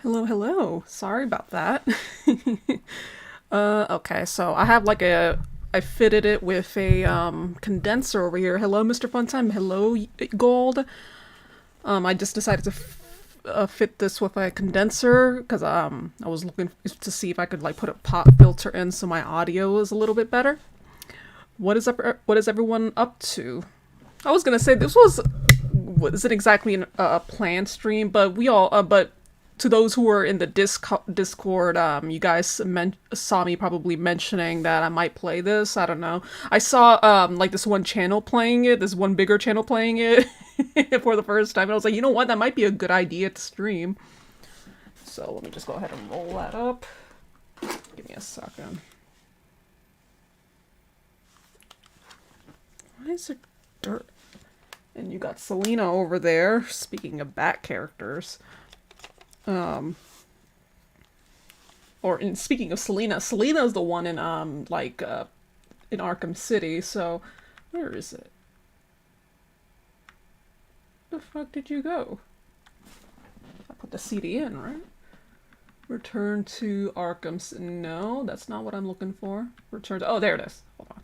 Hello, hello. Sorry about that. Okay, so I have like I fitted it with a condenser over here. Hello, Mr. Funtime. Hello, Gold. I just decided to fit this with a condenser because I was looking to see if I could like put a pop filter in so my audio is a little bit better. What is everyone up to? I was gonna say this wasn't exactly a planned stream, but but to those who were in the Discord, you guys saw me probably mentioning that I might play this. I don't know. I saw like this one channel playing it, this one bigger channel playing it for the first time, and I was like, you know what, that might be a good idea to stream. So let me just go ahead and roll that up. Give me a second. Why is there dirt? And you got Selena over there. Speaking of bat characters. Speaking of Selena, Selena's the one in in Arkham City. So where is it? The fuck did you go? I put the CD in, right? Return to Arkham City. No, that's not what I'm looking for. Return to. Oh, there it is. Hold on.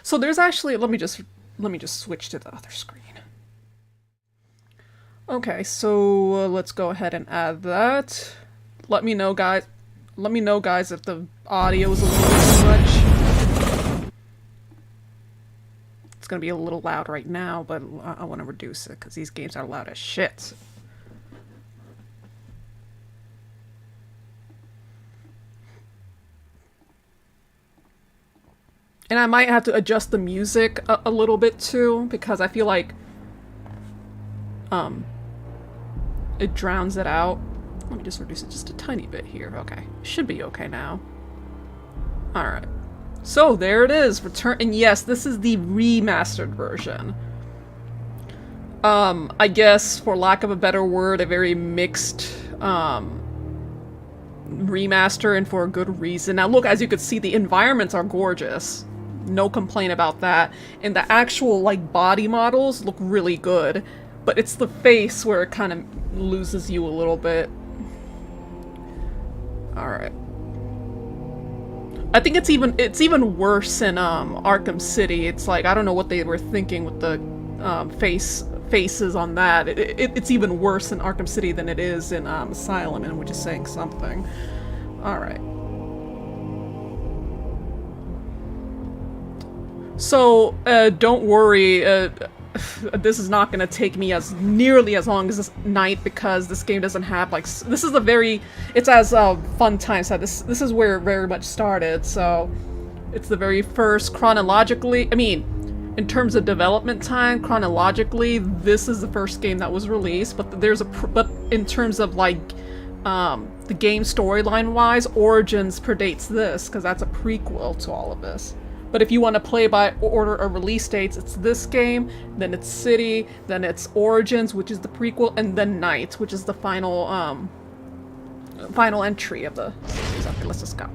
So there's actually. Let me just switch to the other screen. Okay, so let's go ahead and add that. Let me know, guys. Let me know, guys, if the audio is a little bit too much. It's gonna be a little loud right now, but I want to reduce it because these games are loud as shit. And I might have to adjust the music a little bit too, because I feel like it drowns it out. Let me just reduce it just a tiny bit here. Okay. Should be okay now. Alright. So, there it is. Return. And yes, this is the remastered version. I guess, for lack of a better word, a very mixed, remaster, and for a good reason. Now, look, as you can see, the environments are gorgeous. No complaint about that. And the actual, like, body models look really good. But it's the face where it kind of loses you a little bit. Alright. I think it's even worse in Arkham City. It's like, I don't know what they were thinking with the faces on that. It's even worse in Arkham City than it is in Asylum, and which is saying something. Alright. So, don't worry, this is not going to take me as nearly as long as this night because this game doesn't have like this is a very it's as fun time said this is where it very much started, so it's the very first chronologically, I mean in terms of development time chronologically this is the first game that was released, but but in terms of like the game storyline wise, Origins predates this because that's a prequel to all of this. But if you want to play by order of release dates, it's this game, then it's City, then it's Origins, which is the prequel, and then Night, which is the final entry of the series. Okay, let's just go.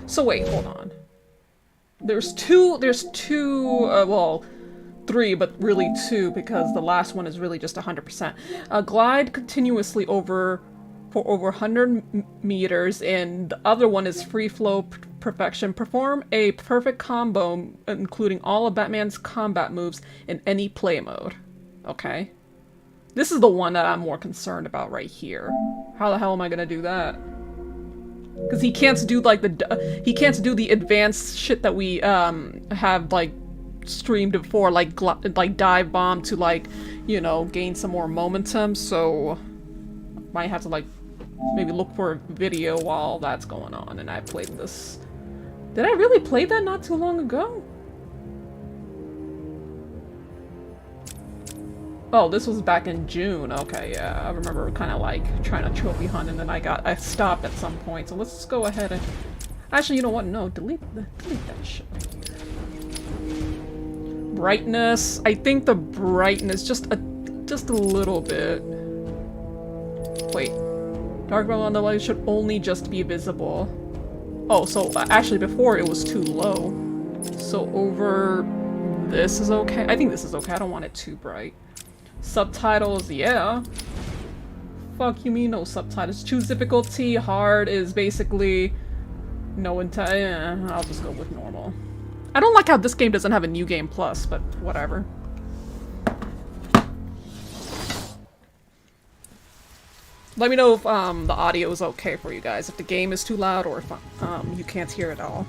So wait, hold on. There's two, well, three, but really two, because the last one is really just 100%. Glide continuously for over 100 meters, and the other one is free flow perfection. Perform a perfect combo including all of Batman's combat moves in any play mode. Okay. This is the one that I'm more concerned about right here. How the hell am I gonna do that? Because he can't do like he can't do the advanced shit that we have like streamed before, like dive bomb to like, you know, gain some more momentum, so might have to like maybe look for a video while that's going on. And I played this. Did I really play that not too long ago? Oh, this was back in June. Okay, yeah, I remember kind of like trying to trophy hunt, and then I stopped at some point. So let's just go ahead and actually, you know what? No, delete that shit right here. Brightness. I think the brightness just a little bit. Wait. Dark brown on the light should only just be visible. Oh, so actually before it was too low. So over this is okay. I think this is okay. I don't want it too bright. Subtitles, yeah. Fuck you mean no subtitles. Choose difficulty. Hard is basically no intent. Yeah, I'll just go with normal. I don't like how this game doesn't have a New Game Plus, but whatever. Let me know if the audio is okay for you guys. If the game is too loud or if you can't hear it all.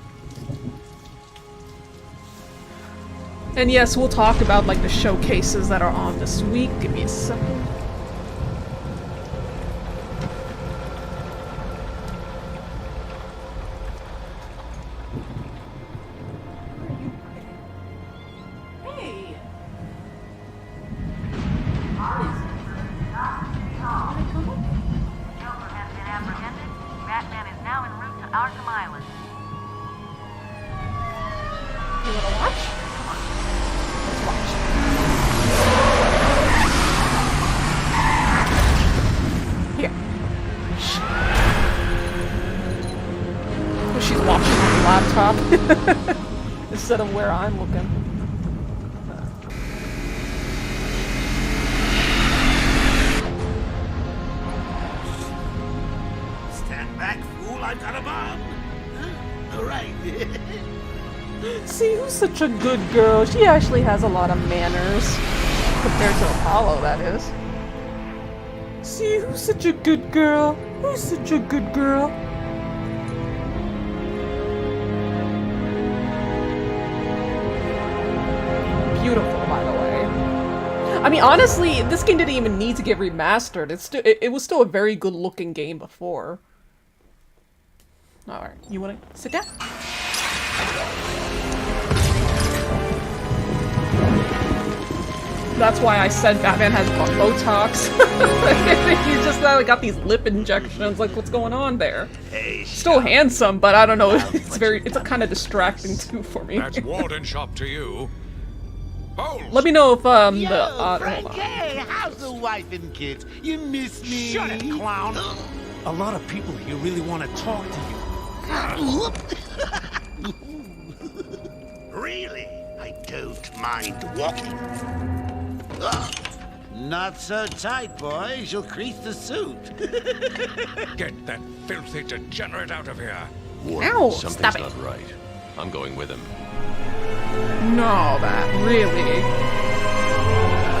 And yes, we'll talk about like the showcases that are on this week. Give me a second. Arkham Island. You wanna watch? Come on. Let's watch. Here. Oh, she's watching on the laptop instead of where I'm looking. Stand back, fool! I've got a bomb. All right. See, who's such a good girl? She actually has a lot of manners. Compared to Apollo, that is. See, who's such a good girl? Who's such a good girl? Beautiful, by the way. I mean, honestly, this game didn't even need to get remastered. It was still a very good-looking game before. Alright, you wanna sit down? That's why I said Batman has Botox. He's just got these lip injections. Like, what's going on there? Hey, Still handsome, but I don't know. It's kind of distracting too for me. That's Warden Shop to you. Bowles. Let me know if Yo, hold Frank, on. hey, how's the wife and kids? You miss me? Shut it, clown. A lot of people here really want to talk to you. Really? I don't mind walking. Not so tight, boys. You'll crease the suit. Get that filthy degenerate out of here. Ow! Something's Stop it! not right. I'm going with him. No, that really.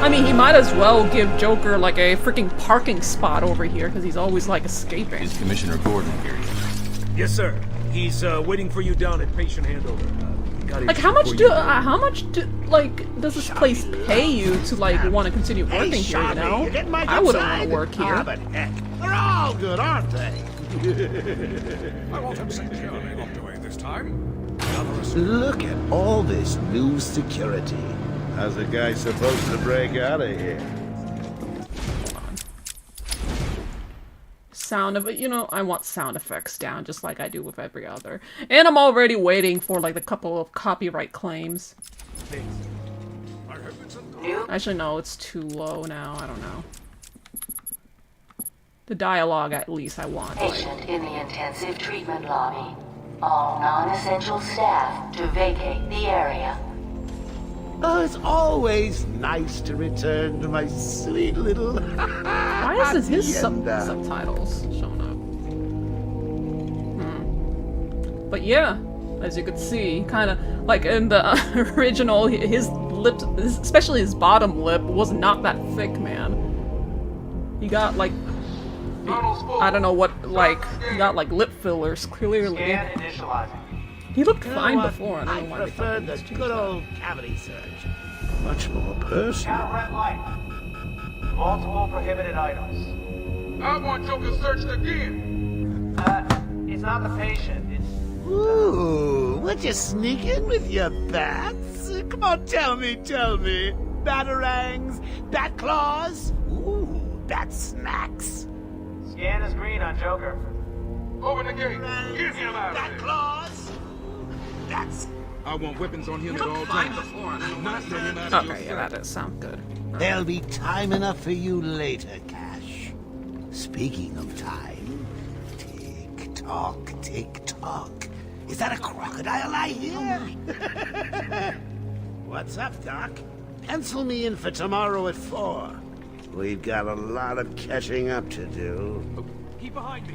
I mean, he might as well give Joker like a freaking parking spot over here because he's always like escaping. Is Commissioner Gordon here yet? Yes, sir. He's waiting for you down at patient handover. Like, how much like does this place pay you to like want to continue working Hey, here? You Shabby, know, you getting my I wouldn't good want to side? work here. Ah, but heck, they're all good, aren't they? I want him securely locked away this time. Look at all this new security. How's a guy supposed to break out of here? Sound of it, you know, I want sound effects down just like I do with every other. And I'm already waiting for like a couple of copyright claims. Actually, no, it's too low now. I don't know. The dialogue, at least, I want. Patient in the intensive treatment lobby. All non-essential staff to vacate the area. Oh, it's always nice to return to my sweet little. Why isn't his hacienda. subtitles showing up? But yeah, as you could see, kind of like in the original, his lip, especially his bottom lip, was not that thick, man. He got like, I don't know what, like, he got like lip fillers, clearly. He looked fine You know what? before, I don't I know why they prefer thought the he was good old cavity search. Much more personal. Red light. Multiple prohibited items. I want Joker searched again. It's not the patient. It's Ooh, would you sneak in with your bats? Come on, tell me. Batarangs, bat claws, ooh, bat snacks. scan is green on Joker. Open the gate. Get him out Bat of here. claws, bats. I want weapons on him He at looked all fine times. before, I don't know Not why. let him out of your Okay, yeah, that does sound good. There'll be time enough for you later, Cash. Speaking of time, tick tock. Is that a crocodile I hear? What's up, Doc? Pencil me in for tomorrow at 4. We've got a lot of catching up to do. Keep behind me.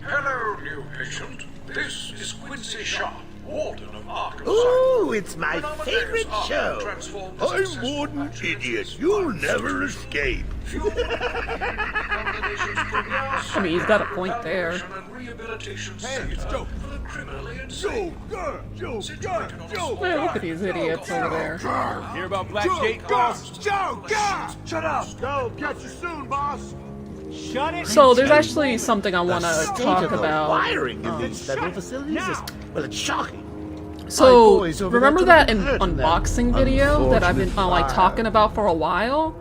Hello, new patient. This is Quincy Sharp, Warden of Arkham Asylum. Ooh, it's my When Amadeus favorite Arkham show. transformed as I'm successful Warden action Idiot. in You'll his never life. escape. I mean, he's got a point there. Hey, it's Joe. Hey, look at these idiots over there. Hear about Blackgate, boss? Joe, shut up. Joe, catch you soon, boss. Shut it! So there's actually something I want to State talk of the about. wiring in these federal facilities is, well, it's shocking. So boys over remember there that couldn't hurt in that unboxing video that I've been unfortunate like fire. talking about for a while?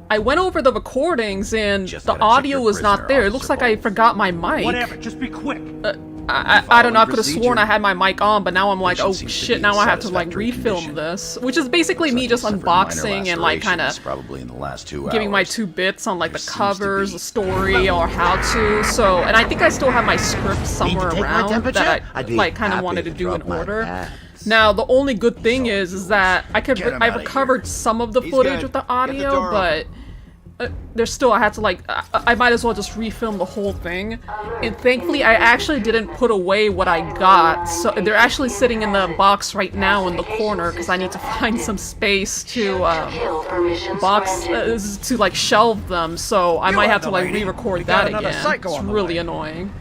I went over the recordings and Just the gotta check audio your was not prisoner, there. It looks Officer like I forgot my mic. Whatever, just be quick. I don't know. I could have Following sworn I procedure. had my mic on, but now I'm like, Patient oh seems to shit! be Now in I have to like satisfactory refilm condition. this, which is basically me just Suffered minor unboxing and like kind of lacerations, probably in the last 2 hours. giving my 2 bits on like the There seems to covers, be- the story, or how to. So, and I think I still have my script somewhere take my around temperature? that I'd I be like kind of happy wanted to to do in drop my order. pads. Now, the only good thing is that I Get him I outta recovered here. some of the He's footage good. with the Get the audio, door but there's still I had to like I might as well just refilm the whole thing. And thankfully, I actually didn't put away what I got, so they're actually sitting in the box right now in the corner because I need to find some space to Kill permissions box granted. to like shelve them. So I might have to like lady. re-record We got that another again. psycho It's on the really way. annoying.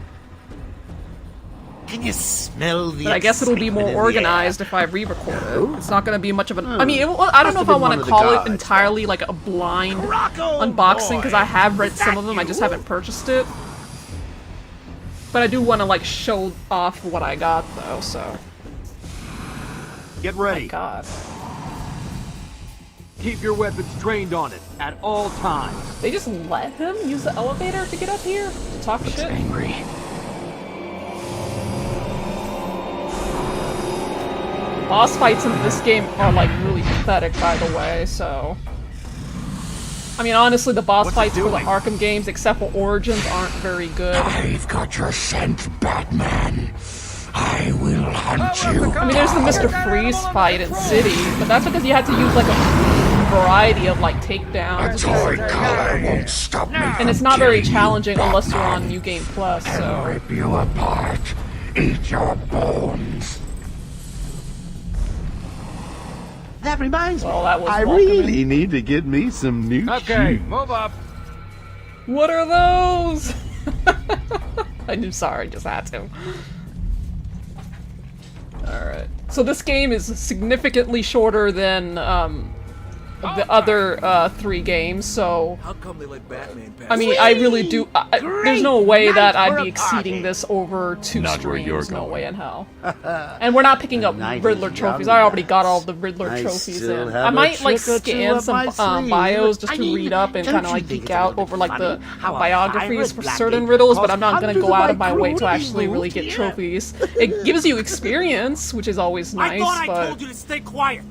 Can you smell the But I guess it'll be more excitement in the organized air? if I re-record it. It's not going to be much of an. I mean, I don't Must know have if I been want one to of the call it guards, entirely like a blind Rocco unboxing because I boy. have read Is some that of them. I just you? haven't purchased it. But I do want to like show off what I got though. So, Get my ready. God, Keep your weapons trained on it at all times. they just let him use the elevator to get up here to talk shit. Angry. Boss fights in this game are like really pathetic, by the way. So, I mean, honestly, the boss What's it fights for the doing? Arkham games, except for Origins, aren't very good. I've got your scent, Batman. I will hunt you. I mean, there's the Mr. Freeze fight in City, but that's because you had to use like a variety of like takedowns, Toy color won't stop me. and it's not very challenging unless you're on New Game Plus. So, Rip you apart. Eat your bones. That reminds well, me. that was I welcoming. really need to get me some new Okay, shoes. move up. What are those? I'm sorry, just had to. Alright. So this game is significantly shorter than the other 3 games, so How come they let Batman pass? I mean, I really do. There's no way Great that night I'd for be a exceeding party. this over 2 Not where streams. you're No going. way in hell. And we're not picking up night Riddler is trophies. young, I already got guys. all the Riddler I trophies still in. have I a might like trick or two scan up some my sleeve. bios just I to mean, read up and don't kind of you like think geek it's a out little over like the funny how a biographies pirate for Blackgate certain riddles, but caused I'm not gonna hundreds go of out of my my way to crew to be actually really moved get here? trophies. It gives you experience, which is always I nice, thought I but told you to stay quiet.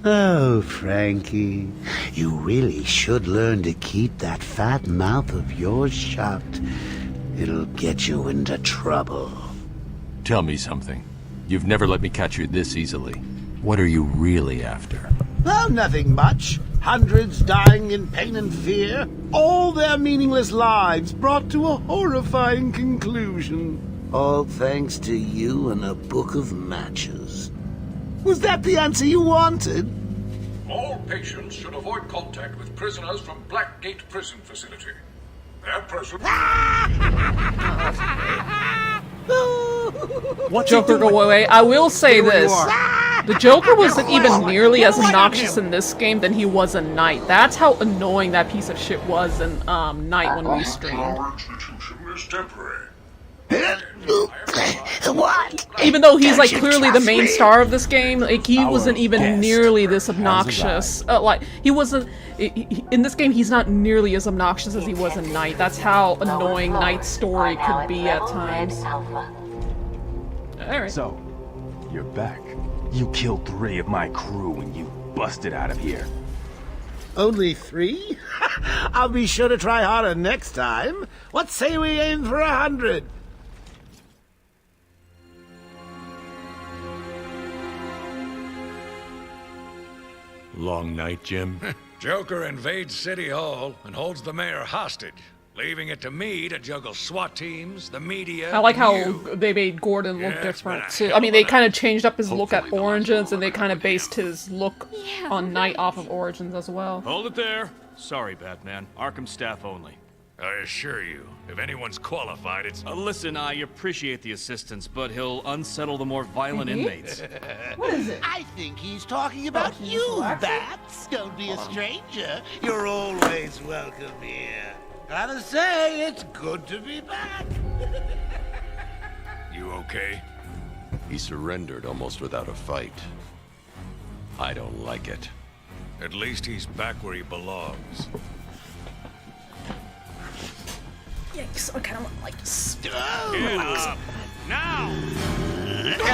Oh, Frankie, you really should learn to keep that fat mouth of yours shut. It'll get you into trouble. Tell me something. You've never let me catch you this easily. What are you really after? Oh, nothing much. Hundreds dying in pain and fear. All their meaningless lives brought to a horrifying conclusion. All thanks to you and a book of matches. Was that the answer you wanted? All patients should avoid contact with prisoners from Blackgate Prison Facility. Their person. What's Joker go away. I will say this. The Joker wasn't even nearly as obnoxious in this game than he was in Night. That's how annoying that piece of shit was in Night when we streamed. Our institution is temporary. What? Even though he's like Don't you clearly the trust main me? star of this game, like he wasn't even guest nearly this has obnoxious. Like he wasn't in this game. He's not nearly as obnoxious as he was in Night. That's how annoying Night's story could be at times. Alpha. All right. So, you're back. You killed 3 of my crew when you busted out of here. Only 3? I'll be sure to try harder next time. What say we aim for 100? Long night, Jim? Joker invades City Hall and holds the mayor hostage, leaving it to me to juggle SWAT teams, the media. I like how you. they made Gordon look Yeah, it's been different a too. hell I mean, of they a kind of changed up his look at Hopefully the last Origins, one and they will kind of work with based his look on Night off of Origins as well. Hold it there. Sorry, Batman. Arkham staff only. I assure you, if anyone's qualified, it's... Listen, I appreciate the assistance, but he'll unsettle the more violent inmates. What is it? I think he's talking about Oh, you, relax. Bats. Don't be a stranger. You're always welcome here. Gotta say, it's good to be back. You okay? He surrendered almost without a fight. I don't like it. At least he's back where he belongs. Yikes! I kind of like this. Get up! Now!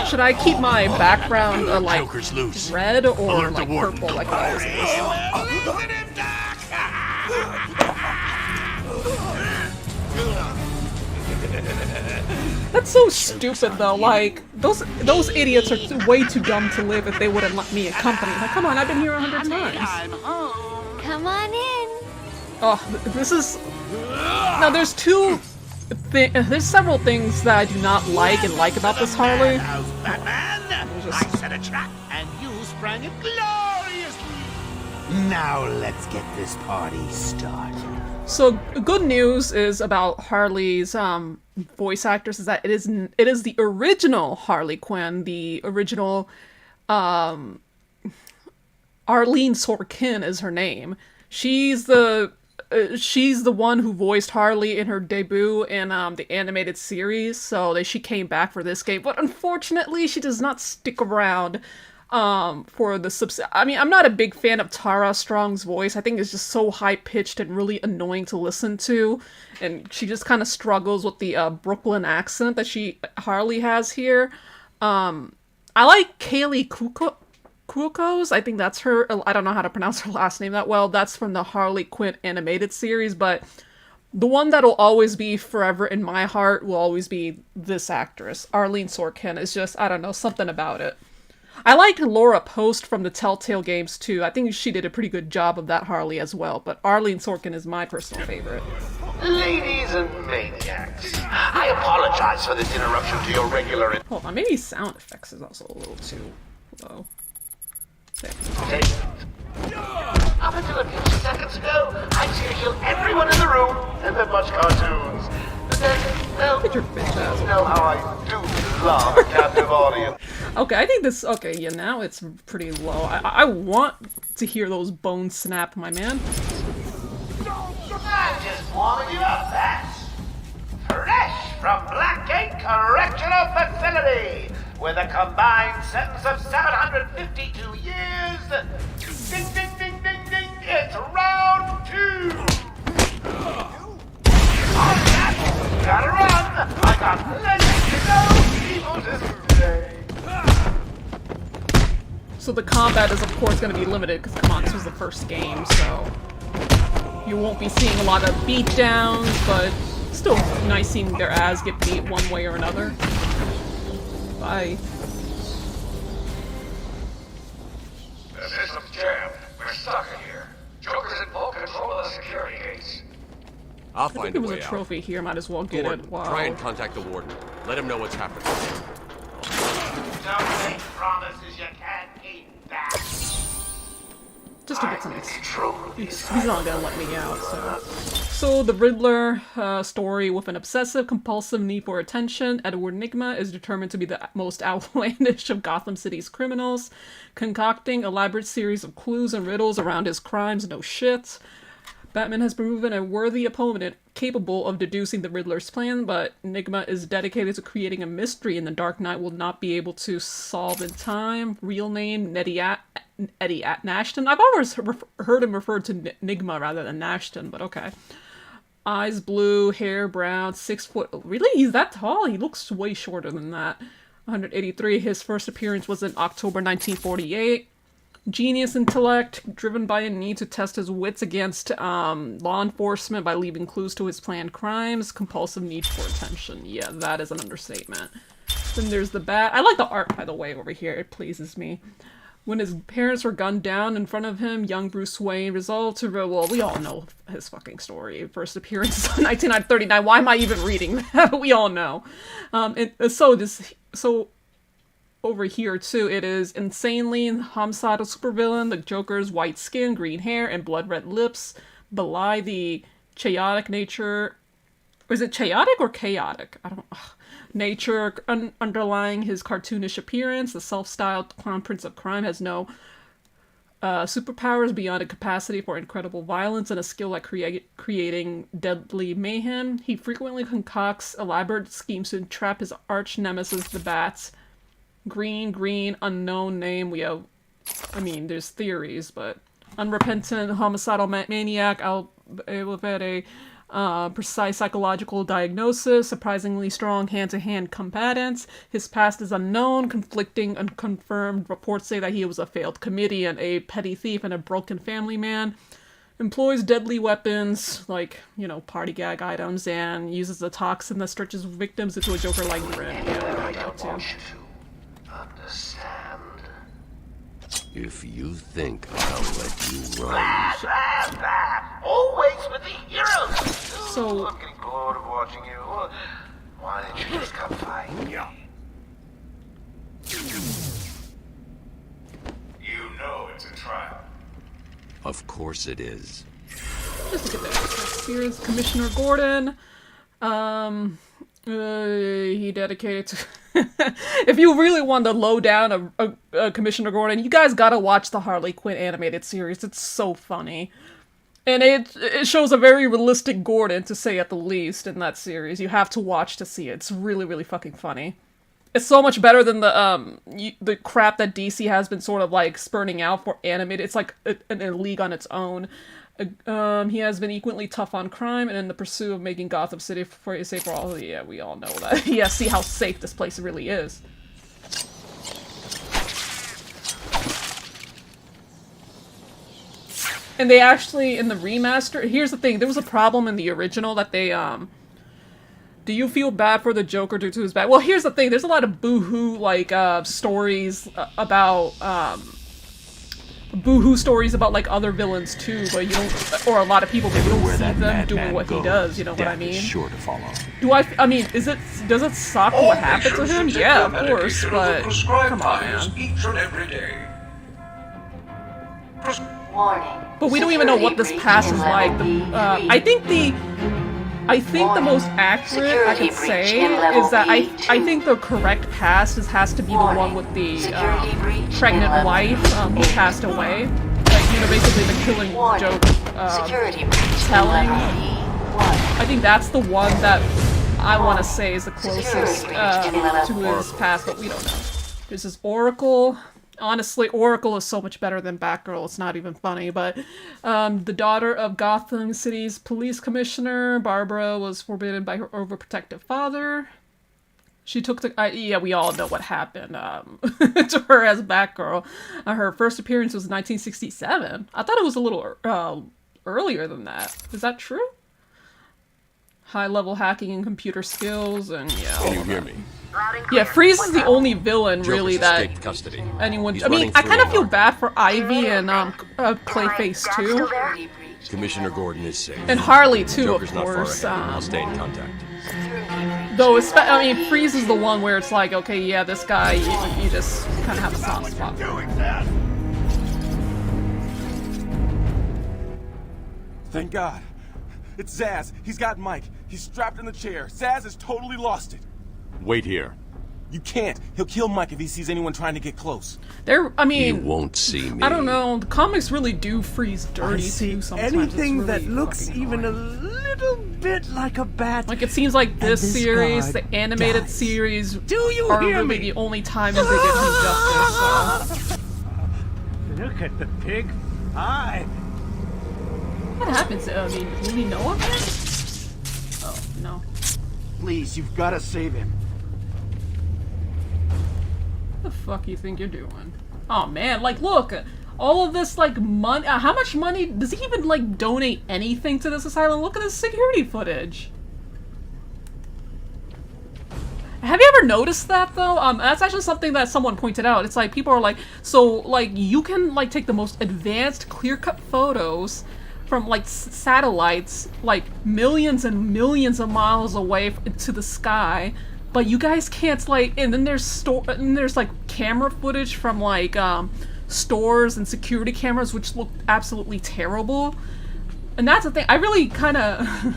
Should I keep my background like Joker's loose. red or Alert the like warden. purple like I always is? That's so stupid though. Like those idiots are way too dumb to live if they wouldn't let me accompany. Like, come on, I've been here 100 times. I'm home. Come on in. Oh, this is. Now there's there's several things that I do not like about this Harley. House, Batman. I set a trap, and you sprang it gloriously. Now let's get this party started. So good news is about Harley's voice actress is that it is the original Harley Quinn, the original Arlene Sorkin is her name. She's the one who voiced Harley in her debut in the animated series. So she came back for this game, but unfortunately she does not stick around for the I mean, I'm not a big fan of Tara Strong's voice. I think it's just so high-pitched and really annoying to listen to, and she just kind of struggles with the Brooklyn accent that Harley has here. I like Kaylee Cuoco's. I think that's her. I don't know how to pronounce her last name that well. That's from the Harley Quinn animated series, but the one that'll always be forever in my heart will always be this actress. Arlene Sorkin is just, I don't know, something about it. I liked Laura Post from the Telltale games too. I think she did a pretty good job of that Harley as well, but Arlene Sorkin is my personal favorite. Ladies and maniacs, I apologize for this interruption to your regular... Hold on, maybe sound effects is also a little too low. There. Up until a few seconds ago, I'd see you kill everyone in the room and then watch cartoons. But then, well, Get your bitch ass. you know how I do love a captive audience. Okay, I think this. Okay, yeah, now it's pretty low. I want to hear those bones snap, my man. I'm just warming you up, that's fresh from Blackgate Correctional Facility, with a combined sentence of 752 years. Ding, ding, ding, ding, ding. It's round 2. On that, gotta run. I got plenty to go. People display. So the combat is of course going to be limited because come on, this was the first game, so you won't be seeing a lot of beatdowns, but still nice seeing their ass get beat one way or another. Bye. The system's jammed. We're stuck in here. Joker's in full control of the security gates. I'll I think find there a was a way out. trophy here, might as well get Gordon, it. Wow. try and contact the warden. Let him know what's happening. Don't make promises you can't keep back. Just to get some. He's not gonna let me out, so. So the Riddler story with an obsessive, compulsive need for attention, Edward Nygma is determined to be the most outlandish of Gotham City's criminals, concocting elaborate series of clues and riddles around his crimes. No shit. Batman has proven a worthy opponent capable of deducing the Riddler's plan, but Nygma is dedicated to creating a mystery and the Dark Knight will not be able to solve in time. Real name, Eddie Nashton. I've always heard him referred to Nygma rather than Nashton, but okay. Eyes blue, hair brown, 6 foot. Really? He's that tall? He looks way shorter than that. 183. His first appearance was in October 1948. Genius intellect, driven by a need to test his wits against law enforcement by leaving clues to his planned crimes. Compulsive need for attention. Yeah, that is an understatement. Then there's the bat. I like the art, by the way, over here. It pleases me. When his parents were gunned down in front of him, young Bruce Wayne resolved to... Well, we all know his fucking story. First appearance in 1939. Why am I even reading that? We all know. So over here, too, it is insanely homicidal supervillain. The Joker's white skin, green hair, and blood-red lips belie the chaotic nature... Is it chaotic or chaotic? I don't... Nature underlying his cartoonish appearance. The self-styled clown prince of crime has no superpowers beyond a capacity for incredible violence and a skill at creating deadly mayhem. He frequently concocts elaborate schemes to entrap his arch nemesis, the Bats. Green, unknown name. We have... I mean, there's theories, but... Unrepentant, homicidal maniac, elevated precise psychological diagnosis, surprisingly strong hand-to-hand combatants. His past is unknown, conflicting, unconfirmed reports say that he was a failed comedian, a petty thief, and a broken family man. Employs deadly weapons, like, you know, party gag items, and uses a toxin that stretches victims into a Joker-like grin. Yeah, that too. Understand. If you think I'll let you run... Always with the heroes! So... I'm getting bored of watching you. Why don't you just come fight? Yeah. You know it's a trial. Of course it is. Just look at this. Here's Commissioner Gordon. He dedicated to... If you really want to low down a Commissioner Gordon, you guys gotta watch the Harley Quinn animated series. It's so funny. And it shows a very realistic Gordon, to say at the least, in that series. You have to watch to see it. It's really, really fucking funny. It's so much better than the crap that DC has been sort of like spurning out for animated. It's like a league on its own. He has been equally tough on crime and in the pursuit of making Gotham City safe for all. Yeah, we all know that. Yeah, see how safe this place really is. And they actually, in the remaster, here's the thing, there was a problem in the original that they, do you feel bad for the Joker due to his bad? Well, here's the thing, there's a lot of boo-hoo, like, stories about, boo-hoo stories about, like, other villains, too, but you don't, or a lot of people, but you don't see them doing what he does, you know what I mean? Sure to follow. I mean, does it suck what happened to him? Yeah, of course, but, come on, man. Each and every day. Warning. But we don't even know what this past is like. I think the most accurate I could say is that I think the correct past has to be the one with the pregnant wife who passed away. Like, you know, basically the killing joke telling. I think that's the one that I want to say is the closest to his past, but we don't know. This is Oracle. Honestly, Oracle is so much better than Batgirl, it's not even funny, but the daughter of Gotham City's police commissioner, Barbara, was forbidden by her overprotective father. She took the... yeah, we all know what happened to her as Batgirl. Her first appearance was in 1967. I thought it was a little earlier than that. Is that true? High-level hacking and computer skills, and yeah. Can you hear me? Yeah, Freeze is the only villain, really, that anyone... I mean, I kind of feel bad for Ivy and Clayface, too. Commissioner Gordon is safe. And Harley, too, Joker's of not far course. ahead. I'll stay in contact. Though, I mean, Freeze is the one where it's like, okay, yeah, this guy, you just kind of have a soft spot. Thank God. It's Zaz. He's got Mike. He's strapped in the chair. Zaz has totally lost it. Wait here. You can't. He'll kill Mike if he sees anyone trying to get close. I mean... You won't see me. I don't know. The comics really do Freeze dirty, too, sometimes. Anything really that looks even a little bit like a bat. Like, it seems like this series, the animated series, are really the only time that they get him justice. Look at the pig. Hi. What happens? I mean, will he know of it? Oh, no. Please, you've got to save him. What the fuck you think you're doing? Oh man, like look, all of this like money, how much money, does he even like donate anything to this asylum? Look at this security footage. Have you ever noticed that though? That's actually something that someone pointed out. It's like people are like, so like you can like take the most advanced clear-cut photos from like satellites, like millions and millions of miles away to the sky, but you guys can't like. And then there's like camera footage from like stores and security cameras which look absolutely terrible. And that's the thing. I really kind of.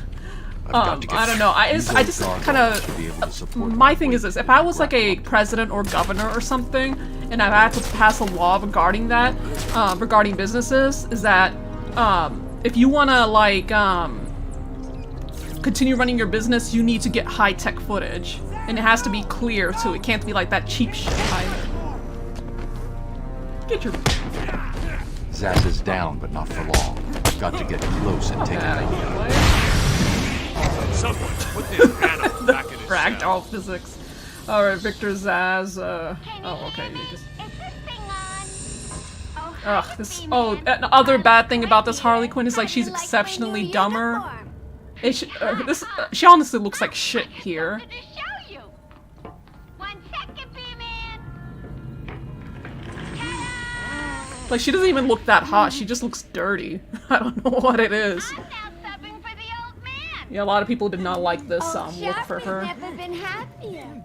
I don't know. I just kind of. My thing is this: if I was like a president or governor or something, and I had to pass a law regarding that, regarding businesses, is that if you want to like continue running your business, you need to get high-tech footage, and it has to be clear too. It can't be like that cheap shit either. Get your. Zaz is down, but not for long. Got to get close and take it out. Someone put this panel back in its Fractal physics. Alright, Victor Zaz, oh, okay, you just... Ugh, this... Oh, another bad thing about this Harley Quinn is, like, she's exceptionally dumber. She honestly looks like shit here. Like, she doesn't even look that hot, she just looks dirty. I don't know what it is. Yeah, a lot of people did not like this look for her. Never been happier.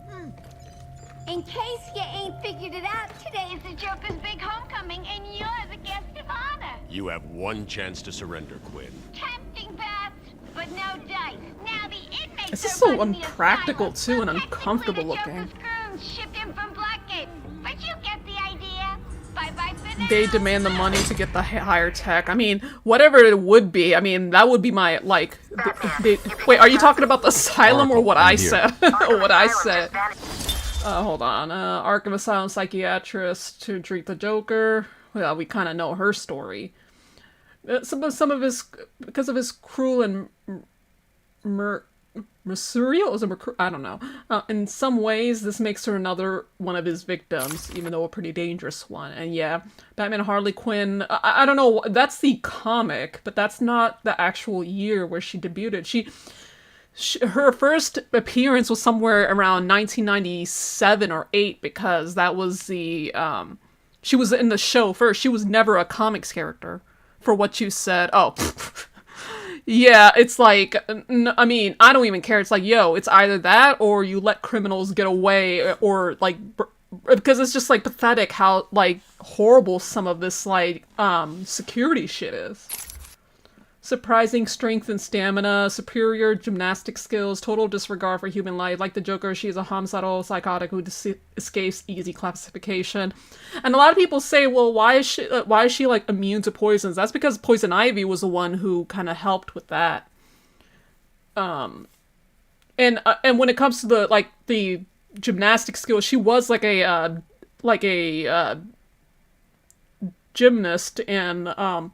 In case you ain't figured it out, today is the Joker's big homecoming, and you're the guest of honor. You have one chance to surrender, Quinn. Tempting, Beth, but no dice. Now the inmates this is so unpractical too and uncomfortable looking. Shipped in from Blackgate, but you get the idea. Bye-bye for now. They demand the money to get the higher tech. I mean, whatever it would be. I mean, that would be my, like... wait, are you talking about the asylum or what I said? Or what I said? Hold on. Arkham Asylum psychiatrist to treat the Joker. Well, we kind of know her story. Some of his... Because of his cruel and... Mercurial? Is it I don't know. In some ways, this makes her another one of his victims, even though a pretty dangerous one. And yeah, Batman Harley Quinn, I don't know, that's the comic, but that's not the actual year where she debuted. Her first appearance was somewhere around 1997 or 8, because that was the, she was in the show first. She was never a comics character, for what you said. Oh, yeah, it's like, I mean, I don't even care. It's like, yo, it's either that or you let criminals get away, or like, because it's just like pathetic how like horrible some of this like security shit is. Surprising strength and stamina, superior gymnastic skills, total disregard for human life. Like the Joker, she's a homicidal psychotic who escapes easy classification. And a lot of people say, well, why is she like immune to poisons? That's because Poison Ivy was the one who kind of helped with that. And when it comes to the gymnastic skills, she was like a gymnast and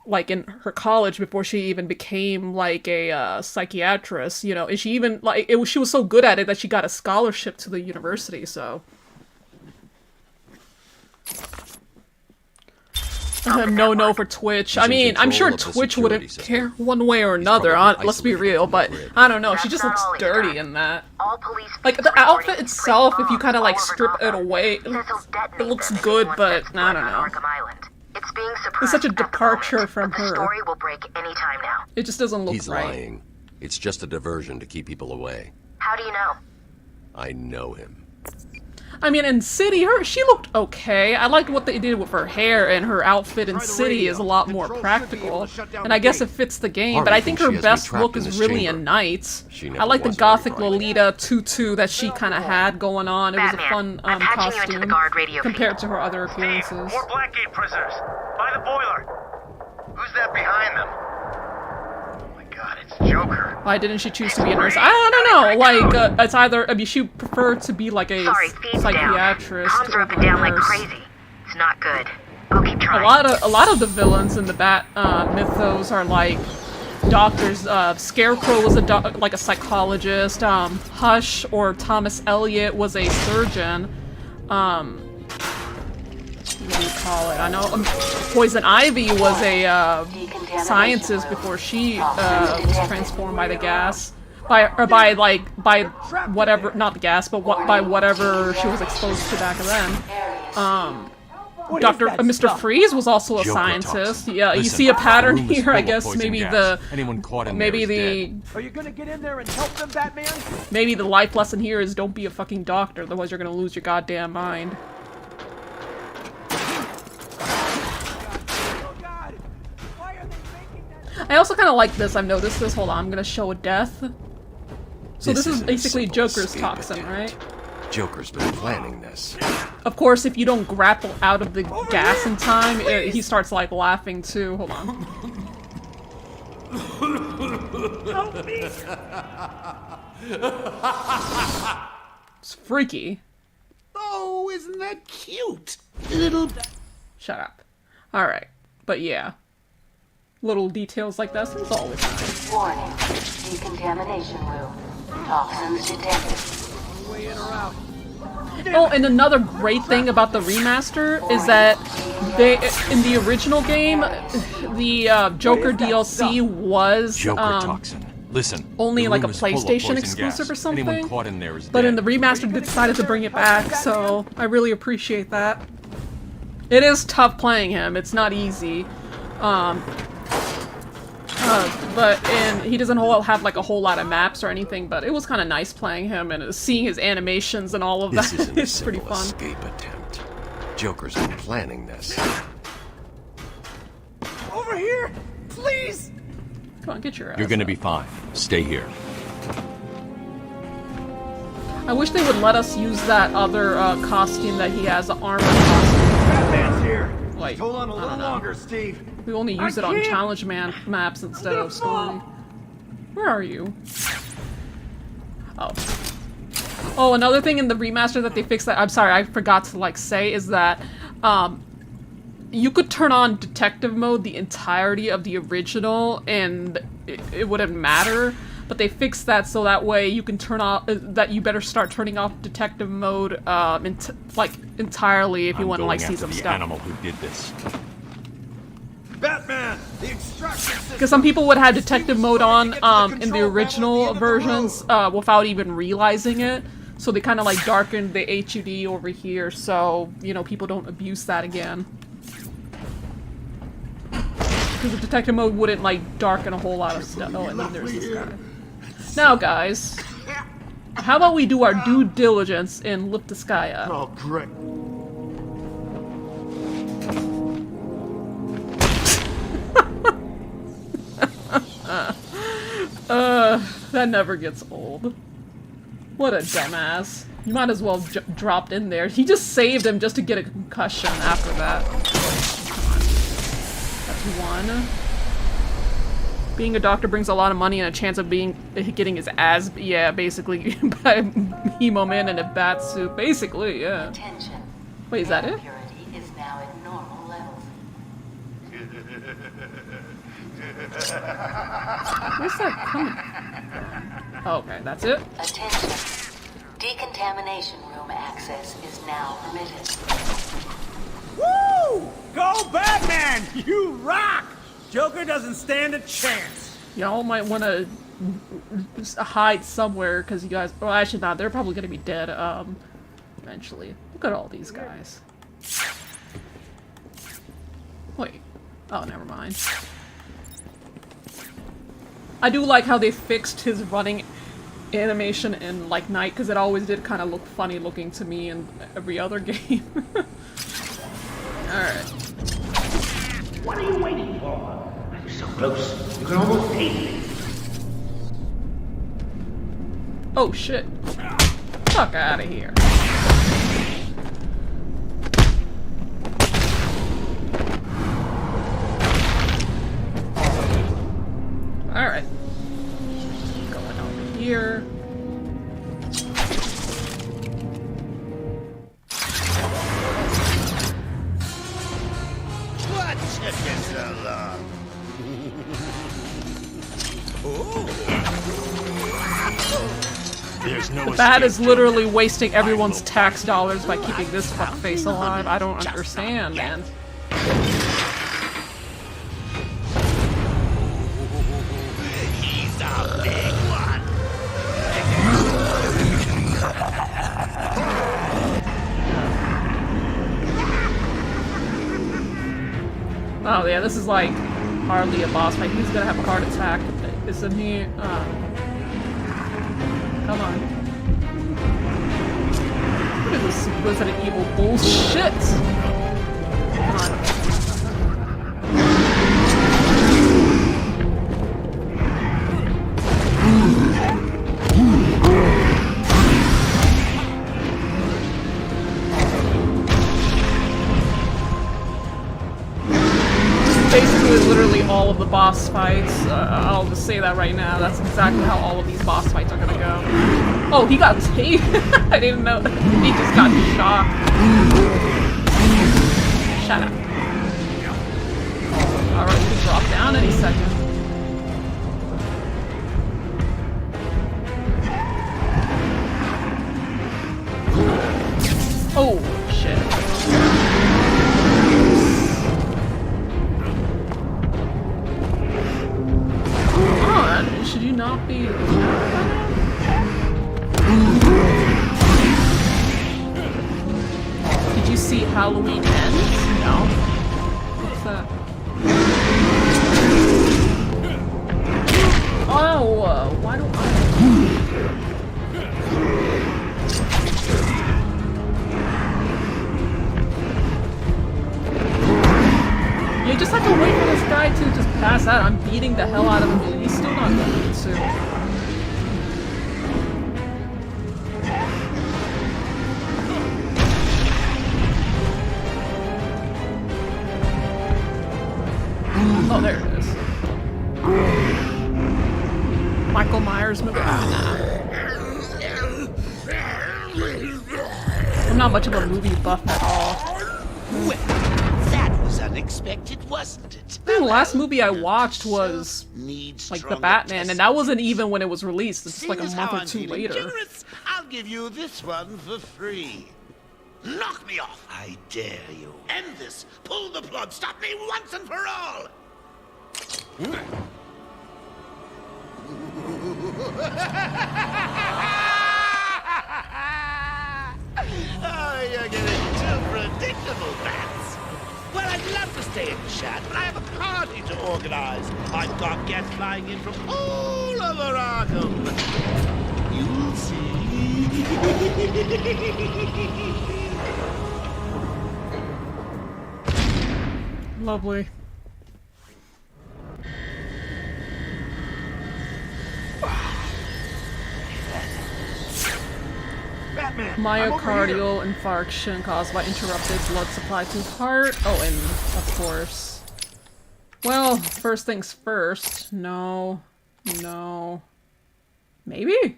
like in her college before she even became like a psychiatrist, you know, and she even like she was so good at it that she got a scholarship to the university. So no for Twitch. I mean, I'm sure Twitch wouldn't care one way or another. Let's be real, but I don't know. She just looks dirty in that. Like the outfit itself, if you kind of like strip it away, it looks good, but I don't know. It's such a departure from her. The story will break any time now. It just doesn't look He's right. lying. It's just a diversion to keep people away. How do you know? I know him. I mean, in City, she looked okay. I liked what they did with her hair, and her outfit in City is a lot more practical. And I guess it fits the game, but I think her best look is really in Nights. I like the gothic Lolita tutu that she kind of had going on. It was a fun costume compared to her other appearances. More Blackgate prisoners! By the boiler! Who's that behind them? God, it's Joker. Why didn't she choose to be a nurse? I don't know. Like, it's either. I mean, she preferred to be like a psychiatrist or a down like nurse. crazy. It's not good. I'll keep trying. A lot of the villains in the Bat mythos are like doctors. Scarecrow was like a psychologist. Hush or Thomas Elliot was a surgeon. What do you call it? I know Poison Ivy was a scientist before she was transformed by the gas. by whatever, not the gas, but by whatever she was exposed to back then. Mr. Freeze was also a scientist. Yeah, you see a pattern here, I guess. Maybe the Are you gonna get in there and help them, Batman? maybe the life lesson here is don't be a fucking doctor, otherwise you're gonna lose your goddamn mind. I also kind of like this. I've noticed this. Hold on, I'm gonna show a death. So this is basically Joker's toxin, right? Joker's been planning this. Of course, if you don't grapple out of the gas in time, he starts like laughing too. Hold on. Help me! It's freaky. Oh, isn't that cute? Little... Shut up. Alright. But yeah. Little details like this is always nice. Warning. Decontamination room. Toxins detected. Way in or out. Oh, and another great thing about the remaster is that in the original game, the Joker DLC was toxin. Listen, only like a PlayStation exclusive or something. But in the remaster, they decided to bring it back, so I really appreciate that. It is tough playing him. It's not easy. And he doesn't have like a whole lot of maps or anything, but it was kind of nice playing him and seeing his animations and all of that. It's pretty fun. Escape attempt. Joker's been planning this. Over here, please. Come on, get your ass. You're gonna be fine. Stay here. I wish they would let us use that other costume that he has, the armor costume. Batman's here. Like, hold on a little longer, Steve. We only use it on challenge maps instead of story. Where are you? Oh. Oh, another thing in the remaster that they fixed that I'm sorry, I forgot to like say is that you could turn on detective mode the entirety of the original and it wouldn't matter. But they fixed that so that way you can turn off that you better start turning off detective mode entirely if you want to like see some stuff. Animal who did this. Batman, the extraction system. Because some people would have detective mode on in the original versions without even realizing it. So they kind of like darkened the HUD over here so, you know, people don't abuse that again. Because the detective mode wouldn't like darken a whole lot of stuff. Oh, and then there's this guy. Now, guys, how about we do our due diligence and lift the sky up? Oh, great. That never gets old. What a dumbass. You might as well dropped in there. He just saved him just to get a concussion after that. That's one. Being a doctor brings a lot of money and a chance of getting his ass, yeah, basically, by Emo Man in a bat suit. Basically, yeah. Attention. Wait, is that it? Purity is now at normal levels. Where's that coming? Oh, okay, that's it. Attention. Decontamination room access is now permitted. Woo! Go Batman! You rock! Joker doesn't stand a chance. Y'all might want to hide somewhere because you guys. Well, actually not. They're probably gonna be dead. Eventually. Look at all these guys. Wait. Oh, never mind. I do like how they fixed his running animation in like night because it always did kind of look funny looking to me in every other game. All right. What are you waiting for? I'm so close, you can almost taste it. Oh shit. Fuck out of here. Alright. Going over here. What took you so long? There's no The bat is literally wasting everyone's tax dollars by keeping this fuckface alive. I don't understand, man. He's a big one. yeah, this is like hardly a boss fight. He's gonna have a heart attack, isn't he? Come on. What is this Resident Evil bullshit? Come on. Basically, literally all of the boss fights. I'll just say that right now. That's exactly how all of these boss fights are gonna go. Oh, he got tased. I didn't know. He just got shot. Shut up. Alright, we can drop down any second. Oh, shit. Should you not be... Did you see Halloween Ends? No. What's that? Oh, why don't I... You just have to wait for this guy to just pass out. I'm beating the hell out of him. He's still not going to. Oh, there it is. Michael Myers movie. I'm not much of a movie buff at all. Unexpected, wasn't it? The last movie I watched was like the Batman, and that wasn't even when it was released. It's like a month or two later. Generous, I'll give you this one for free. Knock me off, I dare you. End this. Pull the plug. Stop me once and for all. Oh, you're getting too predictable, Bats. Well, I'd love to stay and chat, but I have a party to organize. I've got guests flying in from all over Arkham. You'll see. Lovely. Batman, Myocardial infarction caused by interrupted blood supply to heart. Oh, and of course. Well, first things first. No. No. Maybe?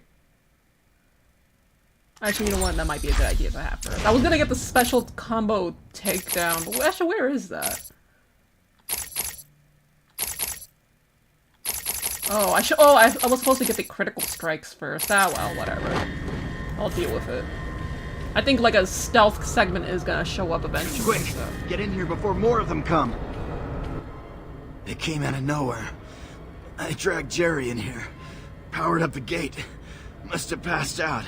Actually, you know what? That might be a good idea to have first. I was gonna get the special combo takedown, but actually, where is that? Oh, I was supposed to get the critical strikes first. Ah, well, whatever. I'll deal with it. I think like a stealth segment is gonna show up eventually. Quick! So. Get in here before more of them come! It came out of nowhere. I dragged Jerry in here. Powered up the gate. Must have passed out.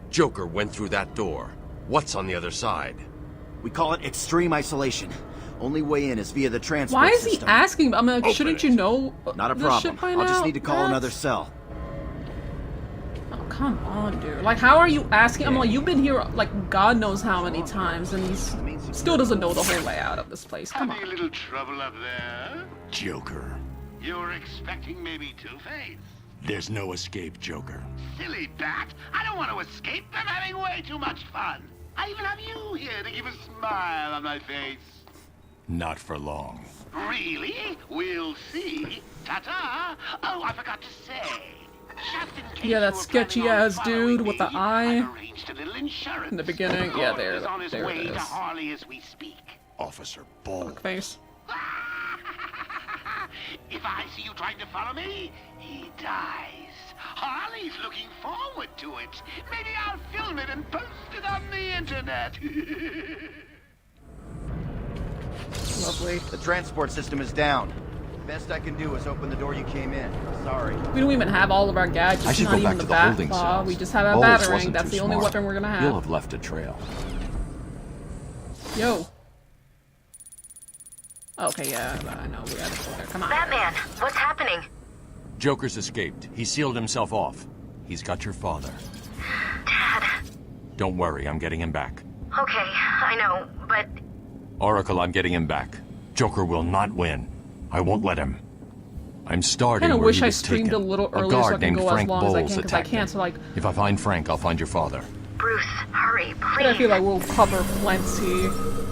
Joker went through that door. What's on the other side? We call it extreme isolation. Only way in is via the transport Why is system. he asking? I'm like, shouldn't you know Not a this problem. shit by I'll now? just need to call What? another cell. Oh, come on, dude. Like, how are you asking? I'm like, you've been here, like, God knows how many times, and he still doesn't know the whole layout of this place. Come Having on. a little trouble up there? Joker. You're expecting maybe Two-Face? There's no escape, Joker. Silly bat! I don't want to escape. I'm having way too much fun. I even have you here to keep a smile on my face. Not for long. Really? We'll see. Ta-ta! Oh, I forgot to say. Just in case Yeah, that you were sketchy planning on ass dude following with the me, eye. I've arranged a little insurance. In the beginning. The Yeah, coroner is on his there way it to is. Harley as we speak. Officer Bull. Face. If I see you trying to follow me, he dies. Harley's looking forward to it. Maybe I'll film it and post it on the internet. Lovely. The transport system is down. Best I can do is open the door you came in. Sorry. We don't even have all of our gadgets. I should not go even back the to the bat holding claw. cells. We just have our Bowles battering. wasn't That's too the only smart. weapon we're gonna have. He'll have left a trail. Yo. Okay, yeah, I know. We gotta go there. Come on. Batman, what's happening? Joker's escaped. He sealed himself off. He's got your father. Dad. Don't worry, I'm getting him back. Okay, I know, but... Oracle, I'm getting him back. Joker will not win. I won't let him. I'm starting I where wish he I was streamed taken. a little earlier so I guard can named go as Frank long as I Bowles can, because I attacked can't, him. so like... If I find Frank, I'll find your father. Bruce, hurry, But please. I feel like we'll cover plenty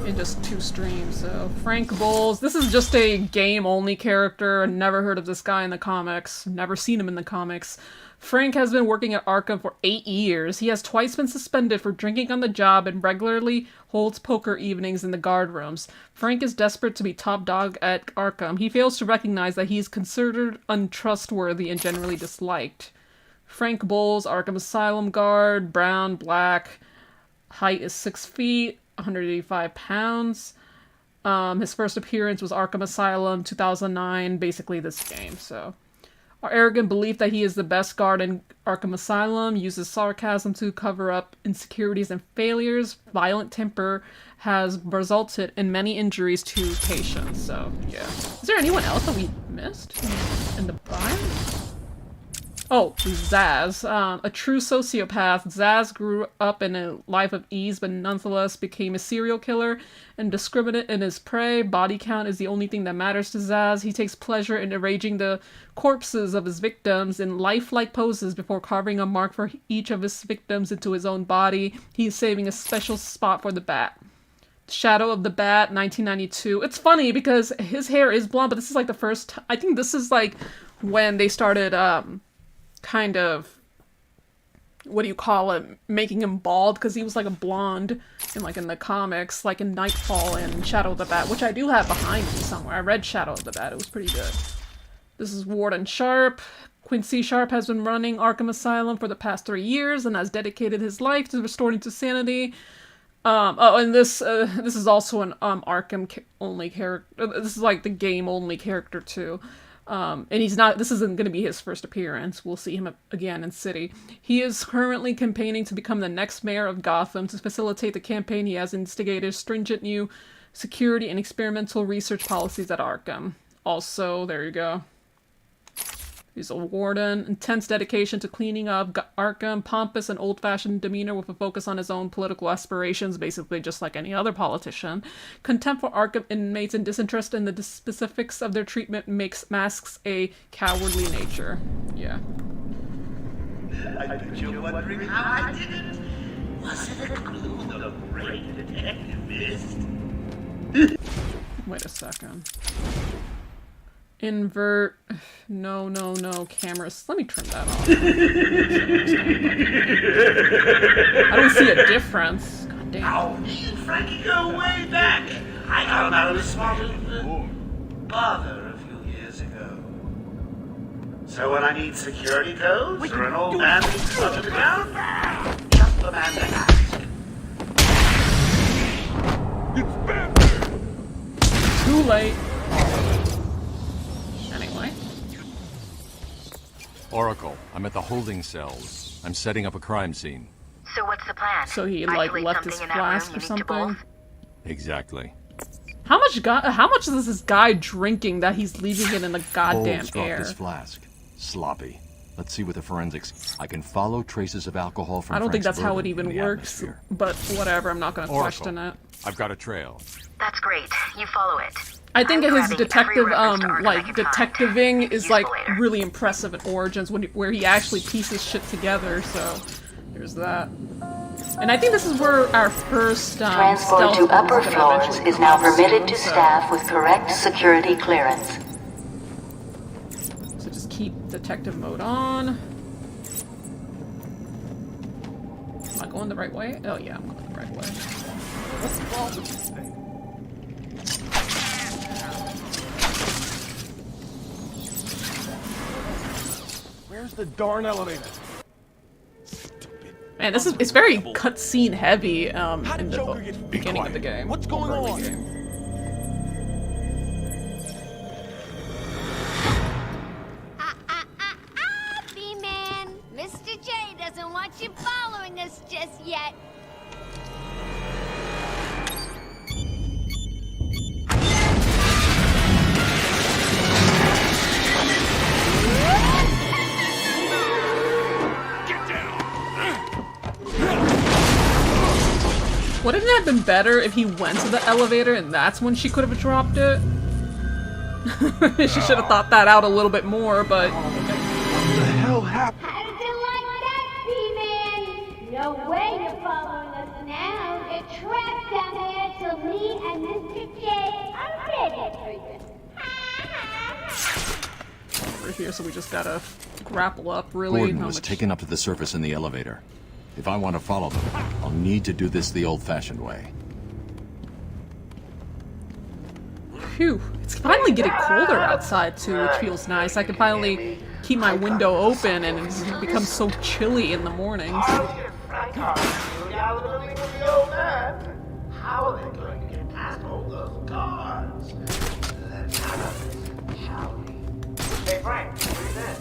in just 2 streams, so... Frank Bowles, this is just a game-only character. Never heard of this guy in the comics. Never seen him in the comics. Frank has been working at Arkham for 8 years. He has twice been suspended for drinking on the job and regularly holds poker evenings in the guard rooms. Frank is desperate to be top dog at Arkham. He fails to recognize that he is considered untrustworthy and generally disliked. Frank Bowles, Arkham Asylum guard, brown, black, height is 6 feet, 185 pounds. His first appearance was Arkham Asylum 2009, basically this game, so... Our arrogant belief that he is the best guard in Arkham Asylum uses sarcasm to cover up insecurities and failures. Violent temper has resulted in many injuries to patients, so yeah. Is there anyone else that we missed in the bio? Oh, Zaz. A true sociopath, Zaz grew up in a life of ease, but nonetheless became a serial killer. Indiscriminate in his prey, body count is the only thing that matters to Zaz. He takes pleasure in arranging the corpses of his victims in lifelike poses before carving a mark for each of his victims into his own body. He is saving a special spot for the Bat. Shadow of the Bat, 1992. It's funny because his hair is blonde, but this is like the first... I think this is like when they started... kind of, what do you call it, making him bald, because he was like a blonde in the comics, like in Nightfall and Shadow of the Bat, which I do have behind me somewhere. I read Shadow of the Bat, it was pretty good. This is Warden Sharp. Quincy Sharp has been running Arkham Asylum for the past 3 years and has dedicated his life to restoring to sanity. And this is also an Arkham only character. This is like the game only character too. And this isn't going to be his first appearance. We'll see him again in City. He is currently campaigning to become the next mayor of Gotham. To facilitate the campaign, he has instigated stringent new security and experimental research policies at Arkham. Also, there you go. He's a warden. Intense dedication to cleaning up Arkham. Pompous and old-fashioned demeanor with a focus on his own political aspirations, basically just like any other politician. Contempt for Arkham inmates and disinterest in the specifics of their treatment masks a cowardly nature. Yeah. I bet you're wondering how I did it. Was it a clue the great detective missed? Wait a second. Invert. No, cameras. Let me turn that off. I don't see a difference. God damn. Oh, me and Frankie go way back. I got him out of the spot of bother a few years ago. So when I need security codes or an old man who's under the ground, just the man to ask. It's Batman! Too late. Anyway. Oracle, I'm at the holding cells. I'm setting up a crime scene. So what's the plan? So he like Isolate left his something in that room flask or unique to something. both? Exactly. How much is this guy drinking that he's leaving it in the goddamn Bowles dropped air? his flask. Sloppy. Let's see what the forensics... I can follow traces of alcohol from I don't think Frank's that's how it bourbon even in the works, atmosphere. but whatever, I'm not gonna Oracle, question it. I've got a trail. That's great. You follow it. I think I'm his grabbing detective, every reference to Arkham I can detectiving is, Useful like, later. really impressive in Origins, where he actually pieces shit together, so there's that. And I think this is where our first, Transport stealth to is upper gonna floors eventually is come now up permitted soon, to so- staff with correct security clearance. So just keep detective mode on. Am I going the right way? Oh yeah, I'm going the right way. What's wrong with this thing? Where's the darn elevator? Man, it's very cutscene heavy in Joker the get beginning of the game. What's going Early on? game. B-Man, Mr. J doesn't want you following us just yet. Wouldn't it have been better if he went to the elevator and that's when she could have dropped it? She should have thought that out a little bit more, but... What the hell happened? How did you like that, P-Man? No way you're following us now. You're trapped down there till me and Mr. J are ready for you. We're here, so we just gotta grapple up, really. Gordon was taken up to the surface in the elevator. If I want to follow them, I'll need to do this the old-fashioned way. Phew. It's finally getting colder outside, too, which feels nice. I can finally keep my window open, and it's become so chilly in the mornings. How are they going to get past all those guards? Let's have a shall we? Hey, Frank, breathe in.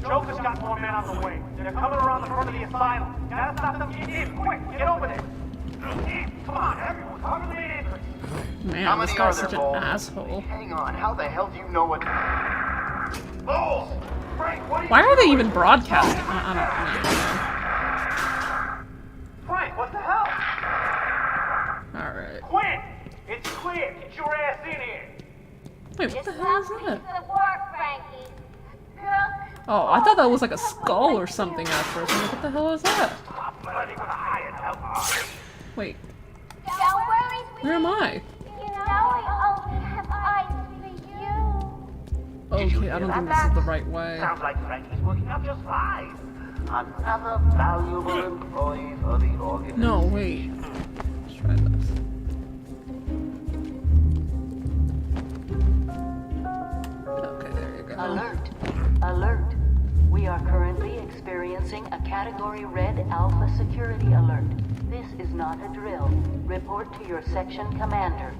Joker's got more men on the way. They're coming around the front of the asylum. Gotta stop them. Get in, quick, get over there. Come on, everyone, cover the entrance. Man, this guy's such an asshole. Hang on, how the hell do you know what... Balls! Frank, what are you Why are they doing? even broadcasting? I don't know. Frank, what the hell? Alright. Quinn! It's clear. Get your ass in here. Wait, what the hell is that? Good work, Frankie. Girl, Oh, I thought that was like a skull or something at first. I'm like, what the hell is that? Wait, don't worry, sweetie. where am I? You know we only have eyes for you. Okay, I don't think this is the right way. Sounds like Frankie's working out just fine. Another valuable employee for the organization. No, wait. Let's try this. Okay, there you go. Alert. Alert. We are currently experiencing a Category Red Alpha security alert. This is not a drill. Report to your section commander.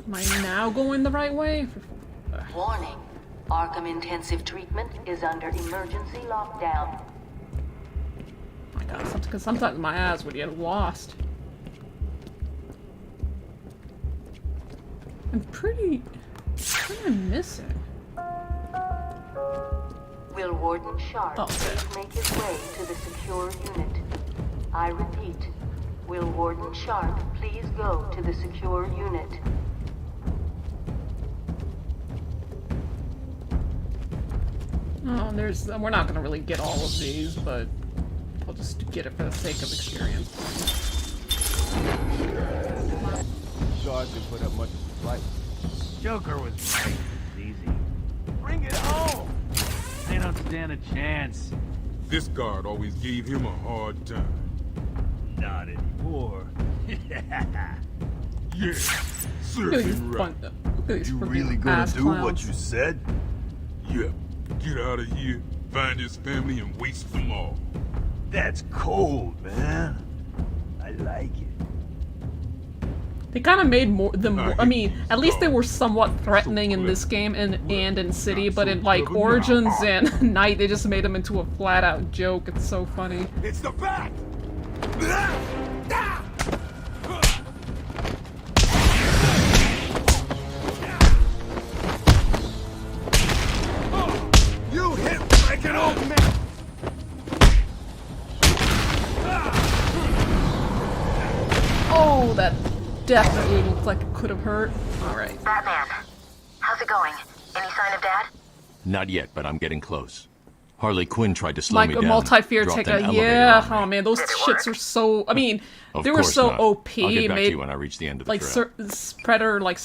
Am I now going the right way? Warning. Arkham Intensive Treatment is under emergency lockdown. Oh my god, because sometimes my eyes would get lost. I'm pretty... What am I missing? Will Warden Sharp please make his way to the secure unit? I repeat, will Warden Sharp please go to the secure unit? Oh, we're not gonna really get all of these, but I'll just get it for the sake of experience. Guards didn't put up much of a fight. Joker was right. It's easy. Bring it home! They don't stand a chance. This guard always gave him a hard time. Not anymore. Yeah, certainly right. You really gonna do what you said? Yeah, get out of here, find his family, and waste them all. That's cold, man. I like it. They kind of made them. I mean, at least they were somewhat threatening in this game and in City, but in like Origins and Night, they just made them into a flat-out joke. It's so funny. It's the bat! You hit like an old man! Oh, that definitely looked like it could have hurt. Alright. Batman, how's it going? Any sign of Dad? Not yet, but I'm getting close. Harley Quinn tried to slow Like me a down. multi-fear dropped ticker. an elevator Yeah, on me. oh man, those shits are so. I mean, Of they were course so not. OP. I'll get back to Made you when I reach the end of the like trail. Predator like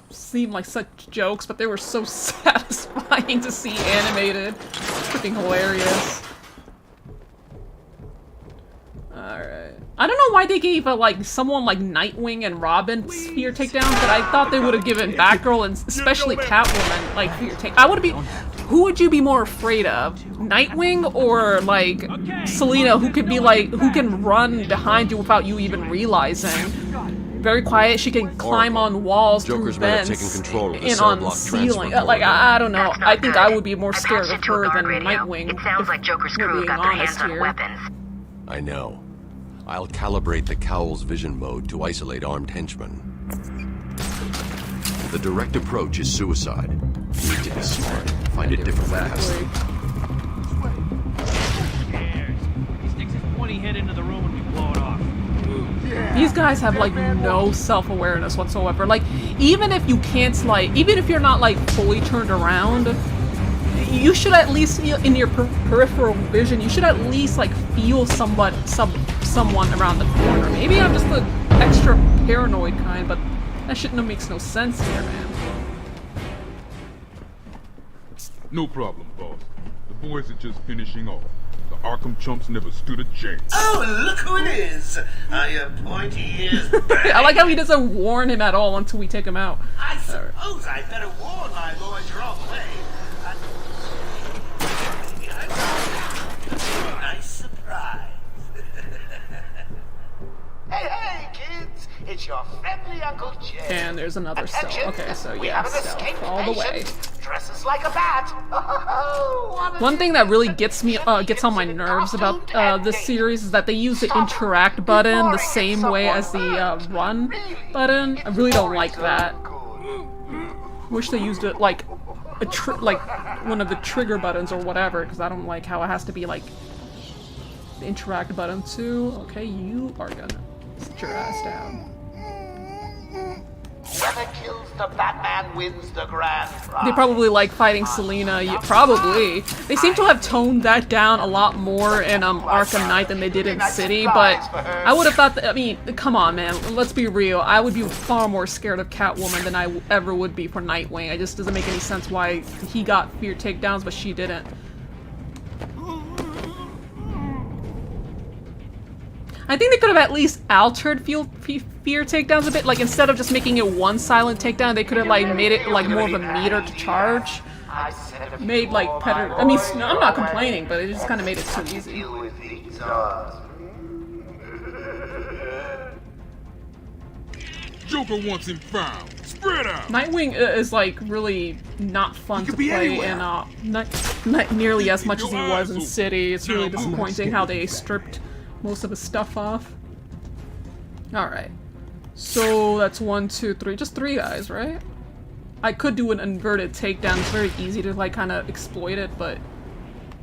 seemed like such jokes, but they were so satisfying to see animated. Freaking hilarious. Alright. I don't know why they gave like someone like Nightwing and Robin fear takedowns, but I thought they would have given Batgirl and especially Catwoman like fear take. I would be. Who would you be more afraid of? Nightwing or like Selina, who could be like who can run behind you without you even realizing? Very quiet. She can climb on walls Joker's through men have vents taken control of the and cell on block ceiling. transfer Like I don't know. That's not I think good. I would be more I scared patched of into a her guard than radio. Nightwing. It sounds like Joker's crew got their hands on weapons. I know. I'll calibrate the Cowl's vision mode to isolate armed henchmen. The direct approach is suicide. need to be smart. Find a different way to have some. He sticks his pointy head into the room and we blow it off. These guys have like no self-awareness whatsoever. Like, even if you can't even if you're not like fully turned around, you should at least, in your peripheral vision, you should at least like feel someone around the corner. Maybe I'm just the extra paranoid kind, but that shit makes no sense here, man. No problem, boss. The boys are just finishing off. The Arkham chumps never stood a chance. Oh, look who it is! Are your pointy ears back? I like how he doesn't warn him at all until we take him out. I suppose I'd better warn my lords you're on the way. Nice surprise. Hey, kids! It's your friendly Uncle Jay. And there's another cell. Okay, so we yeah, have an stealth escaped all the way. patient. Dresses like a bat. One thing that really gets on my nerves about this series is that they use the interact button the same way as the run button. I really don't like that. Wish they used it like like one of the trigger buttons or whatever, because I don't like how it has to be like the interact button too. Okay, you are gonna sit your ass down. Whoever kills the Batman wins the grand prize. They probably like fighting Selina. Yeah, probably. They seem to have toned that down a lot more in Arkham Knight than they did in City, but I would have thought that, I mean, come on, man. Let's be real. I would be far more scared of Catwoman than I ever would be for Nightwing. It just doesn't make any sense why he got fear takedowns, but she didn't. I think they could have at least altered fear takedowns a bit. Like, instead of just making it one silent takedown, they could have like made it like more of a meter to charge. Made like better. I mean, I'm not complaining, but it just kind of made it too easy. Joker wants him found. Spread out. Nightwing is like really not fun to play in not nearly as much as he was in City. It's really disappointing how they stripped most of his stuff off. Alright. So that's 1, 2, 3. Just 3 guys, right? I could do an inverted takedown. It's very easy to like kind of exploit it, but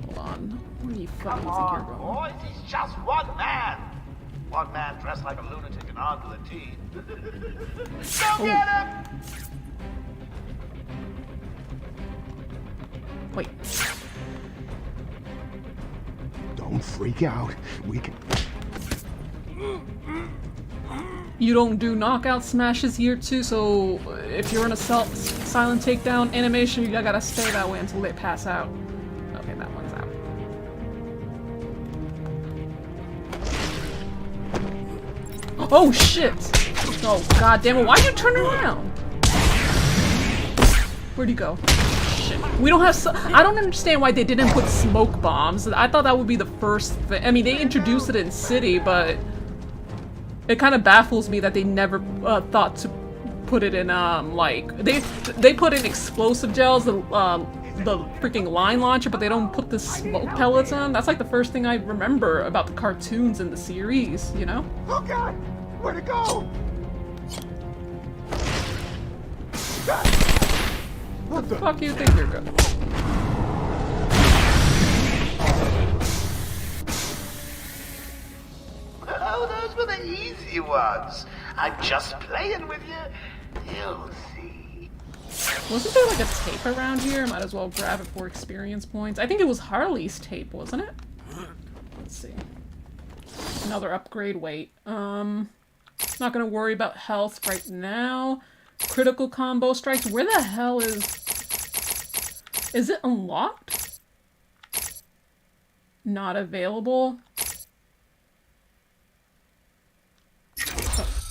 hold on. Where do you fucking think you're going? Boys, he's just one man. One man dressed like a lunatic and armed with a T. Go get him! Wait. Don't freak out. We can... You don't do knockout smashes here too, so if you're in a silent takedown animation, you gotta stay that way until they pass out. Okay, that one's out. Oh shit! Oh god damn it, why'd you turn around? Where'd he go? Shit. We don't have I don't understand why they didn't put smoke bombs. I thought that would be the first thing. I mean, they introduced it in City, but it kind of baffles me that they never thought to put it in, like, they put in explosive gels, the freaking line launcher, but they don't put the smoke pellets on. That's like the first thing I remember about the cartoons in the series, you know? Oh god! Where'd it go? What the fuck do you think you're going? Oh, those were the easy ones. I'm just playing with you. You'll see. Wasn't there like a tape around here? Might as well grab it for experience points. I think it was Harley's tape, wasn't it? Let's see. Another upgrade. Wait. Not gonna worry about health right now. Critical combo strikes. Where the hell is... Is it unlocked? Not available?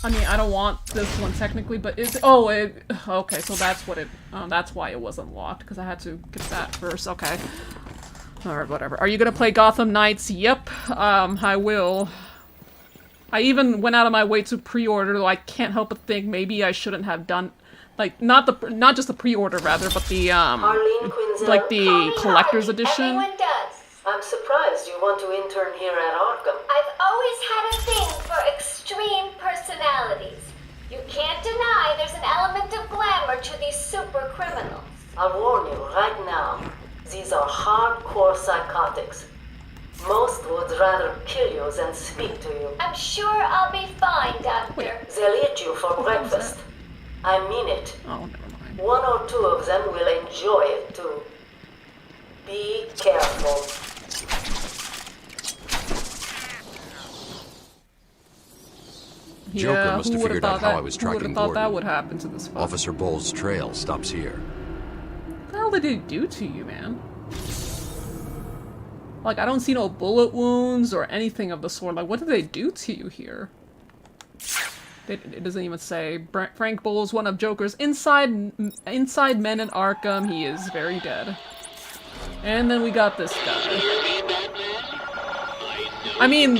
I mean, I don't want this one technically, but is it... Oh, okay, so that's what it... that's why it wasn't locked, because I had to get that first. Okay. Alright, whatever. Are you gonna play Gotham Knights? Yep. I will. I even went out of my way to pre-order, though I can't help but think maybe I shouldn't have done... Like, not just the pre-order, rather, but the, like, the collector's edition. Everyone does. I'm surprised you want to intern here at Arkham. I've always had a thing for extreme personalities. You can't deny there's an element of glamour to these super criminals. I'll warn you right now, these are hardcore psychotics. Most would rather kill you than speak to you. I'm sure I'll be fine, Doctor. They'll eat you for breakfast. I mean it. Oh, never mind. One or two of them will enjoy it too. Be careful. Joker Yeah, must who have would've figured thought out how that- I was who would've tracking thought Gordon. that would happen to this fucker? Officer Bull's trail stops here. What the hell did they do to you, man? Like, I don't see no bullet wounds or anything of the sort. Like, what did they do to you here? It doesn't even say. Frank Bull is one of Joker's inside men in Arkham. He is very dead. And then we got this guy. I mean,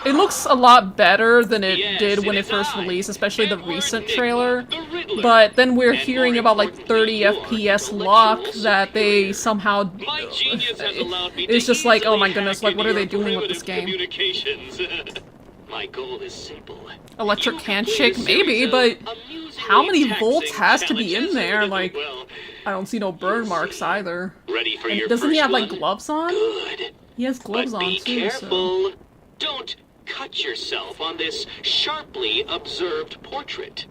it looks a lot better than it did when it first released, especially the recent trailer. But then we're hearing about like 30 FPS lock that they somehow... It's just like, oh my goodness, like what are they doing with this game? My goal is simple. Electric handshake, maybe, but how many volts has to be in there? Like, I don't see no burn marks either. Ready for And your doesn't he first have like one? gloves on? Good. He has gloves But on be too. careful. So. Don't cut yourself on this sharply observed portrait.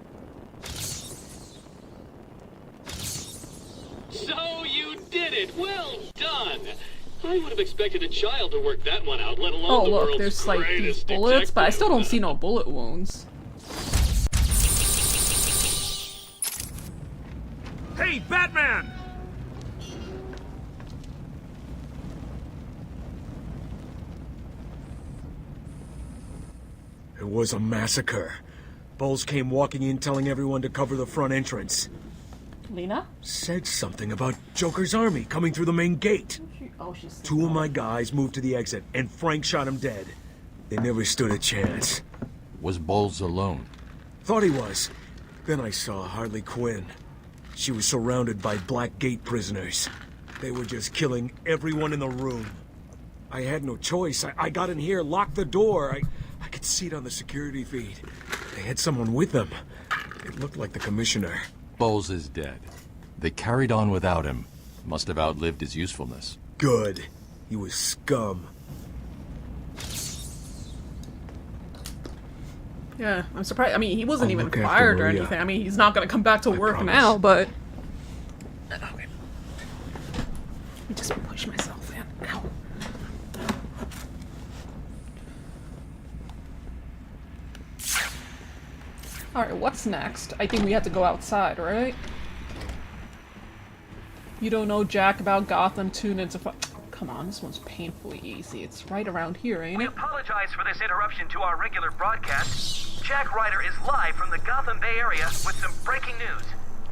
So you did it. Well done. I would have expected a child to work that one out, let alone Oh the look, world's there's like these greatest bullets, but I detective. still don't see no bullet wounds. Hey, Batman! It was a massacre. Bowles came walking in telling everyone to cover the front entrance. Lena? Said something about Joker's army coming through the main gate. Oh, she's... Two of my guys moved to the exit, and Frank shot him dead. They never stood a chance. Was Bowles alone? Thought he was. Then I saw Harley Quinn. She was surrounded by Black Gate prisoners. They were just killing everyone in the room. I had no choice. I got in here, locked the door. I could see it on the security feed. They had someone with them. It looked like the commissioner. Bowles is dead. They carried on without him. Must have outlived his usefulness. Good. He was scum. Yeah, I'm surprised. I mean, he wasn't I'll even look after fired or Maria. anything. I mean, he's not gonna come back to work promise. now, but... Okay. Let me just push myself in. Ow. Alright, what's next? I think we have to go outside, right? You don't know jack about Gotham, tune into come on, this one's painfully easy. It's right around here, ain't We it? apologize for this interruption to our regular broadcast. Jack Ryder is live from the Gotham Bay Area with some breaking news.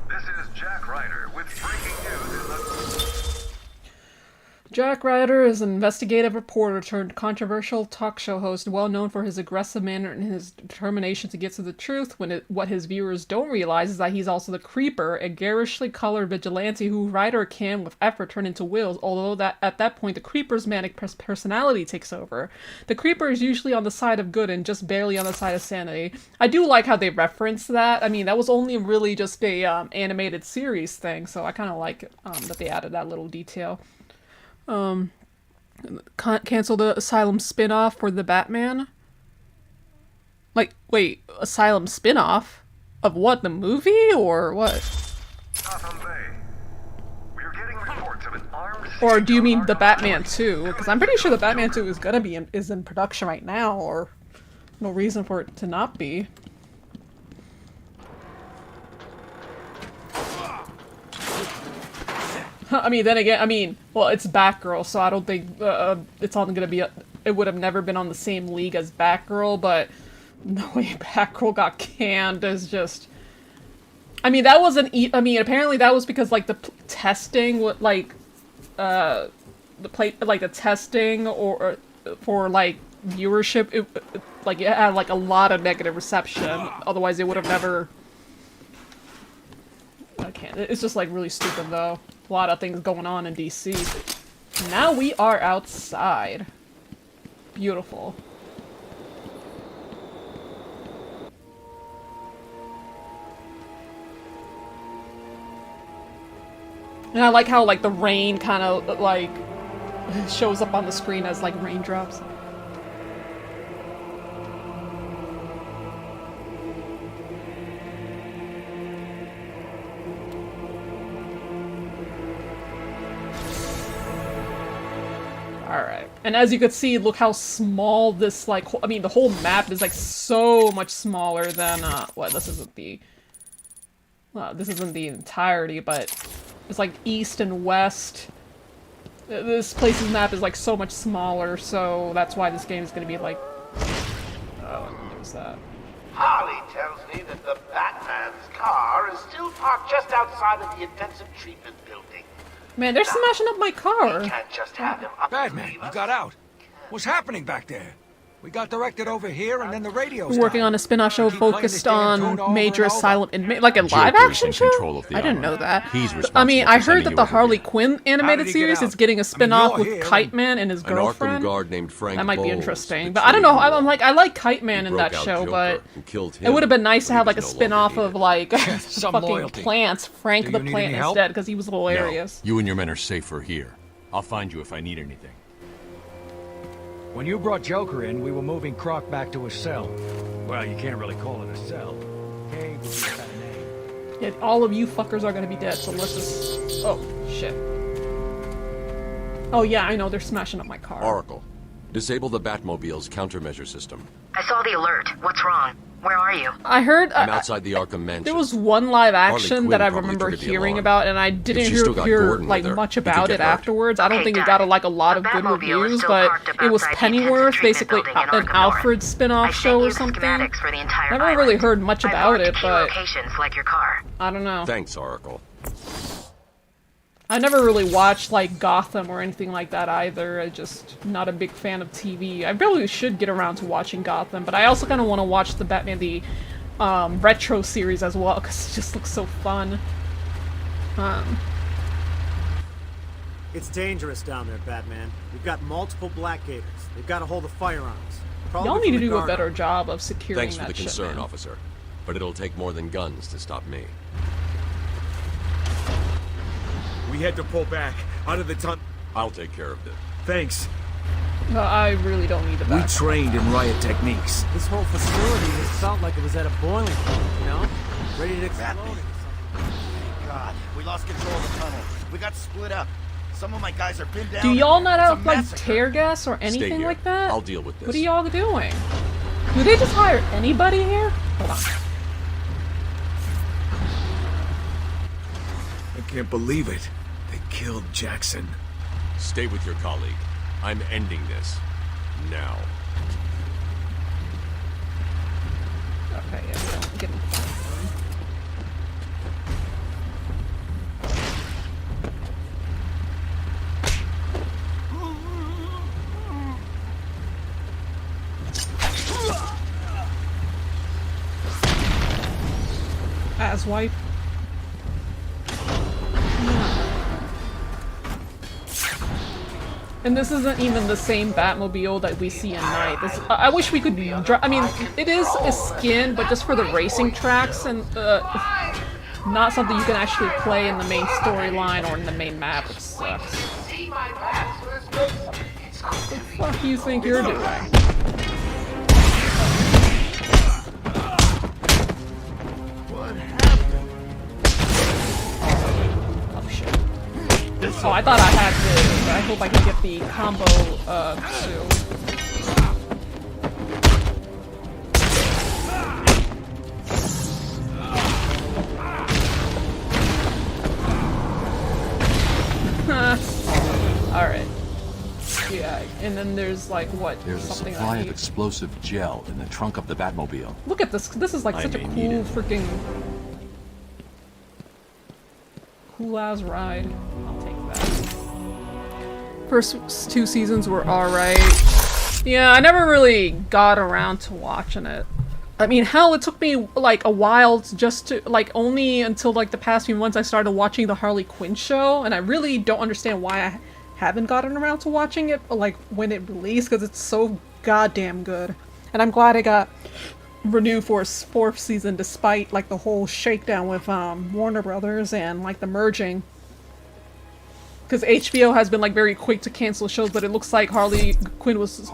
This is Jack Ryder with breaking news in the... Jack Ryder is an investigative reporter turned controversial talk show host, well known for his aggressive manner and his determination to get to the truth. What his viewers don't realize is that he's also the Creeper, a garishly colored vigilante who Ryder can, with effort, turn into wills, although that at that point the Creeper's manic personality takes over. The Creeper is usually on the side of good and just barely on the side of sanity. I do like how they reference that. I mean, that was only really just a animated series thing, so I kind of like that they added that little detail. Cancel the Asylum spin-off for the Batman? Like, wait, Asylum spin-off? Of what, the movie, or what? Gotham Bay. We're getting reports of an armed... Or do you mean the Batman 2? Because I'm pretty sure the Batman 2 is gonna be is in production right now, or no reason for it to not be. I mean, then again, well, it's Batgirl, so I don't think it's all gonna be. It would have never been on the same league as Batgirl, but the way Batgirl got canned is just. I mean, that wasn't. I mean, apparently that was because like the testing, like, the testing or for like viewership, it had like a lot of negative reception. Otherwise, it would have never. I can't. It's just like really stupid though. A lot of things going on in DC. Now we are outside. Beautiful. And I like how, like, the rain kind of, like, shows up on the screen as, like, raindrops. Alright. And as you can see, look how small this, like, I mean, the whole map is, like, so much smaller than, well, this isn't the entirety, but it's, like, east and west. This place's map is, like, so much smaller, so that's why this game is gonna be, like... Oh, there's that. Harley tells me that the Batman's car is still parked just outside of the intensive treatment building. Man, they're smashing up my car. We can't just have him up. Batman, you got out. What's happening back there? We got directed over here, and then the radio's We're working on a spin-off show focused on major asylum inmate, like a live-action show? I didn't know that. I mean, I heard that the Harley Quinn animated series is getting a spin-off with Kite Man and his girlfriend. An Arkham guard named Frank That might be Bowles interesting, but I don't know. I'm like, I like Kite Man in that broke out show, Joker but and killed it him would have been nice to have when like he a was no longer spin-off of like fucking loyalty. Plants, Frank Do the you need Plant any help? instead, because he was hilarious. No, you and your men are safer here. I'll find you if I need anything. When you brought Joker in, we were moving Croc back to his cell. Well, you can't really call it a cell. Cave would be a better name. Yeah, all of you fuckers are gonna be dead, so let's just... Oh, shit. Oh yeah, I know, they're smashing up my car. Oracle, disable the Batmobile's countermeasure system. I saw the alert. What's wrong? Where are you? I heard... I'm outside the Arkham Mansion. There was one live action Quinn that I probably remember triggered the hearing alarm. about, and I didn't If she's still got hear Gordon like with her, much he could about get it hurt. afterwards. I don't think it got like a lot of good Batmobile is reviews, still but parked up it was outside the Pennyworth, intensive basically treatment building in an Arkham North. Alfred spin-off I show sent or you the something. schematics for the entire Never island. really heard much I about marked it, key but locations like your car. I don't know. Thanks, Oracle. I never really watched like Gotham or anything like that either. I just not a big fan of TV. I probably should get around to watching Gotham, but I also kind of want to watch the Batman retro series as well because it just looks so fun. It's dangerous down there, Batman. We've got multiple Blackgaters. They've got a hold of firearms. Probably Y'all need from to the do a guard better arm. job of securing Thanks for that the shit, concern, man. officer. But it'll take more than guns to stop me. We had to pull back out of the tunnel. I'll take care of this. Thanks. I really don't need the We back. trained in riot techniques. This whole facility just felt like it was at a boiling point, you know? Ready to explode. God, we lost control of the tunnel. We got split up. Some of my guys are pinned down. Do y'all not It's a have like massacre. tear gas or anything here. like that? I'll deal with this. What are y'all doing? Do they just hire anybody here? Hold on. I can't believe it. They killed Jackson. Stay with your colleague. I'm ending this. Now. Okay, yeah, we don't get him. Asswipe. And this isn't even the same Batmobile that we see in Night. This, I wish we could I mean, it is a skin, but just for the racing tracks, and not something you can actually play in the main storyline or in the main map, which sucks. What the fuck do you think you're doing? Oh shit. Oh, I thought I had this. I hope I can get the combo, too. Alright. Yeah, and then there's like, what? There's a something supply I of need. explosive gel in the trunk of the Batmobile. Look at this. This is like I such a may need cool it. freaking cool ass ride. I'll take that. First two seasons were alright. Yeah, I never really got around to watching it. I mean, hell, it took me like a while just to like only until like the past few months I started watching the Harley Quinn show, and I really don't understand why I haven't gotten around to watching it like when it released, because it's so goddamn good. And I'm glad it got renewed for its 4th season despite like the whole shakedown with Warner Brothers and like the merging. Because HBO has been like very quick to cancel shows, but it looks like Harley Quinn was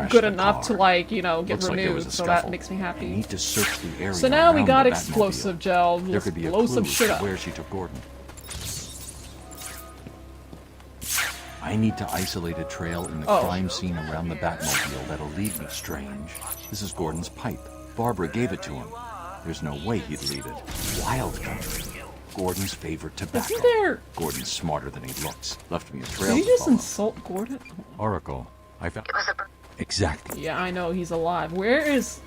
good enough to like, you know, get renewed, so that makes me happy. I need to search the area. So now we got the explosive Batmobile. gel. There Let's could be a blow clue some shit to up. where she took Gordon. I need to isolate a trail in the crime scene around the Batmobile that'll lead me. Strange. This is Gordon's pipe. Barbara gave it to him. There's no way he'd leave it. Wild country. Gordon's favorite tobacco. Isn't there... Gordon's smarter than he looks. Left me a trail. Did he to just follow. insult Gordon? Oracle. I found... Exactly. Yeah, I know, he's alive. Where is...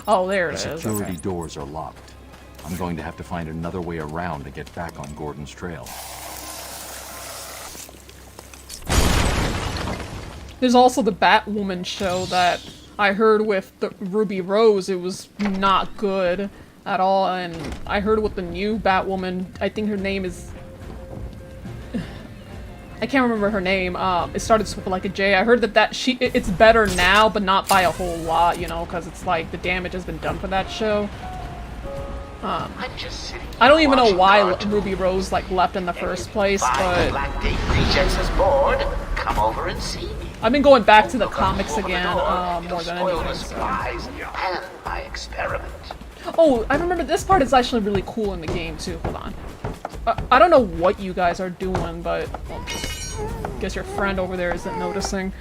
Oh, there it The is. security Okay. doors are locked. I'm going to have to find another way around to get back on Gordon's trail. There's also the Batwoman show that I heard with the Ruby Rose. It was not good at all, and I heard with the new Batwoman, I think her name is... I can't remember her name. It started with like a J. I heard that it's better now, but not by a whole lot, you know, because it's like the damage has been done for that show. I don't even know why Ruby Rose like left in the first place, but Black Gate Rejects is bored. Come over and see me. I've been going back to the comics again more than anything. So. And my experiment. Oh, I remember this part is actually really cool in the game too. Hold on. I don't know what you guys are doing, but well, just guess your friend over there isn't noticing.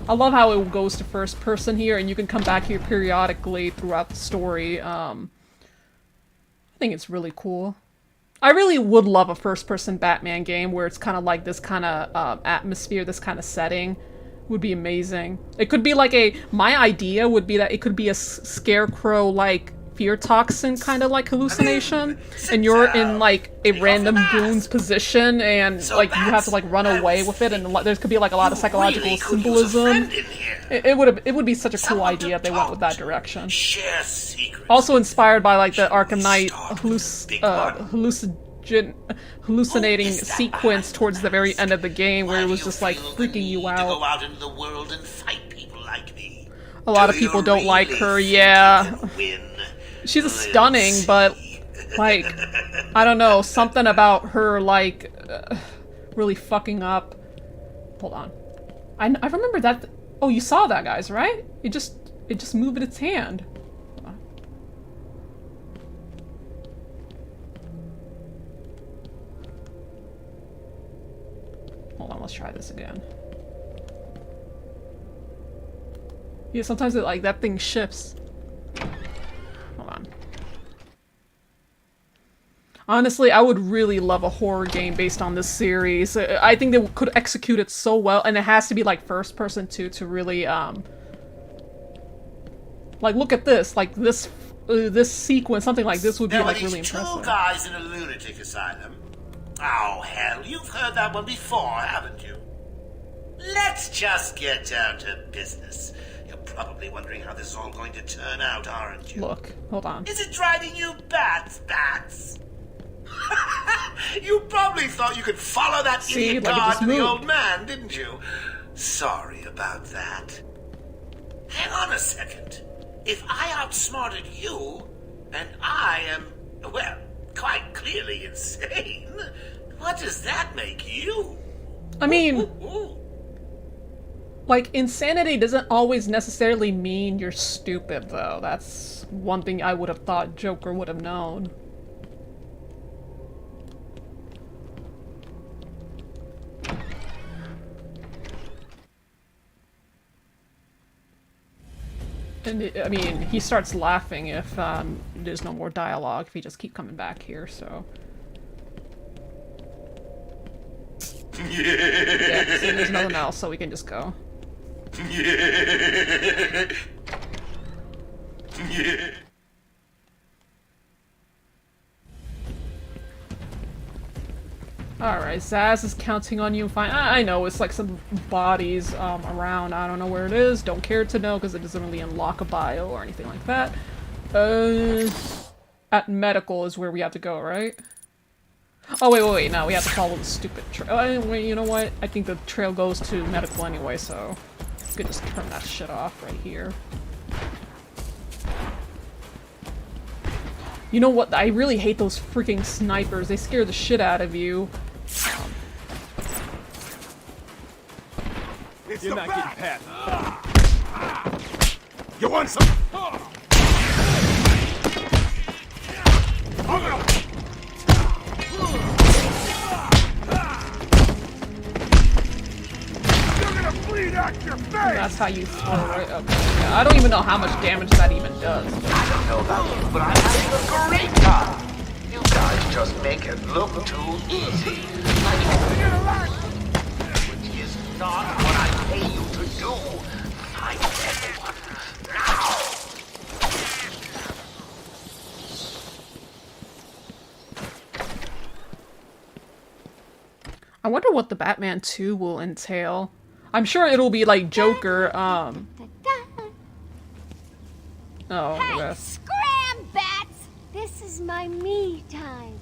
I love how it goes to first person here, and you can come back here periodically throughout the story. I think it's really cool. I really would love a first-person Batman game where it's kind of like this kind of atmosphere, this kind of setting. Would be amazing. It could be like my idea would be that it could be a scarecrow-like fear toxin kind of like hallucination, and you're in like a random goon's position, and like you have to like run away with it, and there could be like a lot of psychological symbolism. It would be such a cool idea if they went with that direction. Also inspired by like the Arkham Knight hallucinating sequence towards the very end of the game, where it was just like freaking you out. A lot of people don't like her, yeah. She's stunning, but like, I don't know, something about her like really fucking up. Hold on, I remember that. Oh, you saw that, guys, right? It just moved its hand. Hold on, let's try this again. Yeah, sometimes it like that thing shifts. Hold on. Honestly, I would really love a horror game based on this series. I think they could execute it so well, and it has to be like first person too to really like look at this, like this sequence, something like this would be like really impressive. Two guys in a lunatic asylum. Oh hell, you've heard that one before, haven't you? Let's just get down to business. You're probably wondering how this is all going to turn out, aren't you? Look, hold on. Is it driving you bats? You probably thought you could follow that idiot guard to the old man, didn't you? Sorry about that. Hang on a second. If I outsmarted you, and I am, well, quite clearly insane, what does that make you? I mean, like, insanity doesn't always necessarily mean you're stupid, though. That's one thing I would have thought Joker would have known. And I mean, he starts laughing if there's no more dialogue, if he just keep coming back here, so... Yeah, so there's nothing else, so we can just go. Alright, Zaz is counting on you. Fine. I know, it's like some bodies around. I don't know where it is. Don't care to know because it doesn't really unlock a bio or anything like that. At medical is where we have to go, right? Oh, wait, no, we have to follow the stupid trail. Wait, you know what? I think the trail goes to medical anyway, so we could just turn that shit off right here. You know what? I really hate those freaking snipers. They scare the shit out of you. You're not getting past me. You want some? That's how you throw, right? Okay. Yeah, I don't even know how much damage that even does. I don't know about you, but I'm having a great time. You guys just make it look too easy. Which is not what I pay you to do. Find everyone now. I wonder what the Batman 2 will entail. I'm sure it'll be like Joker, Oh, Hey, scram, bats! This is my me time.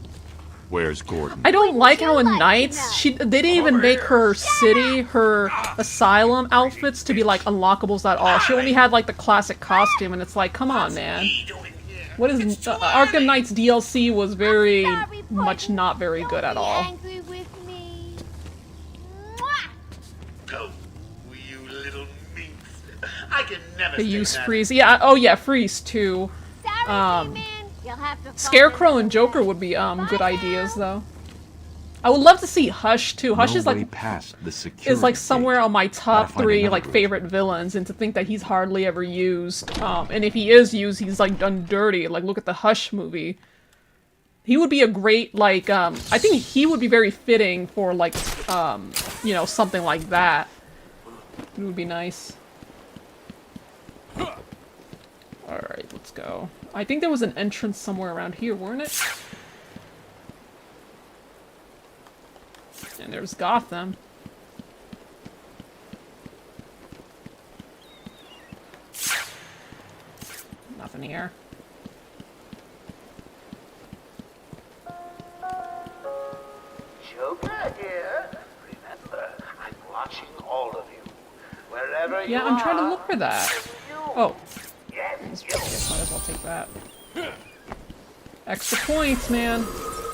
Where's Gordon? I don't like how in Nights, they didn't even make her city, her asylum outfits to be like unlockables at all. She only had like the classic costume, and it's like, come on, man. What is Arkham Knight's DLC was very much not very good at all. Angry with me. Go, you little minx. I can never They say use that. Freeze. Yeah, oh yeah, Freeze too. Scarecrow and Joker would be good ideas though. I would love to see Hush too. Hush is like past the security is like somewhere on my top Gotta find 3 another like route. favorite villains, and to think that he's hardly ever used. And if he is used, he's like done dirty. Like look at the Hush movie. He would be a great like I think he would be very fitting for like you know, something like that. It would be nice. Alright, let's go. I think there was an entrance somewhere around here, weren't it? And there's Gotham. Nothing here. Joker here. Remember, I'm watching all of you. Wherever you Yeah, are. I'm trying to look for that. Oh. Yes, Guess might as well take that. Extra points, man.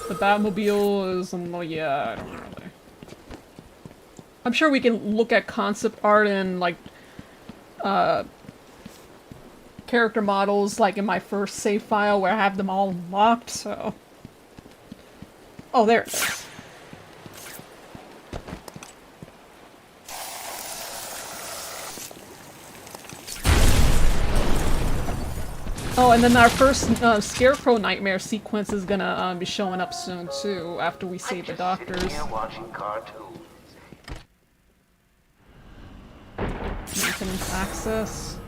The Batmobile is, well, yeah, I don't really. I'm sure we can look at concept art and, like, character models, like, in my first save file where I have them all locked, so... Oh, there it is. Oh, and then our first Scarecrow Nightmare sequence is gonna be showing up soon, too, after we save the doctors. Here watching cartoons. Maintenance access.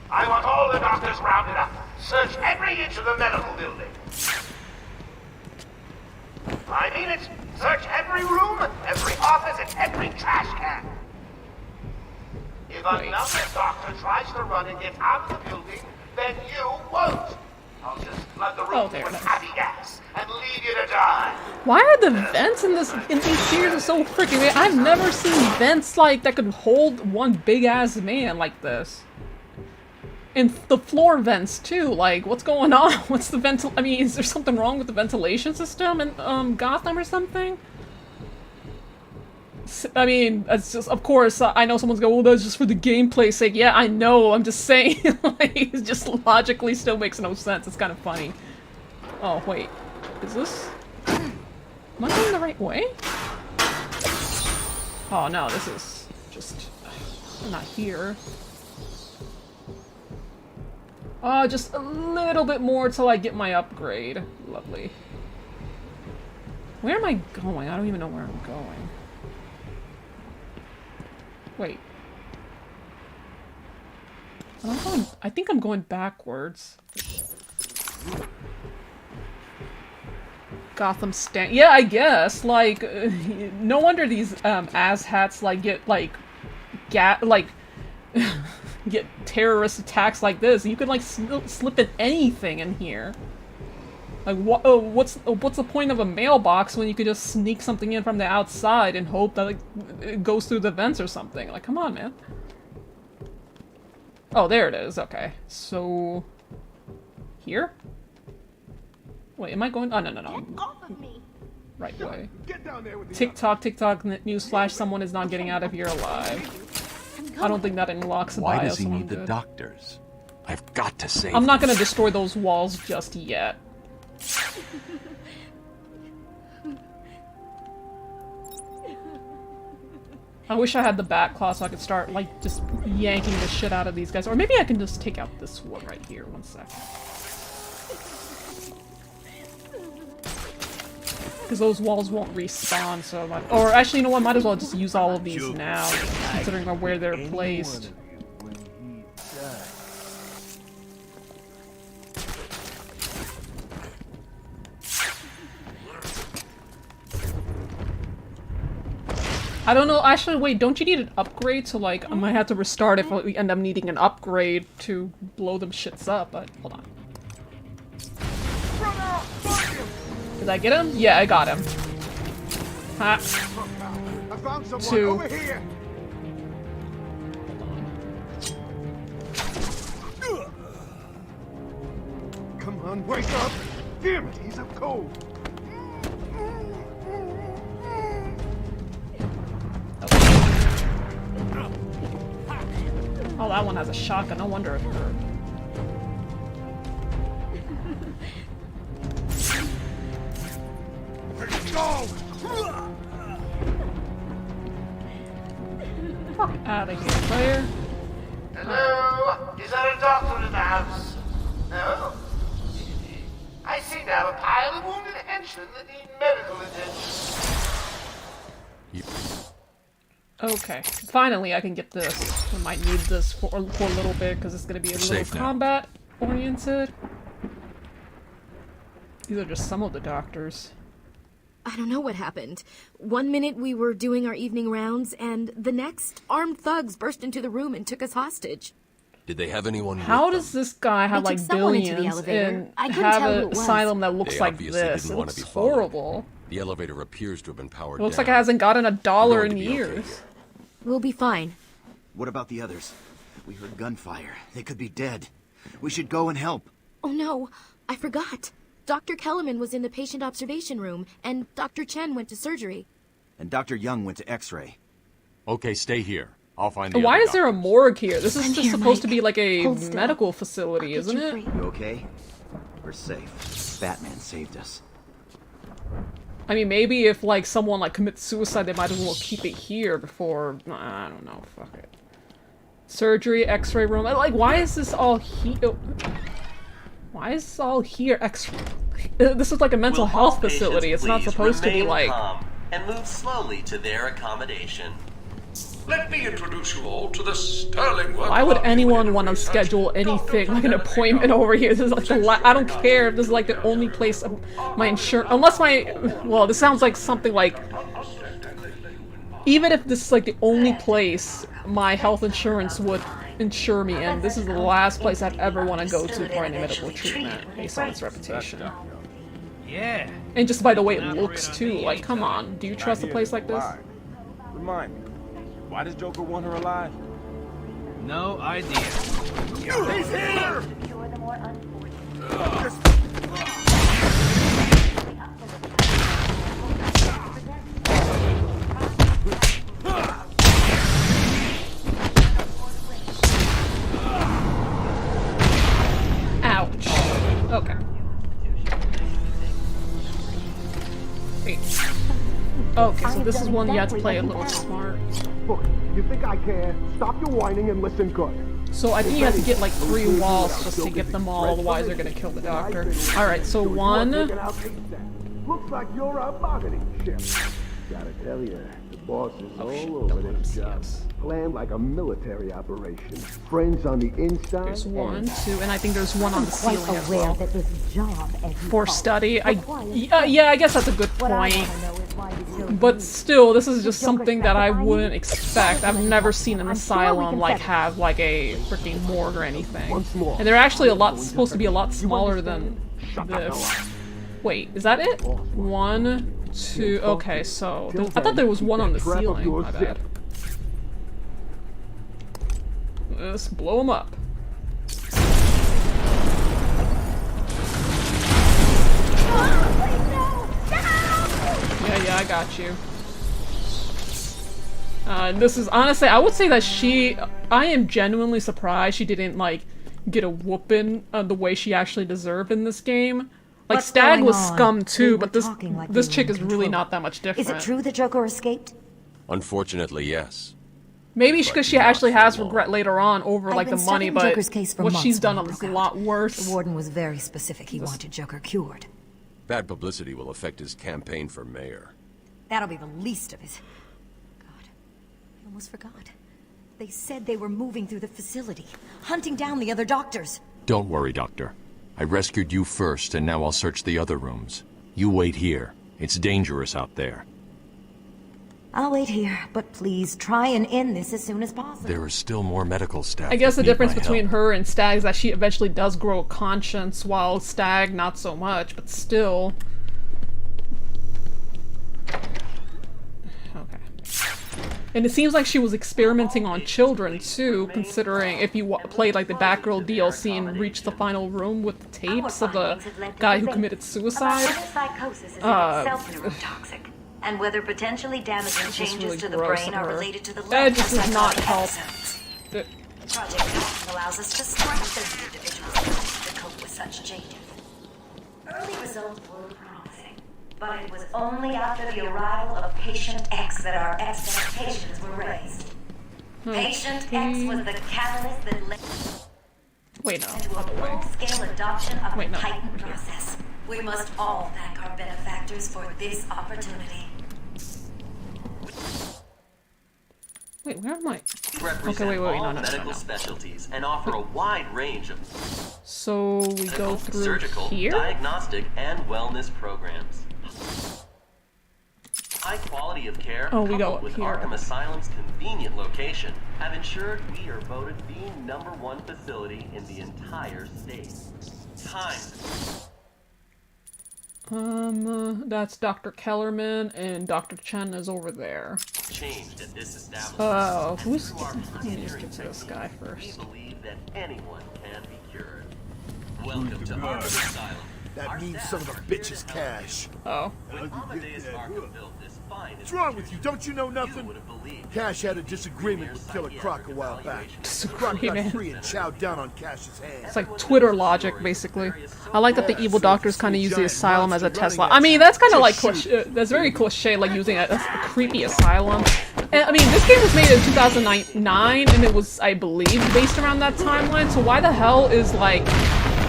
I want all the doctors rounded up. Search every inch of the medical building. I mean it. Search every room, every office, and every trash can. If another doctor tries to run and get out of the building, then you won't. I'll just flood the room with happy gas and leave you to die. Why are the vents in these series so freaking big? I've never seen vents like that could hold one big ass man like this. And the floor vents too. Like, what's going on? What's the I mean, is there something wrong with the ventilation system in Gotham or something? I mean, it's just, of course, I know someone's going, well, that's just for the gameplay's sake. Yeah, I know, I'm just saying, like, it just logically still makes no sense. It's kind of funny. Oh, wait. Is this... Am I going the right way? Oh, no, this is just... not here. Just a little bit more till I get my upgrade. Lovely. Where am I going? I don't even know where I'm going. Wait. I think I'm going backwards. Gotham stand. Yeah, I guess. Like, no wonder these asshats like get get terrorist attacks like this. You could like slip in anything in here. Like, what's the point of a mailbox when you could just sneak something in from the outside and hope that it goes through the vents or something? Like, come on, man. Oh, there it is. Okay. So... here? Wait, am I going... oh, no. Right way. TikTok, newsflash, someone is not getting out of here alive. I don't think that unlocks a bio. Why does he need the doctors? I've got to save I'm not gonna destroy those walls just yet. I wish I had the bat claw so I could start, like, just yanking the shit out of these guys. Or maybe I can just take out this one right here. One sec. Because those walls won't respawn, so... or actually, you know what? Might as well just use all of these now, considering where they're placed. I don't know, actually, wait, don't you need an upgrade? So, like, I might have to restart if we end up needing an upgrade to blow them shits up, but hold on. Did I get him? Yeah, I got him. Ha. I found someone 2. over here. Come on, wake up! Damn it, he's up cold. Oh, that one has a shotgun. No wonder it hurt. Go! Fuck out of here, player. Hello? Is there a doctor in the house? No? I seem to have a pile of wounded henchmen that need medical attention. Okay, finally I can get this. I might need this for a little bit because it's going to be a little combat oriented. These are just some of the doctors. I don't know what happened. One minute we were doing our evening rounds, and the next, armed thugs burst into the room and took us hostage. Did they have anyone with How them? does this guy have like billions and have an asylum that looks like this? It looks horrible. The elevator appears to have been powered It looks down. like it hasn't gotten $1 in be years. okay. We'll be fine. What about the others? We heard gunfire. They could be dead. We should go and help. Oh no, I forgot. Dr. Kellerman was in the patient observation room, and Dr. Chen went to surgery. And Dr. Young went to X-ray. Okay, stay here. I'll find the Why other is there a morgue here? This is I'm just here, supposed to Mike. be like a Hold still. medical facility, isn't it? You okay? We're safe. Batman saved us. I mean, maybe if like someone like commits suicide, they might as well keep it here before. I don't know. Fuck it. Surgery, X-ray room. Like, why is this all here? Why is this all here? X-ray. This is like a mental health facility. It's not supposed to be like. Calm and move slowly to their accommodation. Let me introduce you all to the sterling work. Why would anyone want to schedule anything like an appointment over here? This is like the I don't care if this is like the only place my insurance, unless my, well, this sounds like something like, even if this is like the only place my health insurance would insure me in, this is the last place I'd ever want to go to for any medical treatment based on its reputation. Yeah. And just by the way it looks too, like, come on, do you trust a place like this? Remind me, why does Joker want her alive? No idea. He's here! Ouch. Okay. Wait. Okay, so this is one you have to play a little smart. Look, you think I care? Stop your whining and listen good. So I think you have to get like 3 walls just to get them all, otherwise they're gonna kill the doctor. Alright, so 1. Looks like you're a bargaining chip. Gotta tell you, the boss is all over this job. Planned like a military operation. Friends on the inside. There's 1, 2, and I think there's 1 on the ceiling as well. That this job, as you For call it, study, requires- yeah, I guess that's a good What I point. wanna know is why you killed But me. still, this is just The Joker's something that I sacrifice? wouldn't expect. I've never seen an I'm sure we asylum can like settle have like a freaking morgue or anything. Once more. And they're actually supposed to be a lot smaller than this. Wait, is that it? 1, 2. Okay, so I thought there was one on the ceiling. My bad. Let's blow him up. Yeah, I got you. This is honestly, I would say that I am genuinely surprised she didn't like get a whooping the way she actually deserved in this game. Like Stag was scum too, but this chick is really not that much different. Is it true the Joker escaped? Unfortunately, yes. Maybe because she actually has regret later on over like the money, but Joker's case for what months she's done when it is a broke lot out. worse. The warden was very specific. He wanted Joker cured. Bad publicity will affect his campaign for mayor. That'll be the least of it. God, I almost forgot. They said they were moving through the facility, hunting down the other doctors. Don't worry, Doctor. I rescued you first, and now I'll search the other rooms. You wait here. It's dangerous out there. I'll wait here, but please try and end this as soon as possible. There are still more medical staff. I guess that the need difference my between help. her and Stag is that she eventually does grow a conscience, while Stag not so much, but still. Okay. And it seems like she was experimenting on children too, considering if you played like the Batgirl DLC and reached the final room with the tapes of the guy who committed suicide. Psychosis is itself neurotoxic, and whether potentially damaging changes really to the gross brain of are her. related to the That length just of does not psychotic help. episodes. The- Project Gotham allows us to strengthen the individuals to cope with such changes. Early results were promising, but it was only after the arrival of Patient X that our expectations were raised. Patient X was the catalyst that led Wait, no. into a full-scale adoption of Wait, the no. Titan process. We must all thank our benefactors for this opportunity. Wait, where am I? Represent wait, all no. medical specialties and offer a wide range of So we go through surgical, here? diagnostic, and wellness programs. High quality of care, Oh, we go coupled up with here. Arkham Asylum's convenient location, have ensured we are voted the #1 facility in the entire state. Time. That's Dr. Kellerman, and Dr. Chen is over there. Changed at this establishment. Oh, who's... Through our Let me just pioneering get to this guy techniques, first. We believe that anyone can be cured. Welcome to Arkham Asylum. That means some of the bitch's cash. Oh. When Amadeus Arkham built this fine What's wrong with you? Don't you know nothing? Cash had a disagreement with Killer Croc a while back. Croc got free and chowed down on Cash's hands. It's like Twitter logic, basically. I like that the evil doctors kind of use the asylum as a Tesla. I mean, that's kind of like cliche. That's very cliche, like using a creepy asylum. And I mean, this game was made in 2009, and it was, I believe, based around that timeline. So why the hell is like?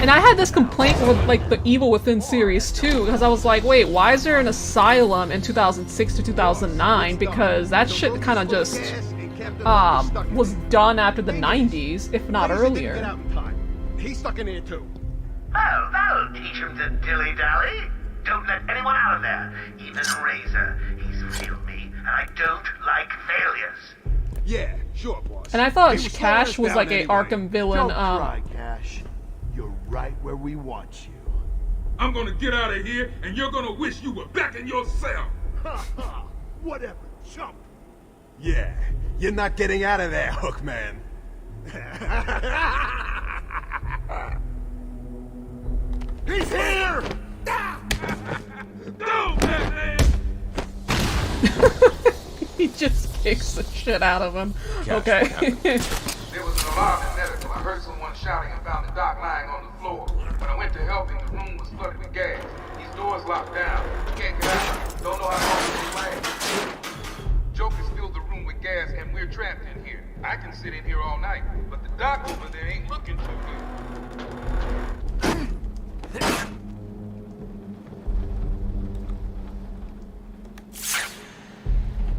And I had this complaint with like the Evil Within series too, because I was like, wait, why is there an asylum in 2006 to 2009? Because that shit kind of just was done after the 90s, if not earlier. He's stuck in here too. Oh, that'll teach him to dilly-dally. Don't let anyone out of there, even Razor. He's failed me, and I don't like failures. Yeah, sure, boss. And I thought Cash was like a Arkham villain. Don't cry, Cash. You're right where we want you. I'm gonna get out of here, and you're gonna wish you were back in your cell. Ha ha! Whatever, chump. Yeah, you're not getting out of there, Hookman. He's here! Go, Batman! He just kicks the shit out of him. Gosh, Okay. There was an alarm in medical. I heard someone shouting and found the doc lying on the floor. When I went to help him, the room was flooded with gas. These doors locked down. Can't get out. Don't know how long it will last. Joker's filled the room with gas, and we're trapped in here. I can sit in here all night, but the doc over there ain't looking too good.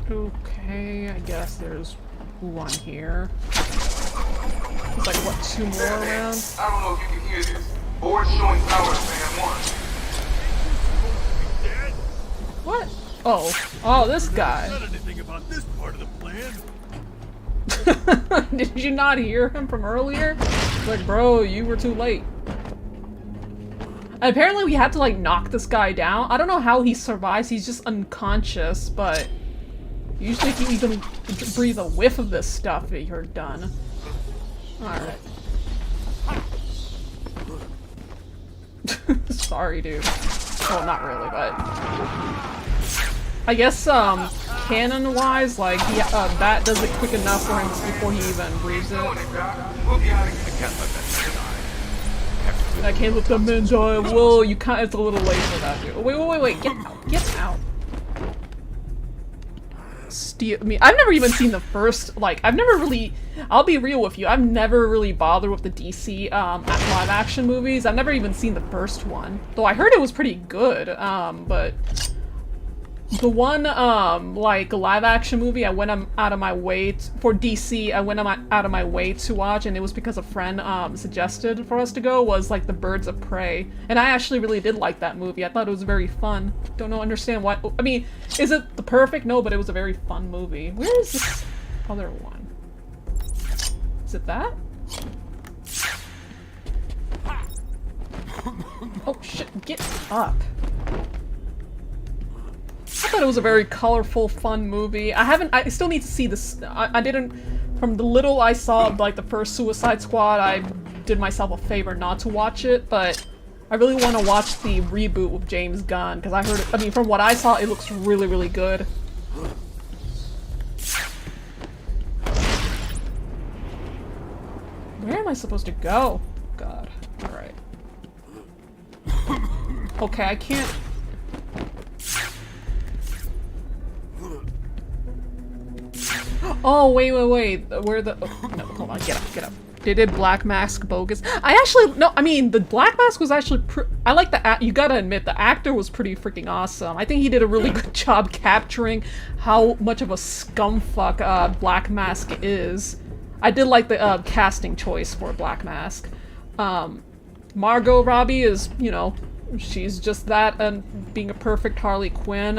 Okay, I guess there's one here. It's like, what, 2 more around? I don't know if you can hear this. Board showing power to man 1. What? Oh. Oh, this guy. Not anything about this part of the plan. Did you not hear him from earlier? Like, bro, you were too late. Apparently we had to like knock this guy down. I don't know how he survives. He's just unconscious, but usually if you even breathe a whiff of this stuff, you're done. Alright. Sorry, dude. Well, not really, but... I guess, canon-wise, like, Bat does it quick enough for him before he even breathes it. I can't let that man die. Whoa, you can't. It's a little late for that, dude. Wait. Get out. Get out. I mean, I've never even seen the first, like, I've never really, I'll be real with you, I've never really bothered with the DC, live action movies. I've never even seen the first one. Though I heard it was pretty good, but the one, like, live action movie I went out of my way for DC, I went out of my way to watch, and it was because a friend, suggested for us to go, was, like, The Birds of Prey. And I actually really did like that movie. I thought it was very fun. Understand why, I mean, is it the perfect? No, but it was a very fun movie. Where is this other one? Is it that? Oh shit, get up. I thought it was a very colorful, fun movie. I still need to see this. I didn't, from the little I saw of like the first Suicide Squad, I did myself a favor not to watch it, but I really want to watch the reboot with James Gunn, because I heard it, I mean, from what I saw, it looks really, really good. Where am I supposed to go? God. Alright. Okay, I can't... Oh, wait. Where the... Oh, no, hold on. Get up. They did Black Mask bogus. I mean, the Black Mask was actually I like the you gotta admit, the actor was pretty freaking awesome. I think he did a really good job capturing how much of a scumfuck Black Mask is. I did like the casting choice for Black Mask. Margot Robbie is, you know, she's just that, and being a perfect Harley Quinn.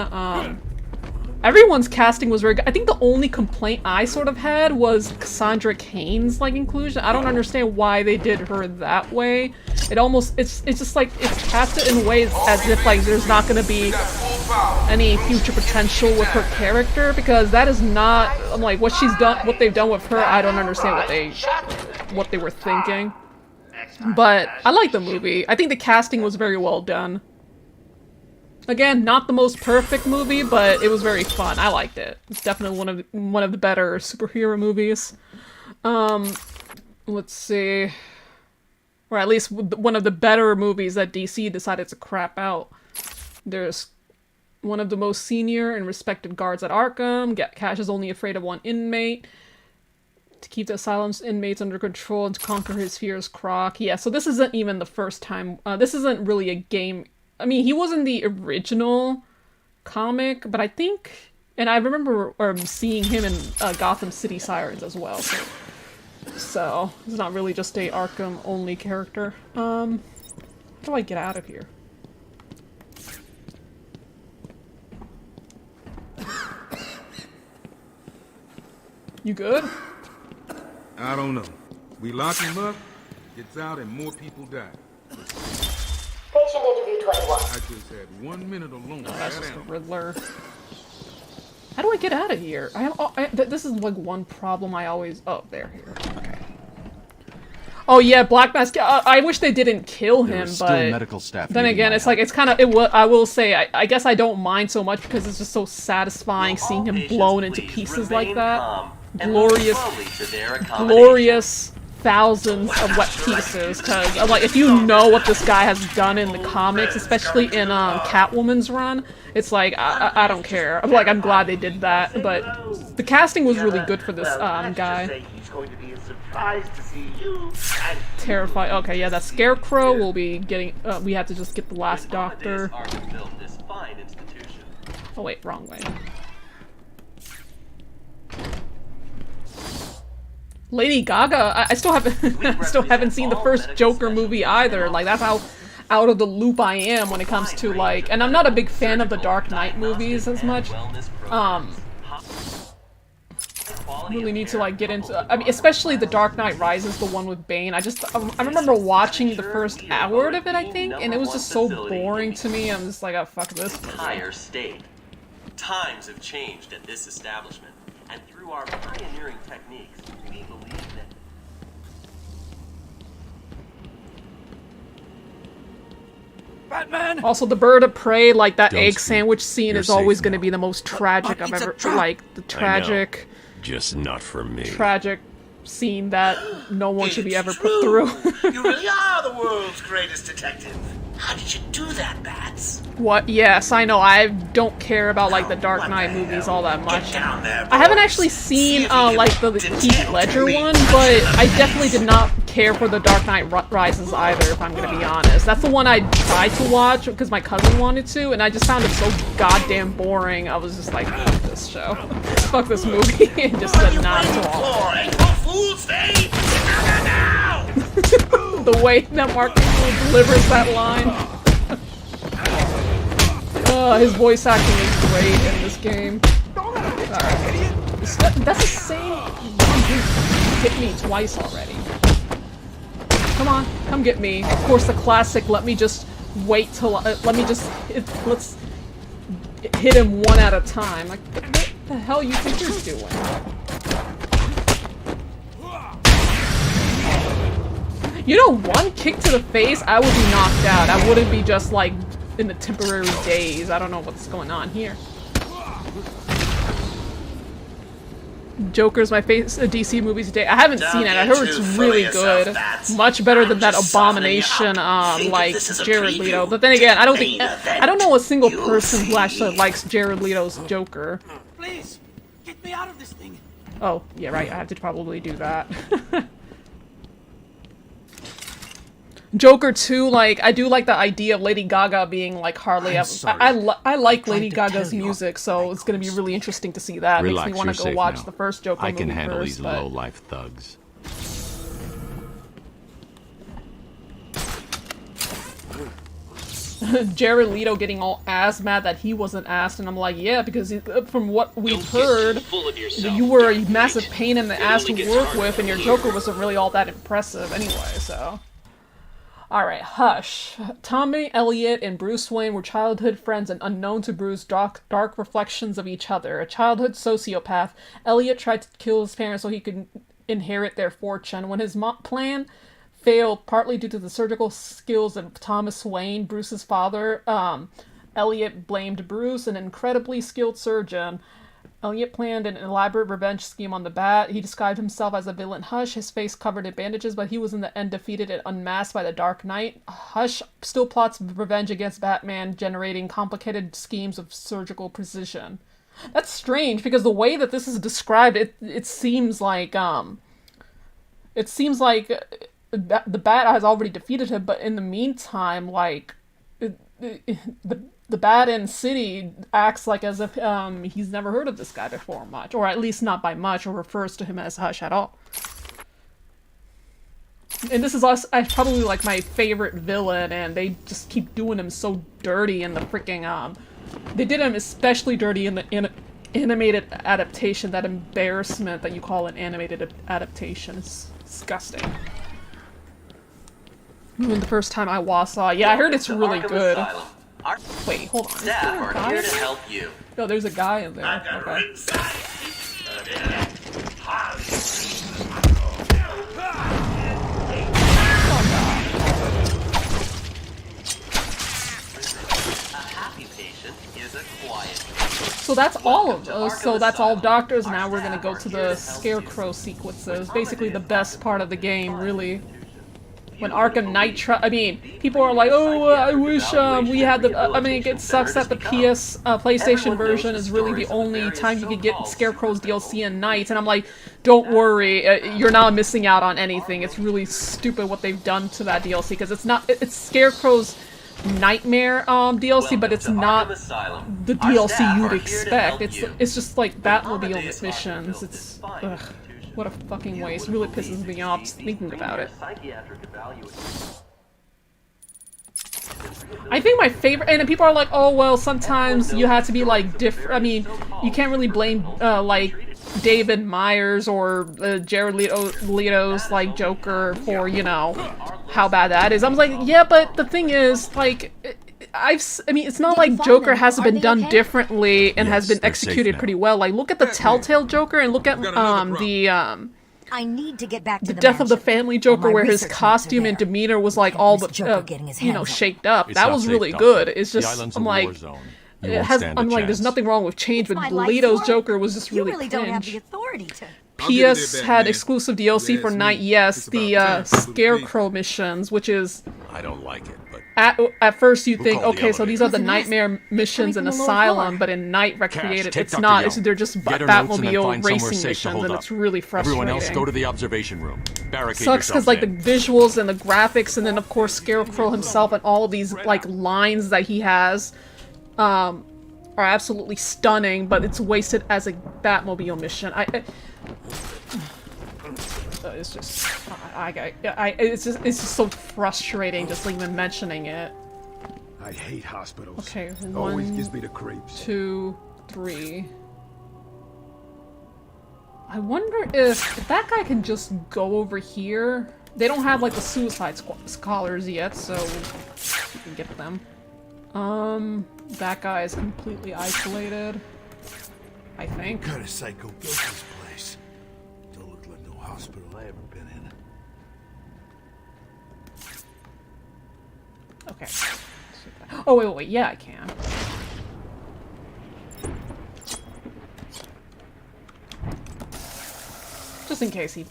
Everyone's casting was very good. I think the only complaint I sort of had was Cassandra Cain's like inclusion. I don't understand why they did her that way. It's just like it's casted in ways as if like there's not gonna be any future potential with her character, because that is not, I'm like, what they've done with her, I don't understand what they were thinking. But I like the movie. I think the casting was very well done. Again, not the most perfect movie, but it was very fun. I liked it. It's definitely one of the better superhero movies. Let's see. Or at least one of the better movies that DC decided to crap out. There's one of the most senior and respected guards at Arkham. Cash is only afraid of one inmate. To keep the asylum's inmates under control and to conquer his fears, Croc. Yeah, so this isn't even the first time. This isn't really a game. I mean, he was in the original comic, but I think, and I remember seeing him in Gotham City Sirens as well. So he's not really just a Arkham only character. How do I get out of here? You good? I don't know. We lock him up, gets out, and more people die. Patient interview 21. I just had 1 minute alone. Oh, that's just a Riddler. How do I get out of here? This is like one problem I always... Oh, here. Okay. Oh yeah, Black Mask. I wish they didn't kill him, still but medical staff then again, it's like, it's kind of... I will say, I guess I don't mind so much because it's just so satisfying seeing him blown into pieces like that. Glorious thousands of wet pieces, because like, if you know what this guy has done in the comics, especially in Catwoman's run, it's like, I don't care. I'm glad they did that, but the casting was really good for this guy. Terrified. Okay, yeah, that Scarecrow will be getting, we have to just get the last doctor. Oh wait, wrong way. Lady Gaga, I still haven't seen the first Joker movie either. Like, that's how out of the loop I am when it comes to like, and I'm not a big fan of the Dark Knight movies as much. really need to like get into. I mean, especially The Dark Knight Rises, the one with Bane. I remember watching the first hour of it, I think, and it was just so boring to me. I'm just like, oh fuck this. Entire state. Times have changed at this establishment, and through our pioneering techniques, we believe that. Batman. Also, the bird of prey, like that egg sandwich scene, is always going to be the most tragic I've ever like. The tragic, just not for me. Tragic scene that no one should be ever put through. You really are the world's greatest detective. How did you do that, Bats? What? Yes, I know. I don't care about like the Dark Knight movies all that much. I haven't actually seen like the Heath Ledger one, but I definitely did not care for the Dark Knight Rises either, if I'm gonna be honest. That's the one I tried to watch because my cousin wanted to, and I just found it so goddamn boring. I was just like, fuck this show, fuck this movie, and just said not at all. The way that Mark delivers that line. His voice acting is great in this game. Alright. That's the same one dude hit me twice already. Come on, come get me. Of course, the classic, let me just wait till, let's hit him one at a time. Like, what the hell you think you're doing? You know, one kick to the face, I would be knocked out. I wouldn't be just, like, in the temporary daze. I don't know what's going on here. Joker's my favorite DC movie today. I haven't seen it. I heard it's really good. Much better than that abomination, like, Jared Leto. But then again, I don't know a single person who actually likes Jared Leto's Joker. Please, get me out of this thing. Oh, yeah, right. I have to probably do that. Joker 2, like, I do like the idea of Lady Gaga being like Harley. I like Lady Gaga's music, so it's gonna be really interesting to see that. Relax, makes me want to go watch the first Joker movie I can handle first, these low-life thugs. Jared Leto getting all ass mad that he wasn't asked, and I'm like, yeah, because from what we've heard, you were a massive pain in the ass to work with, and your Joker wasn't really all that impressive anyway, so... Alright, Hush. Tommy, Elliot, and Bruce Wayne were childhood friends and unknown to Bruce, dark reflections of each other. A childhood sociopath, Elliot tried to kill his parents so he could inherit their fortune. When his plan failed, partly due to the surgical skills of Thomas Wayne, Bruce's father, Elliot blamed Bruce, an incredibly skilled surgeon. Elliot planned an elaborate revenge scheme on the Bat. He described himself as a villain Hush, his face covered in bandages, but he was in the end defeated and unmasked by the Dark Knight. Hush still plots revenge against Batman, generating complicated schemes of surgical precision. That's strange, because the way that this is described, it seems like the Bat has already defeated him, but in the meantime, like, the Bat in City acts like as if he's never heard of this guy before much, or at least not by much, or refers to him as Hush at all. And this is also probably like my favorite villain, and they just keep doing him so dirty in the freaking they did him especially dirty in the animated adaptation. That embarrassment that you call an animated adaptation is disgusting. Even the first time I saw, yeah, I heard it's really good. Wait, hold on. Staff are here to help you. No, there's a guy in there. Okay. So that's all of those. So that's all doctors. Now we're gonna go to the Scarecrow sequences. Basically the best part of the game, really. When Arkham Knight people are like, oh, I wish we had the... I mean, it sucks that the PlayStation version is really the only time you can get Scarecrow's DLC in Knights, and I'm like, don't worry, you're not missing out on anything. It's really stupid what they've done to that DLC, because it's Scarecrow's Nightmare DLC, but it's not the DLC you'd expect. It's just like Batmobile missions. It's... ugh. What a fucking waste. It really pisses me off just thinking about it. I think my favorite, and people are like, oh well, sometimes you have to be like different. I mean, you can't really blame like David Myers or Jared Leto's like Joker for, you know, how bad that is. I was like, yeah, but the thing is, like, I mean, it's not like Joker hasn't been done differently and has been executed pretty well. Like, look at the Telltale Joker and look at I need to get back to the Death of the Family Joker, where his costume and demeanor was like all but you know, shaped up. That was really good. It's just I'm like, I'm like, there's nothing wrong with change, but Leto's Joker was just really cringe. Don't have the authority to. PS had exclusive DLC for Night, yes, the Scarecrow missions, which is... I don't like it, but... At first you think, okay, so these are the Nightmare missions in Asylum, but in Night Recreated, it's not. They're just Batmobile racing missions, and it's really frustrating. Everyone else, go to the observation room. Barricade Sucks because, like, the visuals and the graphics, and then, of course, Scarecrow himself and all these, like, lines that he has are absolutely stunning, but it's wasted as a Batmobile mission. It's just, it's just so frustrating just even mentioning it. I hate hospitals. Okay, always gives me the creeps. 2, 3. I wonder if that guy can just go over here. They don't have like the Suicide Scholars yet, so we can get them. That guy is completely isolated, I think. What kind of psycho built this place? Don't look like no hospital I ever been in. Okay. Oh, wait, yeah, I can. Just in case he,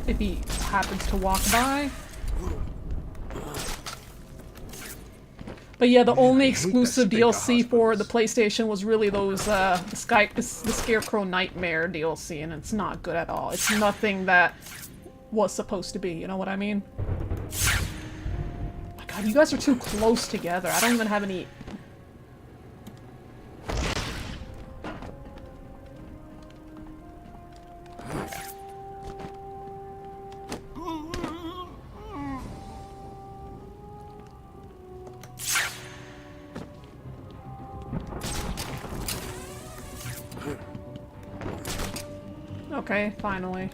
if he happens to walk by. But yeah, the only exclusive DLC for the PlayStation was really those, the Scarecrow Nightmare DLC, and it's not good at all. It's nothing that was supposed to be, you know what I mean? My god, you guys are too close together. I don't even have any... Okay, finally.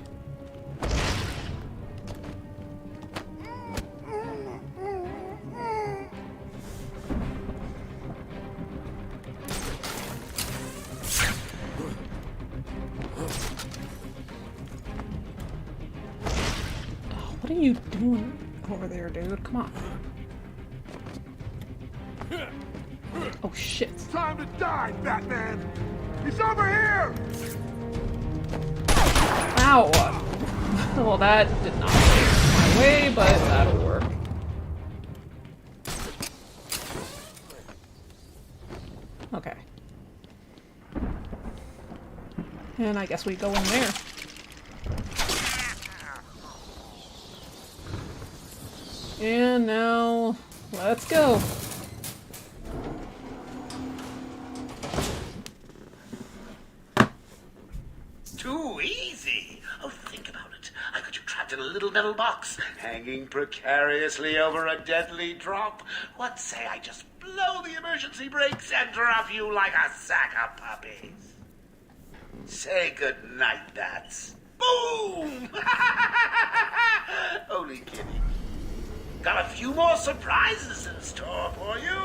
What are you doing over there, dude? Come on. Oh shit. It's time to die, Batman! He's over here! Ow! Well, that did not go my way, but that'll work. Okay. And I guess we go in there. And now, let's go. Too easy. Oh, think about it. I got you trapped in a little metal box, hanging precariously over a deadly drop. What say I just blow the emergency brakes and drop you like a sack of puppies? Say good night, bats. Boom! Only kidding. Got a few more surprises in store for you.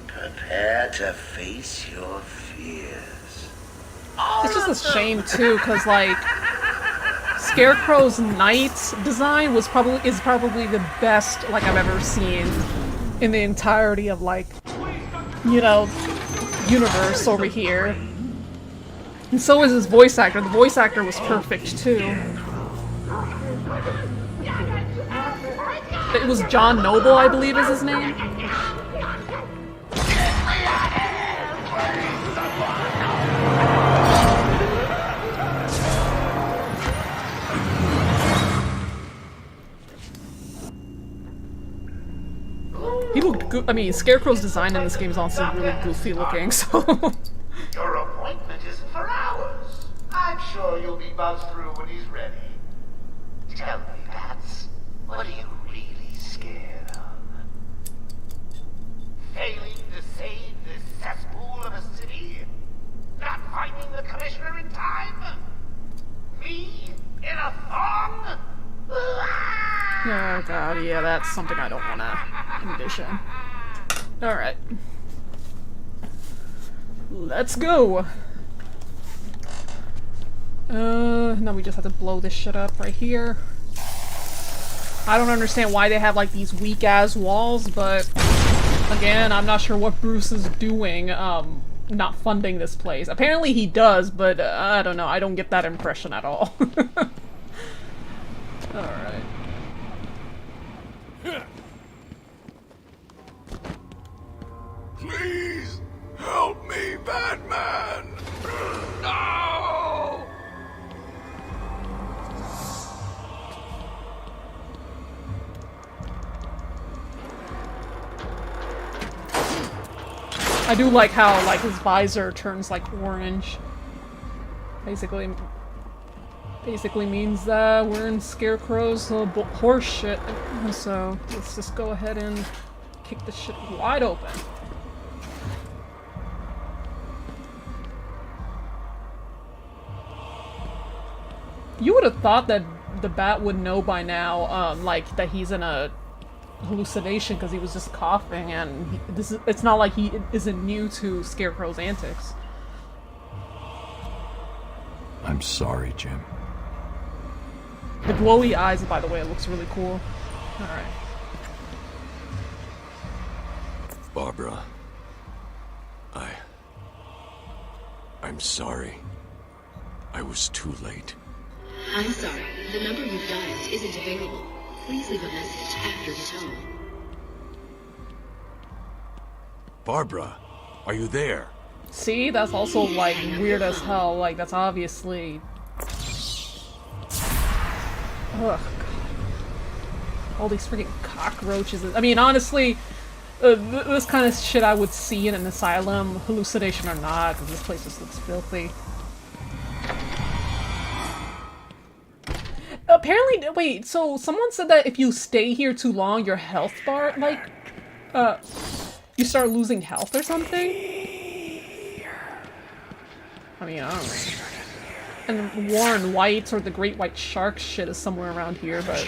Prepare to face your fears. It's just a shame too, because like Scarecrow's Night design is probably the best like I've ever seen in the entirety of like, you know, universe over here. And so is his voice actor. The voice actor was perfect too. It was John Noble, I believe is his name. He looked I mean, Scarecrow's design in this game is also really goofy looking, so... Your appointment isn't for hours. I'm sure you'll be buzzed through when he's ready. Tell me, Bats, what are you really scared of? Failing to save this cesspool of a city? Not finding the commissioner in time? Oh god, yeah, that's something I don't want to envision. Alright. Let's go! Now we just have to blow this shit up right here. I don't understand why they have like these weak-ass walls, but again, I'm not sure what Bruce is doing, not funding this place. Apparently he does, but I don't know, I don't get that impression at all. Alright. Please help me, Batman! No! I do like how, like, his visor turns, like, orange. Basically means that we're in Scarecrow's horse shit. So, let's just go ahead and kick this shit wide open. You would have thought that the Bat would know by now, like, that he's in a hallucination because he was just coughing, and it's not like he isn't new to Scarecrow's antics. I'm sorry, Jim. The glowy eyes, by the way, it looks really cool. Alright. Barbara. I'm sorry. I was too late. I'm sorry. The number you've dialed isn't available. Please leave a message after the tone. Barbara, are you there? See? That's also, like, weird as hell. Like, that's obviously... Ugh, God. All these freaking cockroaches. I mean, honestly, this kind of shit I would see in an asylum, hallucination or not, because this place just looks filthy. Apparently, wait, so someone said that if you stay here too long, your health bar, like, you start losing health or something? I mean, I don't know. And Warren White or the Great White Shark shit is somewhere around here, but...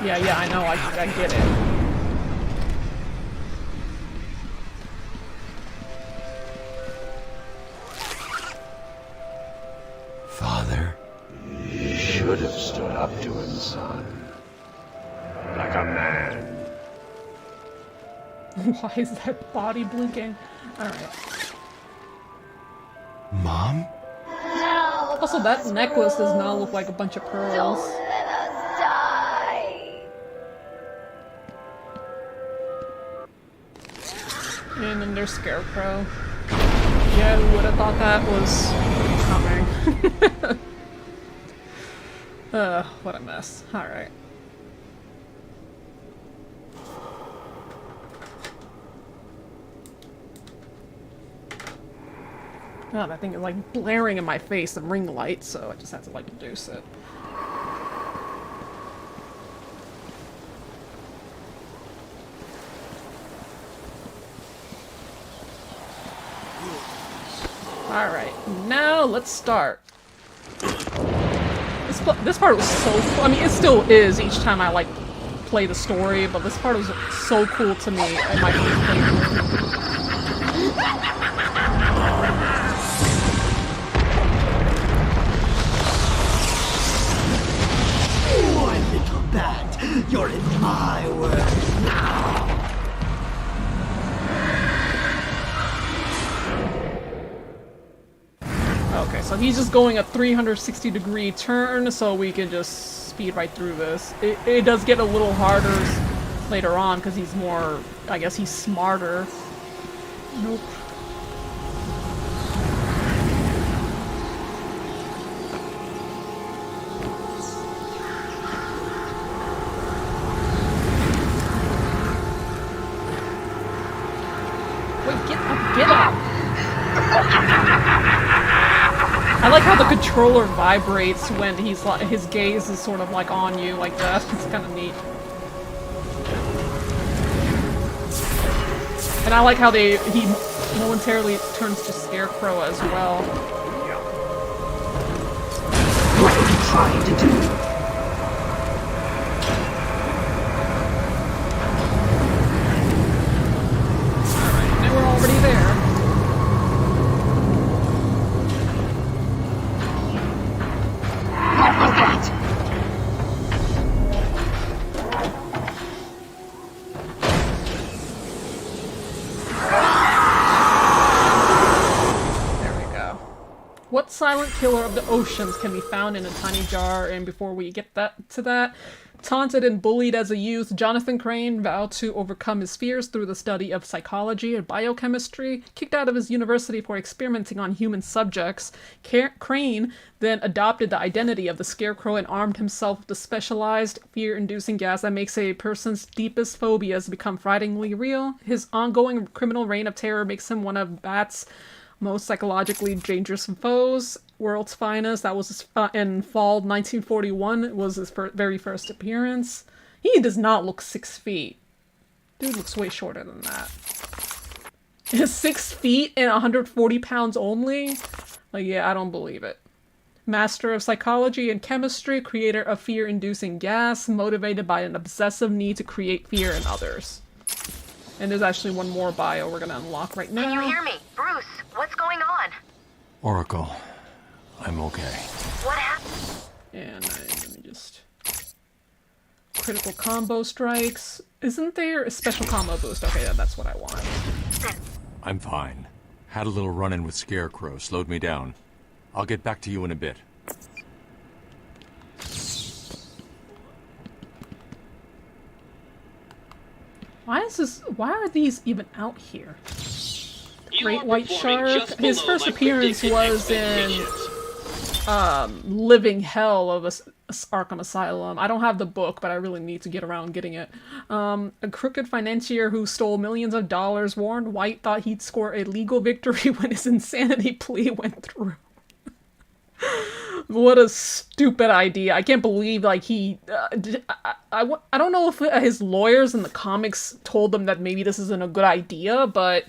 Yeah, I know, I get it. Father, you should have stood up to him, son. Like a man. Why is that body blinking? Alright. Mom? Help! Also, that necklace does not look like a bunch of pearls. Don't let us die! And then there's Scarecrow. Yeah, who would have thought that was coming? What a mess. Alright. Oh, that thing is like blaring in my face, the ring light, so I just have to like reduce it. Alright, now let's start. This part was so cool. I mean, it still is each time I like play the story, but this part was so cool to me in my first playthrough. Poor little bat, you're in my world now. Okay, so he's just going a 360-degree turn, so we can just speed right through this. It does get a little harder later on, because he's more... I guess he's smarter. Nope. Wait, get up, get up! I like how the controller vibrates when he's like, his gaze is sort of like on you like that. It's kind of neat. And I like how he momentarily turns to Scarecrow as well. What are you trying to do? Alright, they were already there. What was that? What silent killer of the oceans can be found in a tiny jar? And before we get to that, taunted and bullied as a youth, Jonathan Crane vowed to overcome his fears through the study of psychology and biochemistry. Kicked out of his university for experimenting on human subjects, Crane then adopted the identity of the Scarecrow and armed himself with the specialized fear-inducing gas that makes a person's deepest phobias become frighteningly real. His ongoing criminal reign of terror makes him one of Bat's most psychologically dangerous foes. World's Finest, that was his, in fall 1941, was his very first appearance. He does not look 6 feet. Dude looks way shorter than that. 6 feet and 140 pounds only? Like, yeah, I don't believe it. Master of psychology and chemistry, creator of fear-inducing gas, motivated by an obsessive need to create fear in others. And there's actually one more bio we're gonna unlock right now. Can you hear me? Bruce, what's going on? Oracle, I'm okay. What happened? And let me just... Critical combo strikes. Isn't there a special combo boost? Okay, that's what I want. I'm fine. Had a little run-in with Scarecrow, slowed me down. I'll get back to you in a bit. Why are these even out here? Great White Shark. His first appearance was in Living Hell of Arkham Asylum. I don't have the book, but I really need to get around getting it. A crooked financier who stole millions of dollars warned White thought he'd score a legal victory when his insanity plea went through. What a stupid idea. I can't believe, like, he... I don't know if his lawyers in the comics told him that maybe this isn't a good idea, but...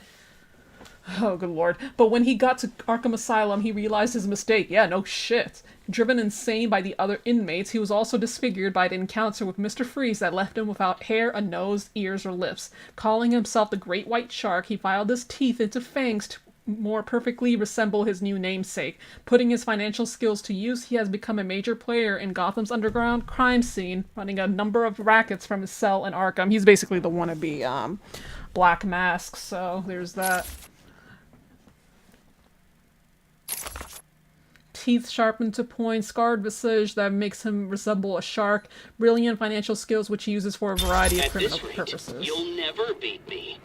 Oh, good lord. But when he got to Arkham Asylum, he realized his mistake. Yeah, no shit. Driven insane by the other inmates, he was also disfigured by an encounter with Mr. Freeze that left him without hair, a nose, ears, or lips. Calling himself the Great White Shark, he filed his teeth into fangs to more perfectly resemble his new namesake. Putting his financial skills to use, he has become a major player in Gotham's underground crime scene, running a number of rackets from his cell in Arkham. He's basically the wannabe Black Mask, so there's that. Teeth sharpened to point, scarred visage that makes him resemble a shark, brilliant financial skills which he uses for a variety of criminal purposes. You'll never beat me.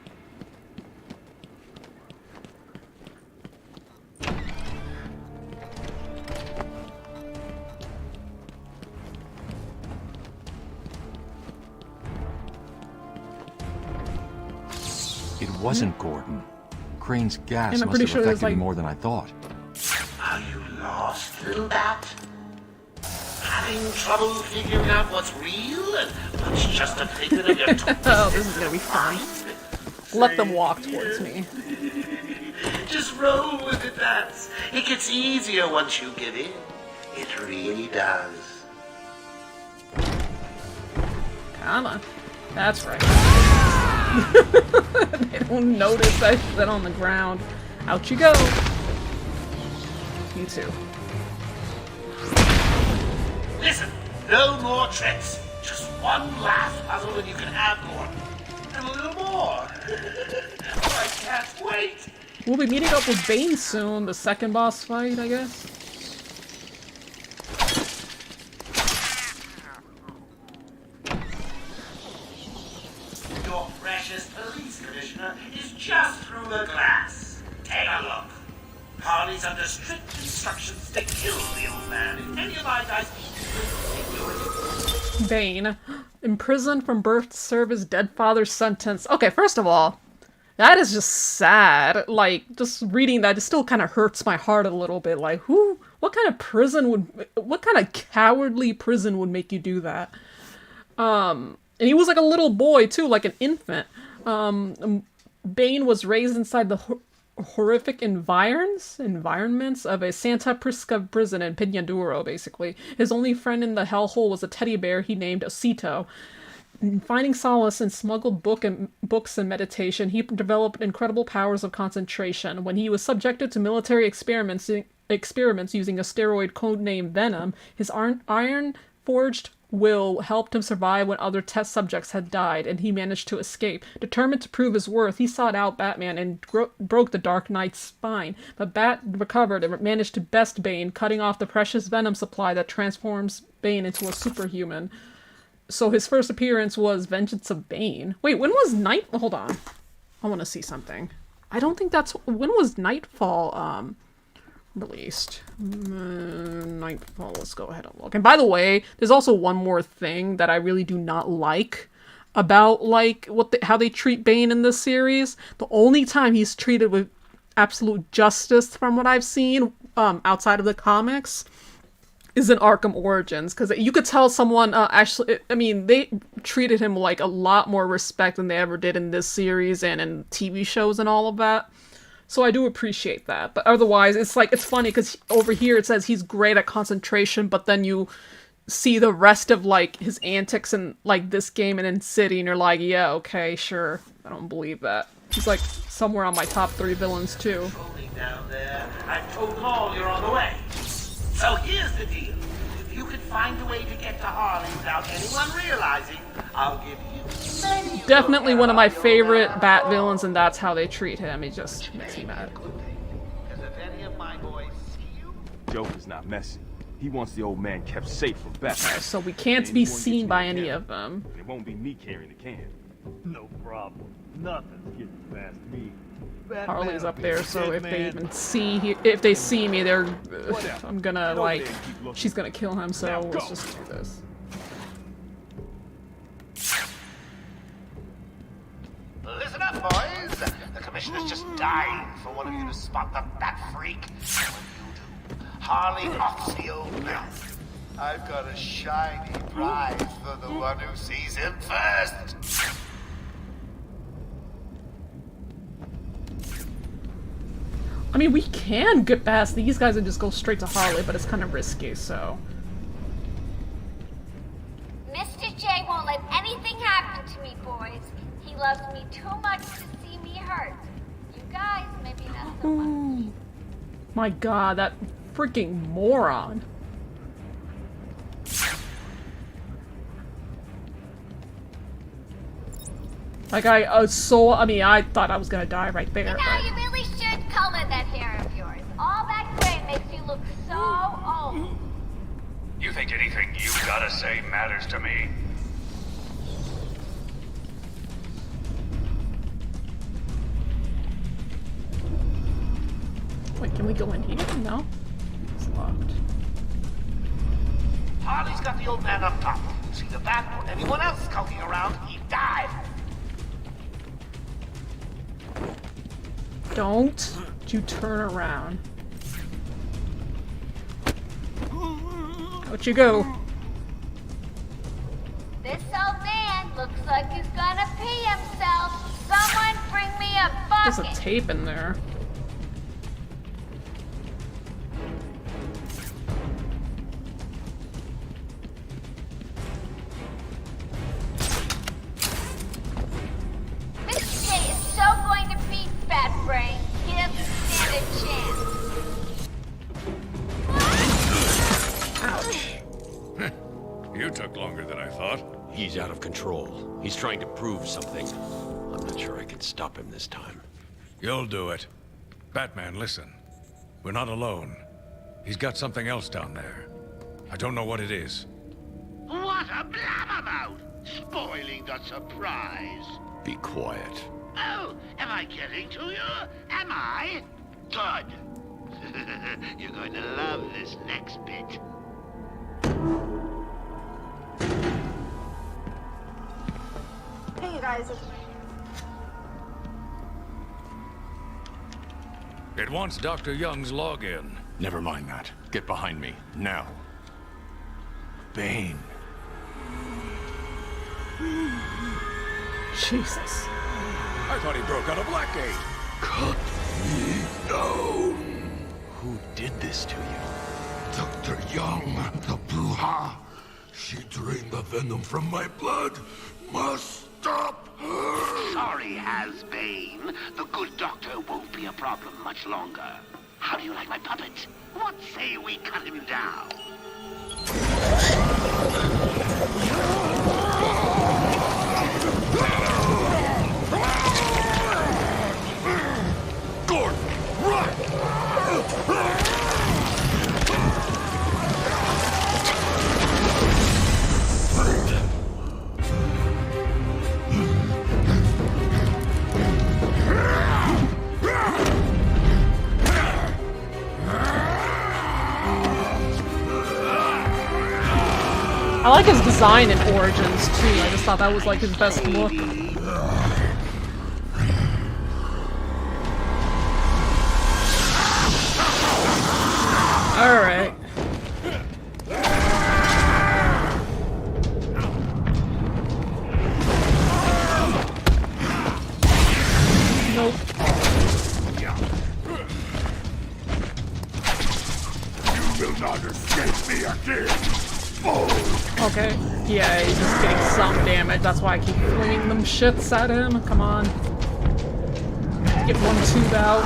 It wasn't Gordon. Crane's gas And I'm must pretty have sure affected there's, me more than I thought. Are you lost, little bat? Having trouble figuring out what's real and what's just a figment of your Oh, this is gonna be fun. Let them walk towards me. Just roll with it, bats. It gets easier once you give in. It really does. Come on. That's right. They don't notice that shit on the ground. Out you go. You too. Listen, no more tricks. Just one last puzzle and you can have more. And a little more. I can't wait. We'll be meeting up with Bane soon, the second boss fight, I guess. Your precious police commissioner is just through the glass. Take a look. Harley's under strict instructions to kill the old man. If any of my guys Bane. Imprisoned from birth to serve his dead father's sentence. Okay, first of all, that is just sad. Like, just reading that, it still kind of hurts my heart a little bit. Like, what kind of cowardly prison would make you do that? And he was like a little boy too, like an infant. Bane was raised inside the horrific environments of a Santa Prisca prison in Piñaduro, basically. His only friend in the hellhole was a teddy bear he named Osito. Finding solace in smuggled books and meditation, he developed incredible powers of concentration. When he was subjected to military experiments using a steroid codenamed Venom, his iron-forged will helped him survive when other test subjects had died, and he managed to escape. Determined to prove his worth, he sought out Batman and broke the Dark Knight's spine. But Bat recovered and managed to best Bane, cutting off the precious venom supply that transforms Bane into a superhuman. So his first appearance was Vengeance of Bane. Wait, when was Night... Hold on. I want to see something. I don't think that's... When was Nightfall, released? Nightfall, let's go ahead and look. And by the way, there's also one more thing that I really do not like about, like, how they treat Bane in this series. The only time he's treated with absolute justice, from what I've seen, outside of the comics, is in Arkham Origins, because you could tell someone they treated him like a lot more respect than they ever did in this series and in TV shows and all of that. So I do appreciate that. But otherwise, it's funny because over here it says he's great at concentration, but then you see the rest of like his antics in like this game and in City, and you're like, yeah, okay, sure. I don't believe that. He's like somewhere on my top 3 villains too. Down there, I told Maul you're on the way. So here's the deal. If you can find a way to get to Harley without anyone realizing, I'll give you... Definitely one of my favorite Bat villains, and that's how they treat him. He just makes me mad. Joker's not messing. He wants the old man kept safe from Batman. So we can't be seen by any of them. It won't be me carrying the can. No problem. Nothing's getting past me. Harley's up there, so if they even see me, they're... I'm gonna, like... She's gonna kill him, so let's just do this. Listen up, boys. The commissioner's just dying for one of you to spot the Bat Freak. When you do, Harley offs the old man. I've got a shiny prize for the one who sees him first. I mean, we can get past these guys and just go straight to Harley, but it's kind of risky, so... Mr. J won't let anything happen to me, boys. He loves me too much to see me hurt. You guys, maybe not so much. My god, that freaking moron. Like, I thought I was gonna die right there. You know, you really should color that hair of yours. All that gray makes you look so old. You think anything you gotta say matters to me? Wait, can we go in here? No? It's locked. Harley's got the old man up top. See the Bat or anyone else skulking around, he died. Don't you turn around. Out you go. This old man looks like he's gonna pee himself. Someone bring me a bucket. There's a tape in there. Mr. J is so going to beat Fat Brain. He doesn't stand a chance. Ouch. You took longer than I thought. He's out of control. He's trying to prove something. I'm not sure I can stop him this time. You'll do it. Batman, listen. We're not alone. He's got something else down there. I don't know what it is. What a blabbermouth! Spoiling the surprise. Be quiet. Oh, am I getting to you? Am I? Good. You're going to love this next bit. Hey, you guys. It wants Dr. Young's login. Never mind that. Get behind me, now. Bane. Jesus. I thought he broke out of Blackgate. Who did this to you? Dr. Young, the Bruja. She drained the venom from my blood. Must stop her. Sorry, Has-Bane. The good doctor won't be a problem much longer. How do you like my puppet? What say we cut him down? Gordon, run! I like his design in Origins too. I just thought that was like his best look. Alright. Nope. You will not escape me again. Okay. Yeah, he's just getting some damage. That's why I keep flinging them shits at him. Come on. Get one tube out.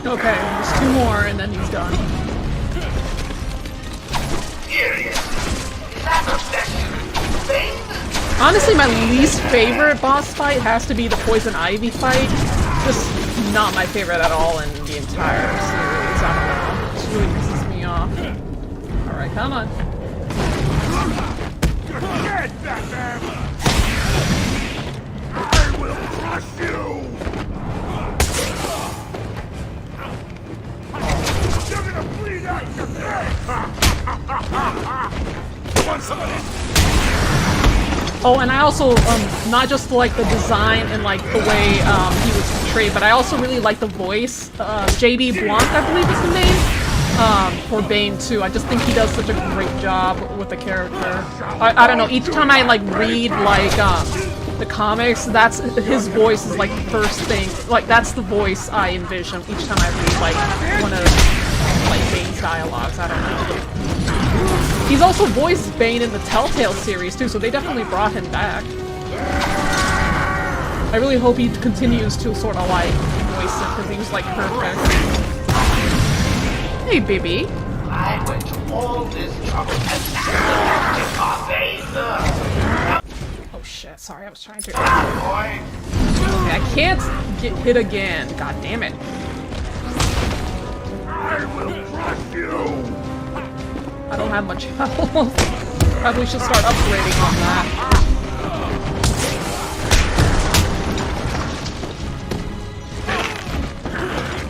Okay, just 2 more and then he's done. Honestly, my least favorite boss fight has to be the Poison Ivy fight. Just not my favorite at all in the entire series. I don't know. It just really pisses me off. Alright, come on. I will crush you! You're gonna bleed out your face! Want some of this? Oh, and I also, not just like the design and like the way he was portrayed, but I also really like the voice. JB Blanc, I believe is the name, for Bane too. I just think he does such a great job with the character. I don't know, each time I like read like the comics, that's his voice is like the first thing. Like that's the voice I envision each time I read like one of like Bane's dialogues. I don't know. He's also voiced Bane in the Telltale series too, so they definitely brought him back. I really hope he continues to sort of like voice him because he was like perfect. Hey, baby. I went to all this trouble and Oh shit! Sorry, I was trying to. Okay, I can't get hit again. God damn it! I will crush you! I don't have much health. Probably should start upgrading on that.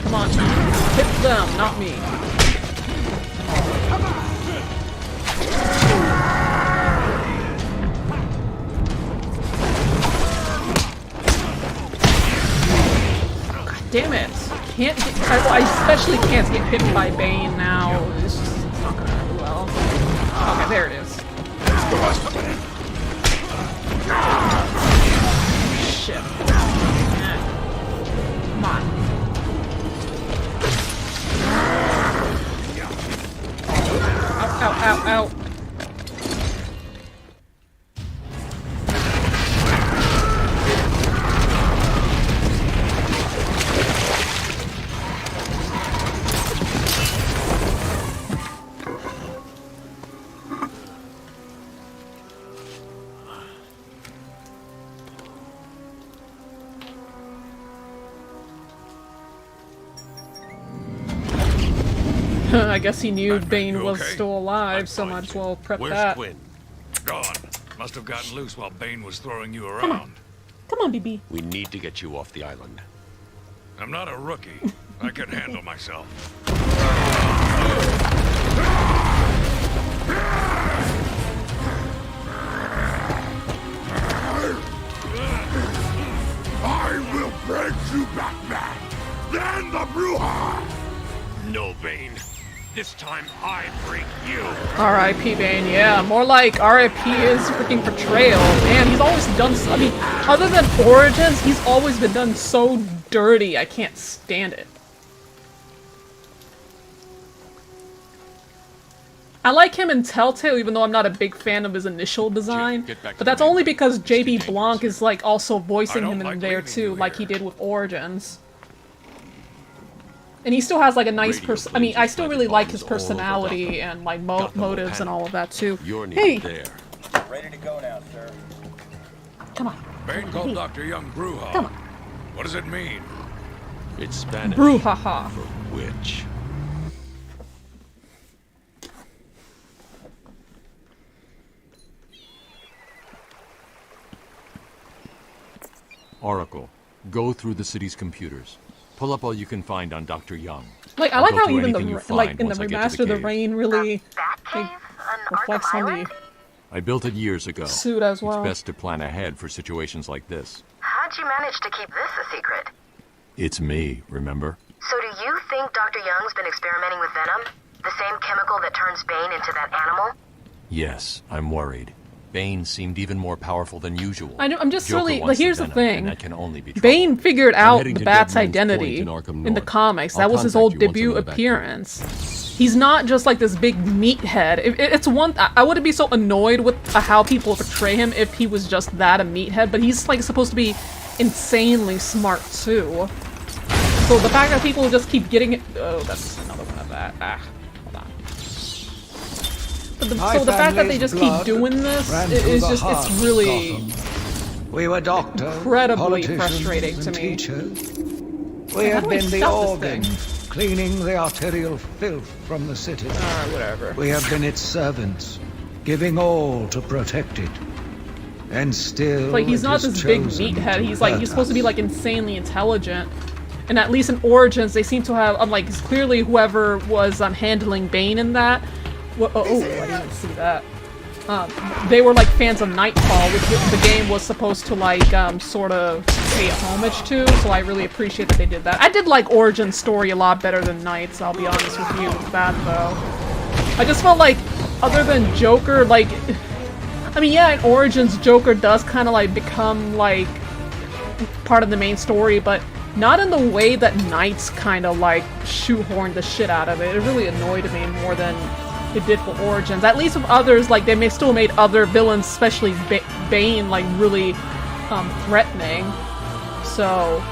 Come on, hit them, not me. God damn it! Can't get. I especially can't get hit by Bane now. It's just not gonna end well. Okay, there it is. Shit. Come on. Ow, ow, ow, ow. I guess he knew Bane was still alive, so might as well prep that. Where's Quinn? Gone. Must have gotten loose while Bane was throwing you around. Come on, BB. We need to get you off the island. I'm not a rookie. I can handle myself. I will break you, Batman! Then the Bruja! No, Bane. This time I break you. R.I.P. Bane, yeah. More like R.I.P. is freaking portrayal. Man, he's always done I mean, other than Origins, he's always been done so dirty. I can't stand it. I like him in Telltale, even though I'm not a big fan of his initial design. But that's only because J.B. Blanc is like also voicing him in there too, like he did with Origins. And he still has like a nice I mean, I still really like his personality and like motives and all of that too. Hey! Ready to go now, sir. Come on. Bane called Dr. Young Bruja. Come on. What does it mean? It's Spanish. Brujaha. For witch. Oracle, go through the city's computers. Pull up all you can find on Dr. Young. Like, I I'll like go how through even anything you the, find like, in the once I get to remaster, the cave. rain really like, reflects on the I built it years ago. suit as well. It's best to plan ahead for situations like this. How'd you manage to keep this a secret? It's me, remember? So do you think Dr. Young's been experimenting with venom? The same chemical that turns Bane into that animal? Yes, I'm worried. Bane seemed even more powerful than usual. I'm just Joker really wants like, here's the venom, thing. and that can only be trouble. Bane figured I'm out heading the to Bat's Dead Man's identity Point in Arkham in the North. comics. I'll That was his contact old you once I debut know the back appearance. He's not just like this big meathead. It's one. I wouldn't be so annoyed with how people portray him if he was just that, a meathead. But he's like supposed to be insanely smart too. So the fact that people just keep getting it. Oh, that's another one of that. Hold on. But so the fact that they just keep doing this is just, it's really We were doctors, incredibly politicians, frustrating to and me. teachers. Like, We how have do I been the stop this organ, cleaning the arterial filth from the city. Alright, whatever. We have been its servants, giving all to protect it. And still, Like, he's it not has this big chosen meathead. to He's like, hurt he's supposed to be us. like insanely intelligent. And at least in Origins, they seem to have, like, clearly whoever was handling Bane in that. Oh, I didn't see that. They were like fans of Nightfall, which the game was supposed to like sort of pay homage to. So I really appreciate that they did that. I did like Origin's story a lot better than Knight's. I'll be honest with you with that though. I just felt like, other than Joker, like, I mean, yeah, in Origins, Joker does kind of like become like part of the main story, but not in the way that Knight's kind of like shoehorned the shit out of it. It really annoyed me more than it did for Origins. At least with others, like, they still made other villains, especially Bane, like, really threatening. So,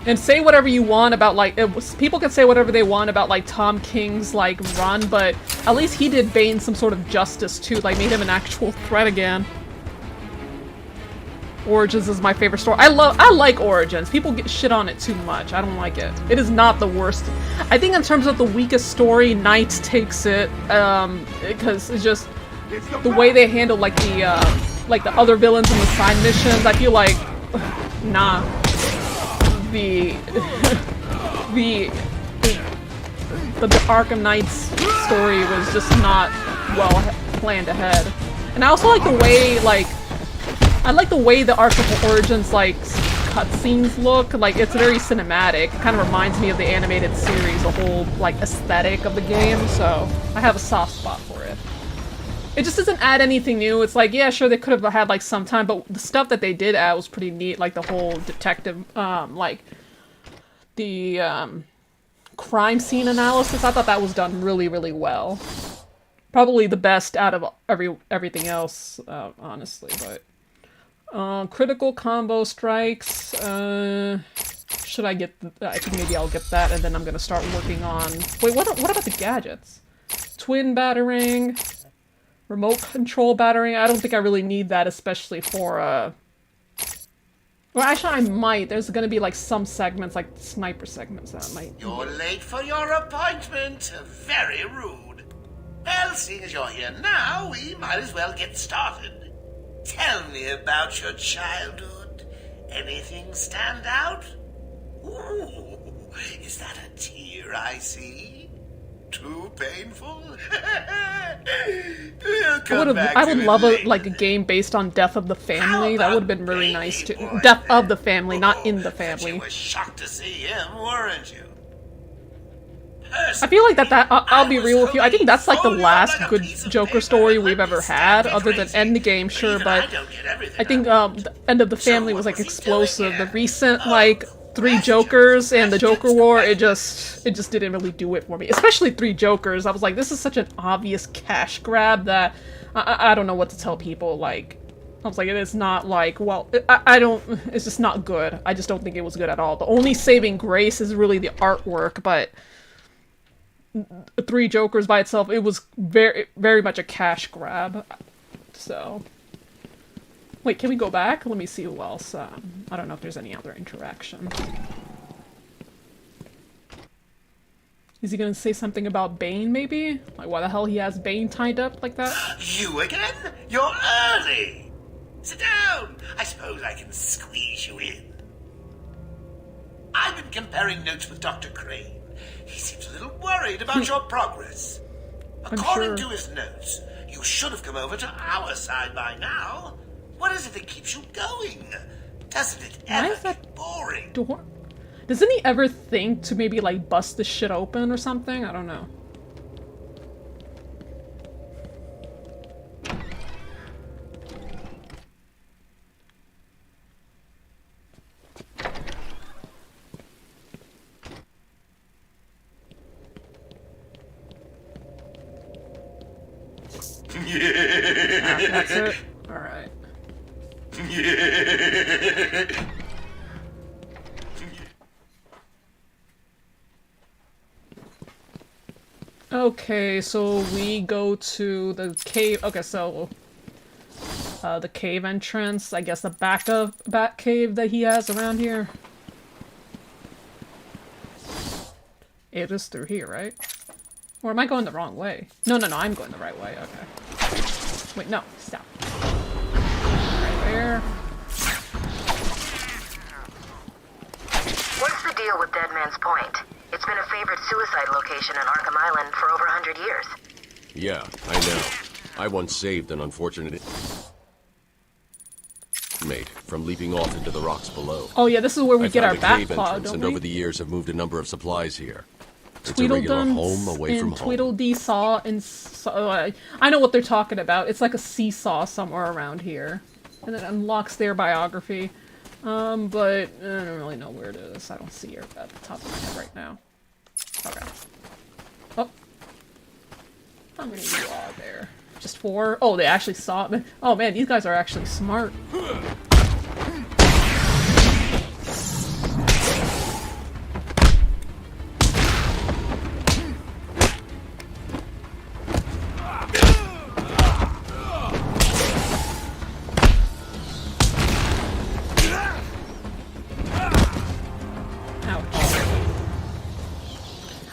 and say whatever you want about, like, people can say whatever they want about, like, Tom King's, like, run, but at least he did Bane some sort of justice, too. Like, made him an actual threat again. Origins is my favorite story. I like Origins. People get shit on it too much. I don't like it. It is not the worst. I think in terms of the weakest story, Knights takes it, because it's just the way they handle like the other villains in the side missions. I feel like, nah, the Arkham Knights story was just not well planned ahead. And I also like the way, like, I like the way the Arkham Origins, like, cutscenes look. Like, it's very cinematic. It kind of reminds me of the animated series, the whole, like, aesthetic of the game, so I have a soft spot for it. It just doesn't add anything new. It's like, yeah, sure, they could have had, like, some time, but the stuff that they did add was pretty neat, like the whole detective, like, the, crime scene analysis. I thought that was done really, really well. Probably the best out of everything else, honestly, but... critical combo strikes, should I get, I think maybe I'll get that, and then I'm gonna start working on, wait, what about the gadgets? Twin battering, remote control battering, I don't think I really need that, especially for, well, actually I might, there's gonna be like some segments, like sniper segments that I might. You're late for your appointment. Very rude. Well, seeing as you're here now, we might as well get started. Tell me about your childhood. Anything stand out? Ooh, is that a tear I see? Too painful? I would love a game based on Death of the Family. That would have been really nice too. Death of the Family, not in the family. You were shocked to see him, weren't you? I feel like I'll be real with you, I think that's like the last good Joker story we've ever had, other than Endgame, sure, but I think the End of the Family was like explosive. The recent like 3 Jokers and the Joker War, it just didn't really do it for me. Especially 3 Jokers. I was like, this is such an obvious cash grab that I don't know what to tell people. Like, I was like, it is not like, well, it's just not good. I just don't think it was good at all. The only saving grace is really the artwork, but 3 Jokers by itself, it was very, very much a cash grab. So, wait, can we go back? Let me see who else. I don't know if there's any other interaction. Is he gonna say something about Bane, maybe? Like, why the hell he has Bane tied up like that? You again? You're early! Sit down! I suppose I can squeeze you in. I've been comparing notes with Dr. Crane. He seems a little worried about your progress. According to his notes, you should have come over to our side by now. What is it that keeps you going? Doesn't it ever get boring? Door? Doesn't he ever think to maybe like bust this shit open or something? I don't know. That's it? Alright. Okay, so we go to the cave. Okay, so the cave entrance, I guess the back of Bat Cave that he has around here. It is through here, right? Or am I going the wrong way? No, I'm going the right way, okay. Wait, no, stop. Right there. What's the deal with Dead Man's Point? It's been a favorite suicide location on Arkham Island for over 100 years. Yeah, I know. I once saved an unfortunate mate from leaping off into the rocks below. Oh yeah, this is where we get our bat claw, don't and we? over the years have moved a number of supplies here. It's a regular home away from home. Tweedledee saw and I know what they're talking about. It's like a seesaw somewhere around here, and it unlocks their biography. But I don't really know where it is. I don't see it at the top of my head right now. Okay. Oh. How many of you are there? Just 4? Oh, they actually saw it. Oh man, these guys are actually smart.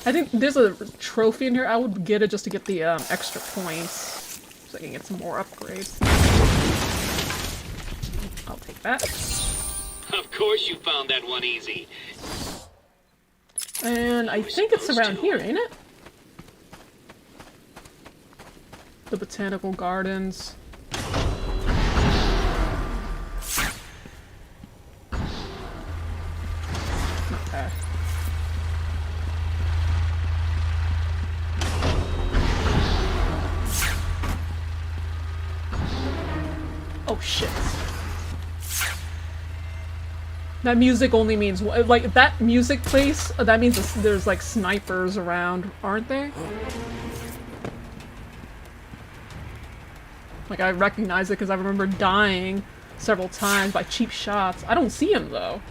I think there's a trophy in here. I would get it just to get the extra points, so I can get some more upgrades. I'll take that. Of course you found that one easy. And I think it's around here, ain't it? The Botanical Gardens. Okay. Oh shit. That music only means, like, that music place, that means there's like snipers around, aren't they? Like, I recognize it because I remember dying several times by cheap shots. I don't see him though.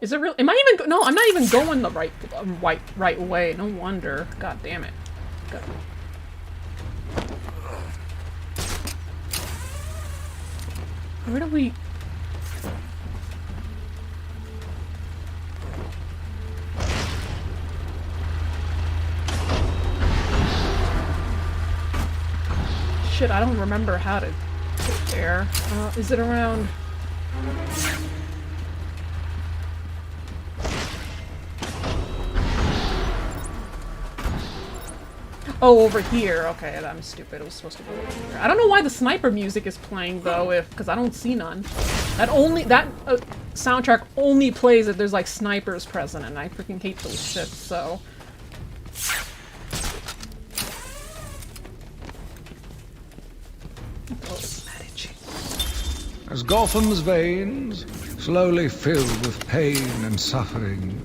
Is it real? Am I even, no, I'm not even going the right way. No wonder. God damn it. God. Where do we... Shit, I don't remember how to get there. Is it around... Oh, over here. Okay, I'm stupid. It was supposed to go over here. I don't know why the sniper music is playing though, because I don't see none. soundtrack only plays if there's like snipers present, and I freaking hate those shit, so. As Gotham's veins slowly filled with pain and suffering,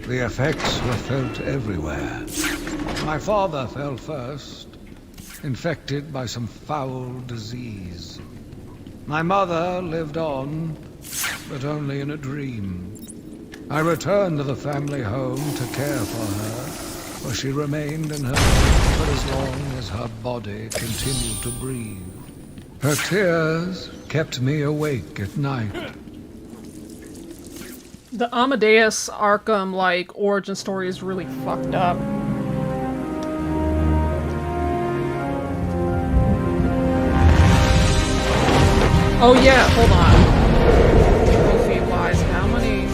the effects were felt everywhere. My father fell first, infected by some foul disease. My mother lived on, but only in a dream. I returned to the family home to care for her, where she remained in her home for as long as her body continued to breathe. Her tears kept me awake at night. The Amadeus Arkham, like, origin story is really fucked up. Oh yeah, hold on. Trophy-wise, how many?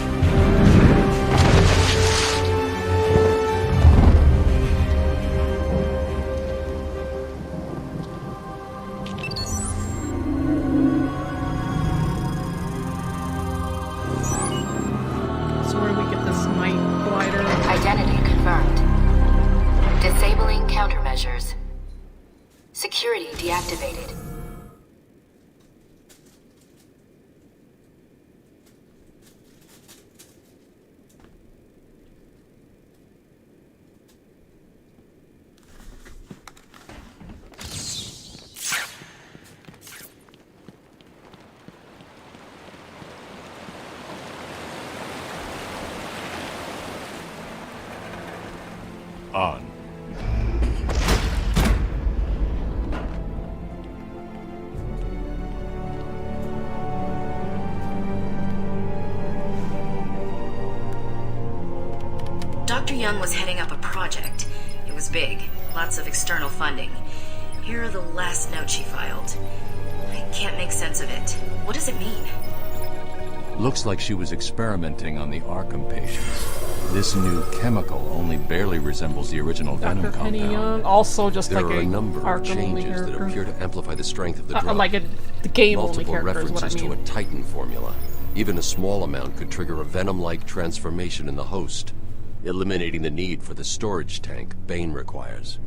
So where do we get this night glider? Identity confirmed. Disabling countermeasures. Security deactivated. On. Dr. Young was heading up a project. It was big, lots of external funding. Here are the last notes she filed. I can't make sense of it. What does it mean? Looks like she was experimenting on the Arkham patients. This new chemical only barely resembles the original Venom Dr. Penny compound. Young, also just There like are a number of Arkham only changes that character. appear to amplify the strength of the drug. Like the game Multiple only character is what I references mean. to a Titan formula. Even a small amount could trigger a Venom-like transformation in the host, eliminating the need for the storage tank Bane requires.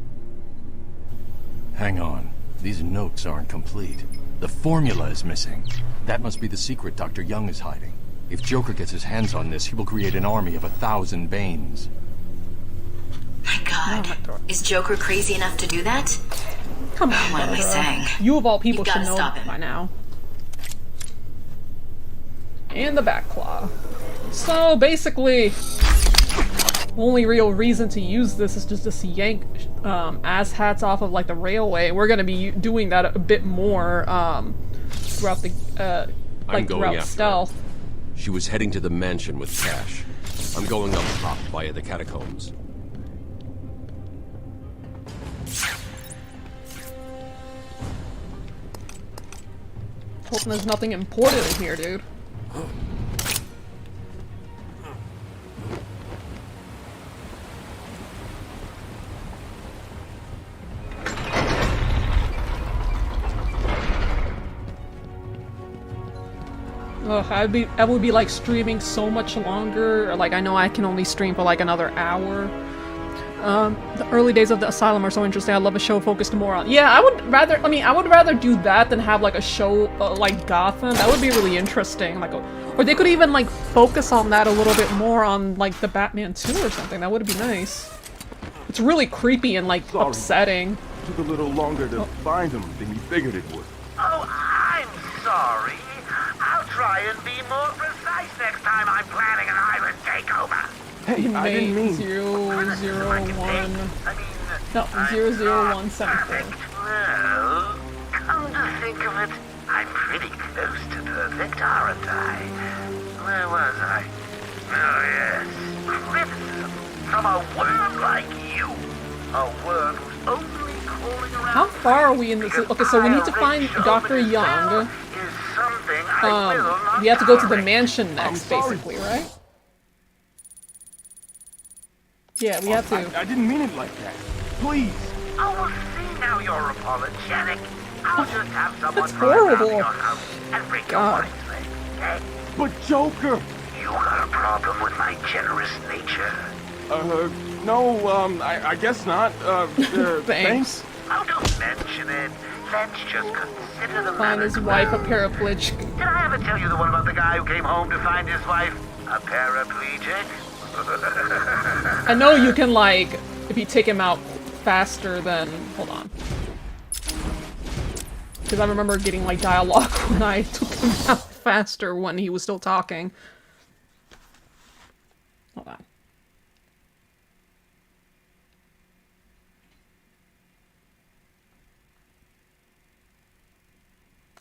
Hang on. These notes aren't complete. The formula is missing. That must be the secret Dr. Young is hiding. If Joker gets his hands on this, he will create an army of 1,000 Banes. My God. Is Joker crazy enough to do that? Come on, What am I Barbara. saying? You of all people You should gotta know stop him. by now. And the back claw. So basically, only real reason to use this is just to yank ass hats off of like the railway. We're gonna be doing that a bit more throughout the I'm going throughout after stealth. her. She was heading to the mansion with cash. I'm going up top via the catacombs. Hoping there's nothing important in here, dude. Ugh, I would be like streaming so much longer. Like I know I can only stream for like another hour. The early days of the Asylum are so interesting. I love a show focused more on. Yeah, I would rather do that than have like a show like Gotham. That would be really interesting. Like, or they could even like focus on that a little bit more on like the Batman 2 or something. That would be nice. It's really creepy and like upsetting. Took a little longer to find him than you figured it would. Oh, I'm sorry. I'll try and be more precise next time I'm planning an island takeover. Hey, I didn't mean... 001... No, 00174. Well, come to think of it, I'm pretty close to perfect, aren't I? Where was I? Oh, yes. Criticism from a worm like you. A worm who's only crawling around... How far are we in this? Okay, so we need to find Dr. Young. We have to go to the mansion next, basically, right? Yeah, we have to. I didn't mean it like that. Please. Oh, well, see, now you're apologetic. I'll just have someone That's run around horrible. your house and break your God. wife's leg, okay? But Joker! You got a problem with my generous nature? No, I guess not. Thanks. Oh, don't mention it. Let's just consider the Find his wife a paraplegic. Did I ever tell you the one about the guy who came home to find his wife a paraplegic? I know you can, like, if you take him out faster than... Hold on. Because I remember getting, like, dialogue when I took him out faster when he was still talking. Hold on.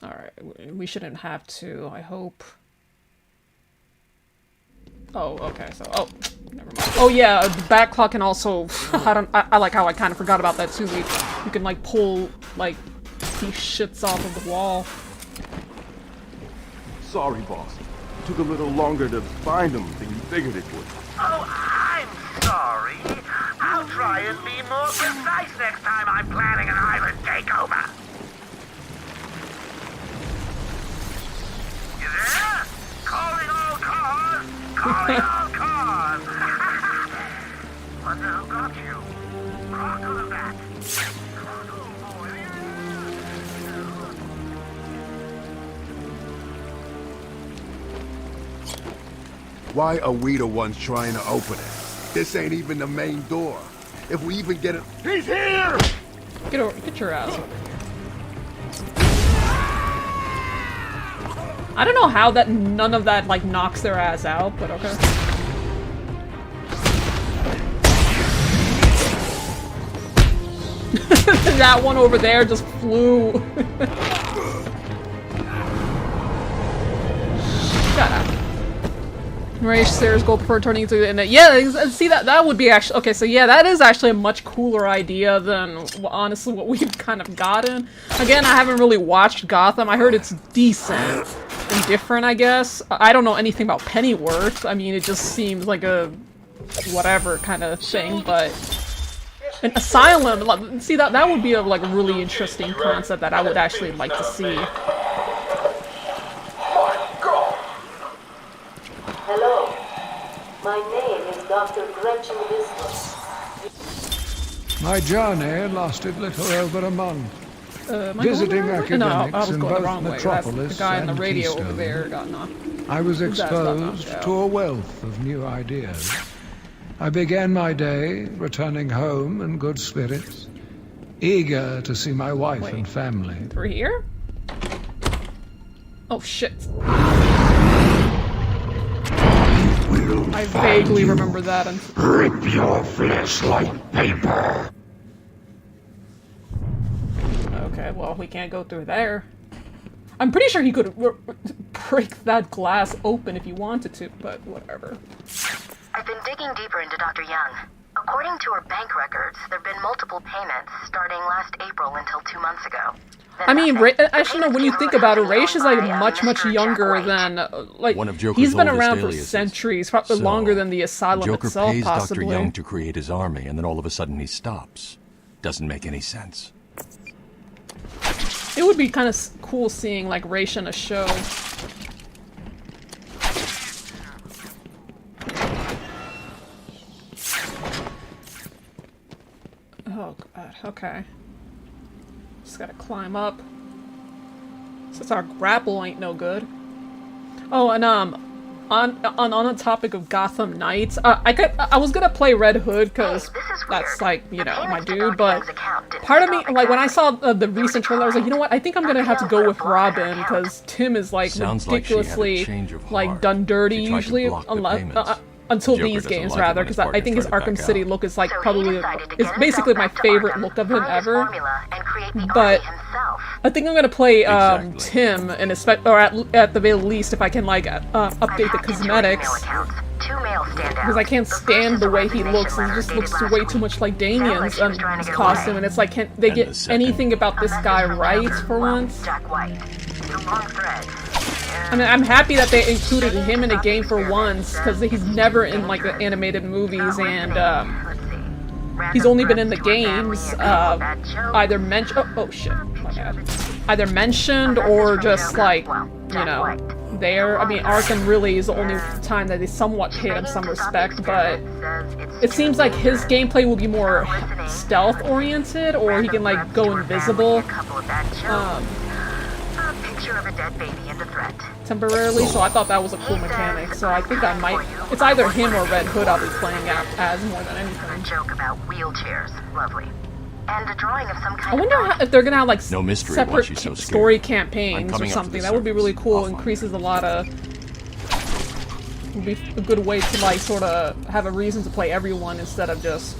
Alright, we shouldn't have to, I hope. Oh, okay, so, oh, never mind. Oh yeah, the back clock can also, I like how I kind of forgot about that too. You can, like, pull, like, these shits off of the wall. Sorry, boss. Took a little longer to find him than you figured it would. Oh, I'm sorry. I'll try and be more precise next time I'm planning an island takeover. You there? Calling all cars! Calling all cars! Wonder who got you? Chronicle of that. Chronicle, boy. Why are we the ones trying to open it? This ain't even the main door. If we even get it... He's here! Get your ass over here. I don't know how that none of that, like, knocks their ass out, but okay. That one over there just flew. Shut up. Raish Sayers go before turning into the internet. Yeah, see, that would be actually... Okay, so yeah, that is actually a much cooler idea than, honestly, what we've kind of gotten. Again, I haven't really watched Gotham. I heard it's decent and different, I guess. I don't know anything about Pennyworth. I mean, it just seems like a whatever kind of thing, but... An Asylum, see, that would be a, like, really interesting concept that I would actually like to see. Hello. My name is Dr. Gretchen Whistler. My journey lasted little over a month. Visiting academics in both Metropolis the guy in the and radio Keystone, over there got knocked. I was exposed to a wealth of new ideas. I began my day returning home in good spirits, eager to see my wife and family. We're here? Oh shit. I vaguely remember that. Rip your flesh like paper. Okay, well, we can't go through there. I'm pretty sure he could break that glass open if he wanted to, but whatever. I've been digging deeper into Dr. Young. According to her bank records, there have been multiple payments starting last April until 2 months ago. I mean, actually, no, when you think about it, Raish is, like, much younger than, like, One of Joker's he's been oldest around for aliases. centuries, probably longer than the Asylum Joker itself, pays possibly. Dr. Young to create his army, and then all of a sudden he stops. Doesn't make any sense. It would be kind of cool seeing, like, Raish in a show. Oh god, okay. Just gotta climb up. Since our grapple ain't no good. Oh, and on the topic of Gotham Knights, I was gonna play Red Hood because that's, like, you know, my dude, but part of me, like, when I saw the recent trailer, I was like, you know what, I think I'm gonna have to go with Robin because Tim is, like, Sounds ridiculously, like, done dirty usually, until Joker these doesn't games, like it rather, when his because I think his partner Arkham tried to back City out. look is, like, probably, it's basically my favorite look of him ever. But I think I'm gonna play Tim, and or at the very least, if I can, like, update the cosmetics, because I can't stand the way he looks. It just looks way too much like Damien's his costume, and it's like, can't they get anything about this guy right for once? I mean, I'm happy that they included him in the game for once, because he's never in, like, the animated movies, and he's only been in the games, either mentioned, oh shit, my bad, either mentioned or just, like, you know, there. I mean, Arkham really is the only time that they somewhat paid him some respect, but it seems like his gameplay will be more stealth-oriented, or he can, like, go invisible. Temporarily, so I thought that was a cool mechanic, so I think I might... It's either him or Red Hood I'll be playing as more than anything. Joke about wheelchairs. Lovely. And a drawing of some kind I wonder if they're gonna have, like, no mystery why separate she's so story scared. campaigns or I'm something. That would be really cool. Increases a lot of... Would be a good way to, like, sort of have a reason to play everyone instead of just,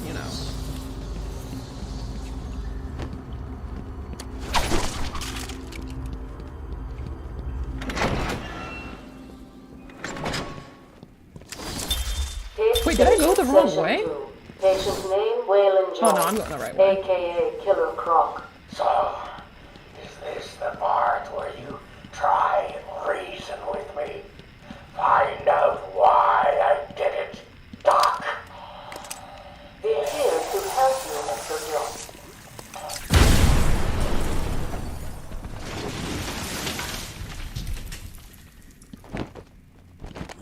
you know... Wait, did I go the wrong way? Patient's name, Waylon Jones. Oh no, I'm going the right way. AKA Killer Croc. So, is this the part where you try and reason with me? Find out why I did it, Doc. We're here to help you, Mr. Jones.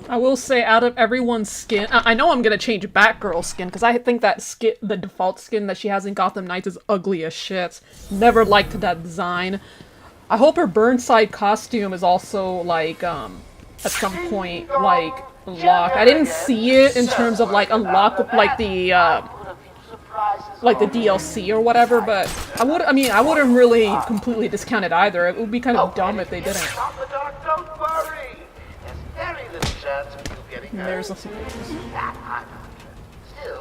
I will say, out of everyone's skin, I know I'm gonna change Batgirl's skin, because I think that skin, the default skin that she has in Gotham Knights is ugly as shit. Never liked that design. I hope her Burnside costume is also, like, at some point, like, locked. I didn't see it in terms of, like, unlock with, like, the DLC or whatever, but I wouldn't really completely discount it either. It would be kind of dumb if they didn't. Don't worry. There's very little chance of you getting hurt. There's a... Still, you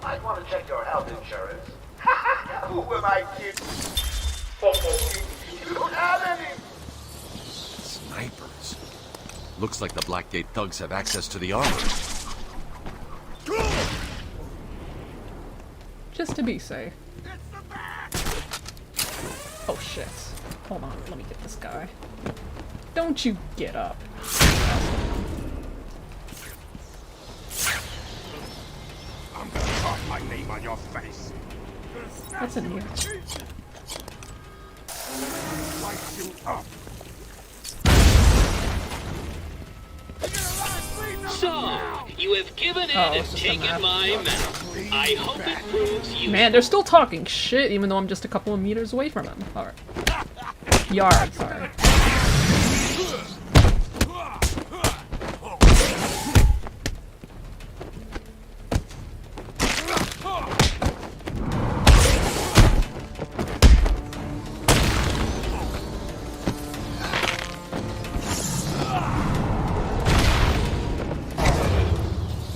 might want to check your health insurance. Who am I kidding? You don't have any. Snipers. Looks like the Blackgate thugs have access to the armor. Just to be safe. Oh shit. Hold on, let me get this guy. Don't you get up. I'm gonna carve my name on your face. What's in here? Light you up. So, you have given in and taken my medal. I hope it proves you. Man, they're still talking shit, even though I'm just a couple of meters away from them. Alright. Yard, sorry.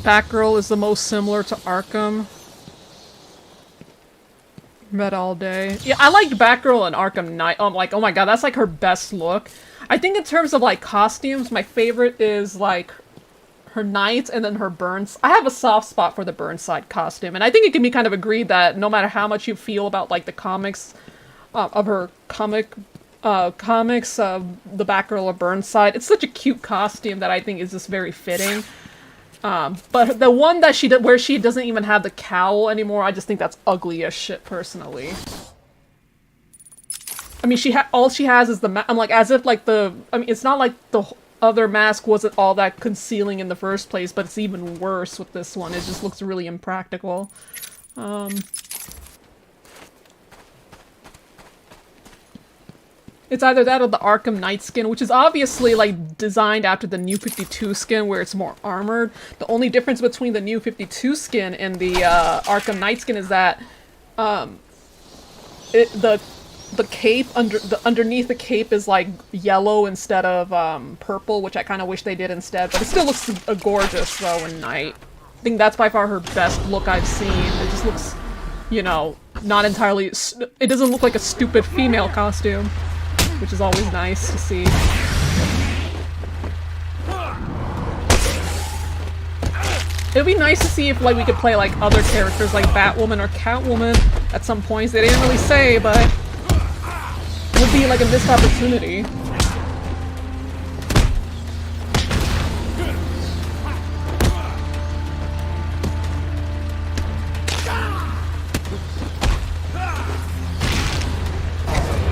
Batgirl is the most similar to Arkham. Read all day. Yeah, I liked Batgirl and Arkham Knight. I'm like, oh my god, that's like her best look. I think in terms of like costumes, my favorite is like her Knight and then her Burns. I have a soft spot for the Burnside costume, and I think it can be kind of agreed that no matter how much you feel about like the comics of her comics, the Batgirl of Burnside, it's such a cute costume that I think is just very fitting. But the one that she did, where she doesn't even have the cowl anymore, I just think that's ugly as shit, personally. I mean, all she has is the I'm like, as if like I mean, it's not like the other mask wasn't all that concealing in the first place, but it's even worse with this one. It just looks really impractical. It's either that or the Arkham Knight skin, which is obviously, like, designed after the New 52 skin, where it's more armored. The only difference between the New 52 skin and the Arkham Knight skin is that the cape, underneath the cape is, like, yellow instead of purple, which I kind of wish they did instead. But it still looks gorgeous, though, in Knight. I think that's by far her best look I've seen. It just looks, you know, not entirely... It doesn't look like a stupid female costume, which is always nice to see. It'd be nice to see if like we could play like other characters like Batwoman or Catwoman at some points. They didn't really say, but it would be like a missed opportunity.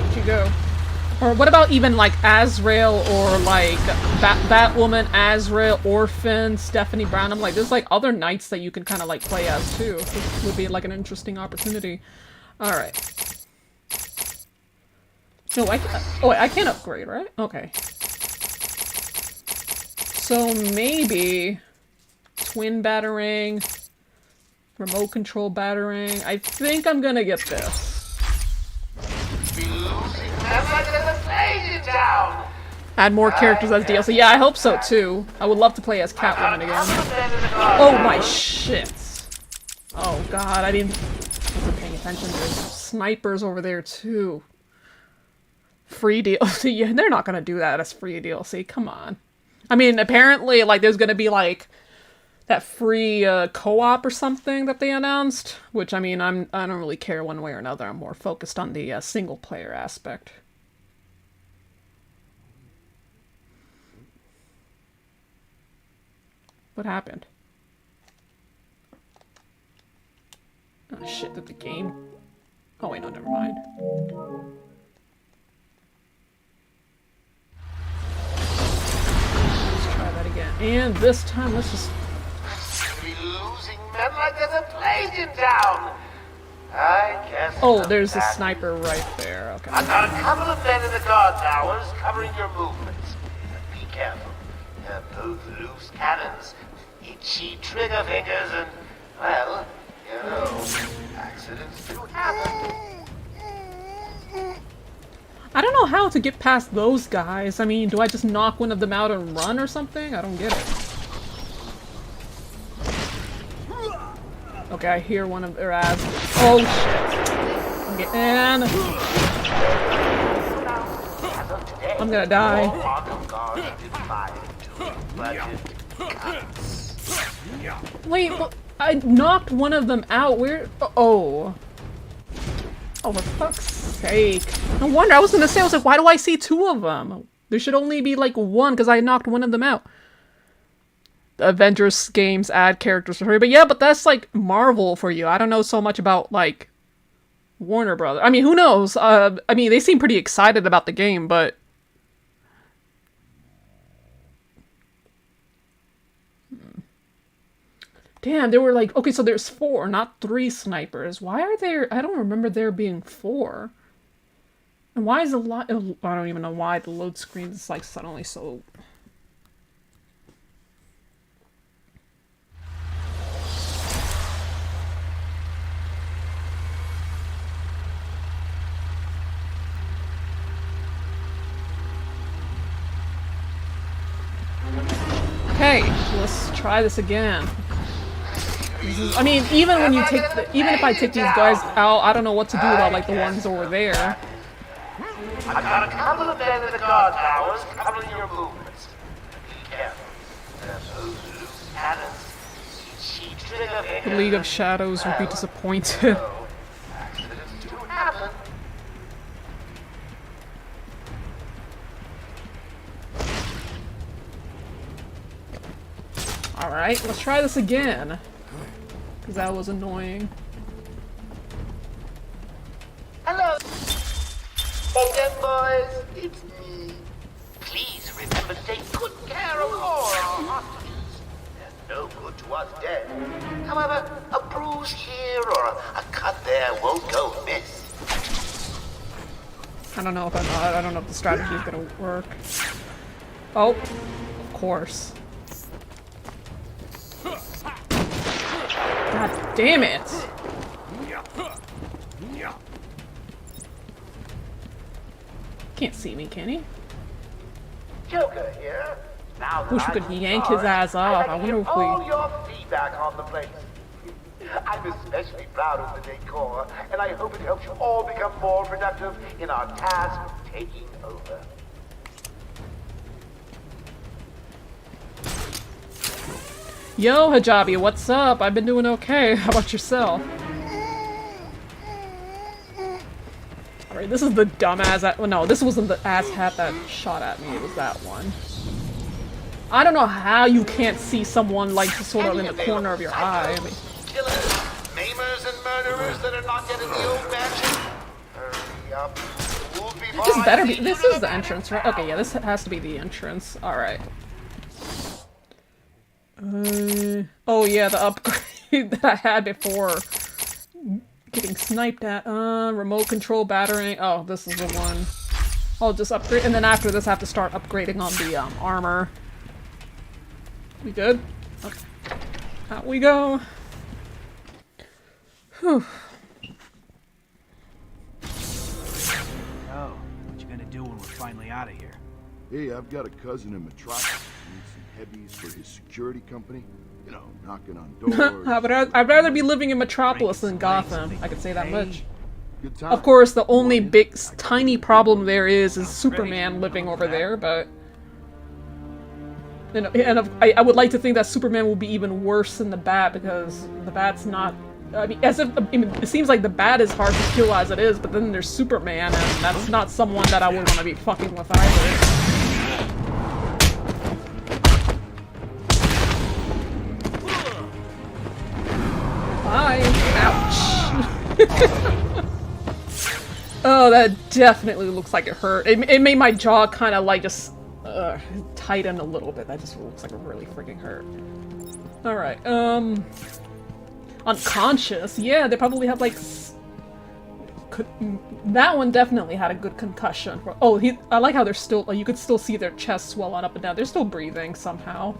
Where'd you go? Or Or what about even like Azrael or like Batwoman, Azrael, Orphan, Stephanie Brown? I'm like, there's like other knights that you can kind of like play as too. This would be like an interesting opportunity. Alright. No, I can't upgrade, right? Okay. So maybe twin battering, remote control battering. I think I'm gonna get this. Add more characters as DLC. Yeah, I hope so too. I would love to play as Catwoman again. Oh my shit. Oh god, I wasn't paying attention. There's snipers over there too. Free DLC. Yeah, they're not gonna do that as free DLC. Come on. I mean, apparently, like, there's gonna be like that free co-op or something that they announced. Which, I mean, I don't really care one way or another. I'm more focused on the single player aspect. What happened? Oh shit, did the game... Oh wait, no, never mind. Let's try that again. And this time, let's just... Losing men like there's a plague in town. I guess... Oh, there's a sniper right there, okay. I got a couple of men in the guard towers covering your movements. Be careful. They're both loose cannons, itchy trigger fingers, and, well, you know, accidents do happen. I don't know how to get past those guys. I mean, do I just knock one of them out and run or something? I don't get it. Okay, I hear one of their ass. Oh shit. And... I'm gonna die. Wait, I knocked one of them out. Where? Oh. Oh, for fuck's sake. No wonder. I was gonna say, I was like, why do I see two of them? There should only be like one, because I knocked one of them out. The Avengers games add characters for free. But yeah, but that's like Marvel for you. I don't know so much about like Warner Brothers. I mean, who knows? I mean, they seem pretty excited about the game, but... Damn, there were like... Okay, so there's 4, not 3 snipers. Why are there... I don't remember there being 4. And why is the lot... I don't even know why the load screen is like suddenly so... Okay, let's try this again. This is, I mean, even when you take, even if I take these guys out, I don't know what to do about like the ones over there. I got a couple of men in the guard towers covering your movements. Be careful. There's loose cannons. The League of Shadows would be disappointed. Accidents do happen. Alright, let's try this again. Because that was annoying. Hello! Again, boys, it's me. Please remember to take good care of all our hostages. They're no good to us dead. However, a bruise here or a cut there won't go miss. I don't know if I don't know if the strategy is gonna work. Oh, of course. God damn it! Can't see me, can he? Joker here. Now that Wish we could yank his ass off. I wonder if all we... your feedback on the place. I'm especially proud of the decor, and I hope it helps you all become more productive in our task of taking over. Yo, Hijabi, what's up? I've been doing okay. How about yourself? Alright, this is the dumbass... Well, no, this wasn't the ass hat that shot at me. It was that one. I don't know how you can't see someone, like, sort of in the corner of your eye. I mean... Killers, maimers, and murderers that are not yet in the old mansion. Hurry up. We'll be This better be. This is the entrance, right? Okay, yeah, this has to be the entrance. Alright. Oh yeah, the upgrade that I had before. Getting sniped at. Remote control battering. Oh, this is the one. I'll just upgrade, and then after this I have to start upgrading on the armor. We good? Okay. Out we go. Whew. Oh, what you gonna do when we're finally out of here? Hey, I've got a cousin in Metropolis who needs some heavies for his security company. You know, knocking on doors. I'd rather be living in Metropolis than Gotham. I can say that much. Of course, the only big, tiny problem there is Superman living over there, but... I would like to think that Superman will be even worse than the Bat, because the Bat's not... I mean, it seems like the Bat is hard to kill as it is, but then there's Superman, and that's not someone that I would want to be fucking with either. Ouch. Oh, that definitely looks like it hurt. It made my jaw kind of like just tighten a little bit. That just looks like it really freaking hurt. Alright, unconscious? Yeah, they probably have like... That one definitely had a good concussion. Oh, I like how they're still... you could still see their chest swelling up and down. They're still breathing somehow.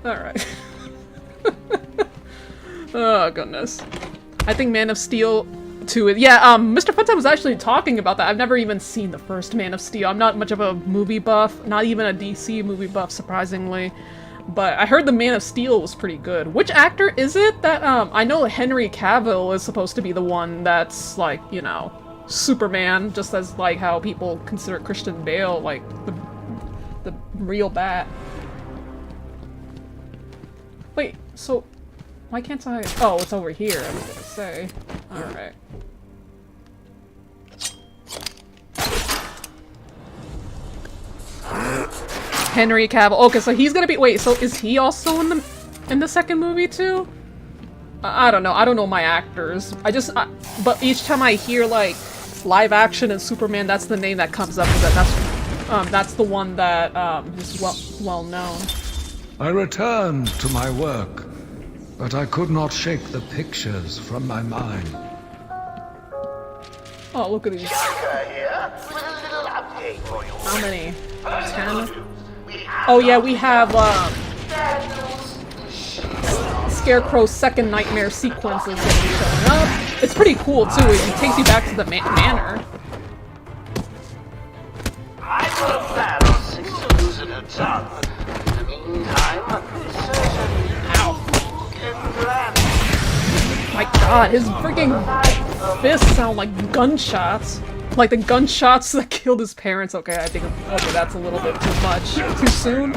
Alright. Oh, goodness. I think Man of Steel 2 is... Yeah, Mr. Funtime was actually talking about that. I've never even seen the first Man of Steel. I'm not much of a movie buff. Not even a DC movie buff, surprisingly. But I heard the Man of Steel was pretty good. Which actor is it that, I know Henry Cavill is supposed to be the one that's, like, you know, Superman, just as, like, how people consider Christian Bale, like, the real Bat. Wait, so... Why can't I... Oh, it's over here, I was gonna say. Alright. Henry Cavill. Okay, so he's gonna be... Wait, so is he also in the second movie, too? I don't know. I don't know my actors. But each time I hear, like, live action and Superman, that's the name that comes up. That's the one that is well known. I returned to my work, but I could not shake the pictures from my mind. Oh, look at these. How many? 10? Oh yeah, we have Scarecrow's second nightmare sequences gonna be showing up. It's pretty cool too. It takes you back to the manor. I will battle 6 to lose in a ton. In the meantime, My god, his freaking fists sound like gunshots. Like the gunshots that killed his parents. Okay, I think that's a little bit too much. Too soon?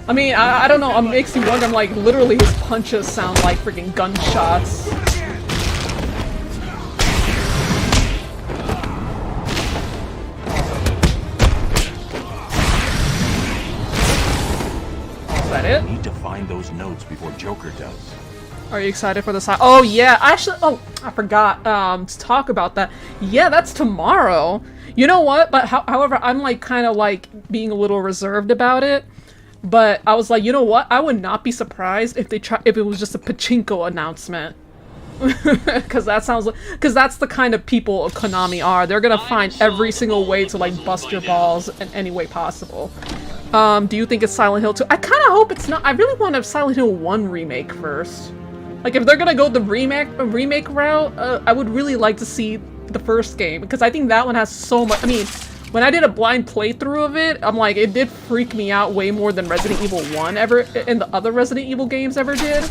I mean, I don't know, it makes you wonder, like, literally his punches sound like freaking gunshots. Is that it? I need to find those notes before Joker does. Are you excited for this? Oh yeah, actually, oh, I forgot to talk about that. Yeah, that's tomorrow. You know what? But however, I'm like kind of like being a little reserved about it. But I was like, you know what? I would not be surprised if if it was just a pachinko announcement. Because that's the kind of people Konami are. They're gonna find every single way to like bust your balls in any way possible. Do you think it's Silent Hill 2? I kind of hope it's not. I really want a Silent Hill 1 remake first. Like, if they're gonna go the remake route, I would really like to see the first game, because I think that one has so much. I mean, when I did a blind playthrough of it, I'm like, it did freak me out way more than Resident Evil 1 ever, and the other Resident Evil games ever did.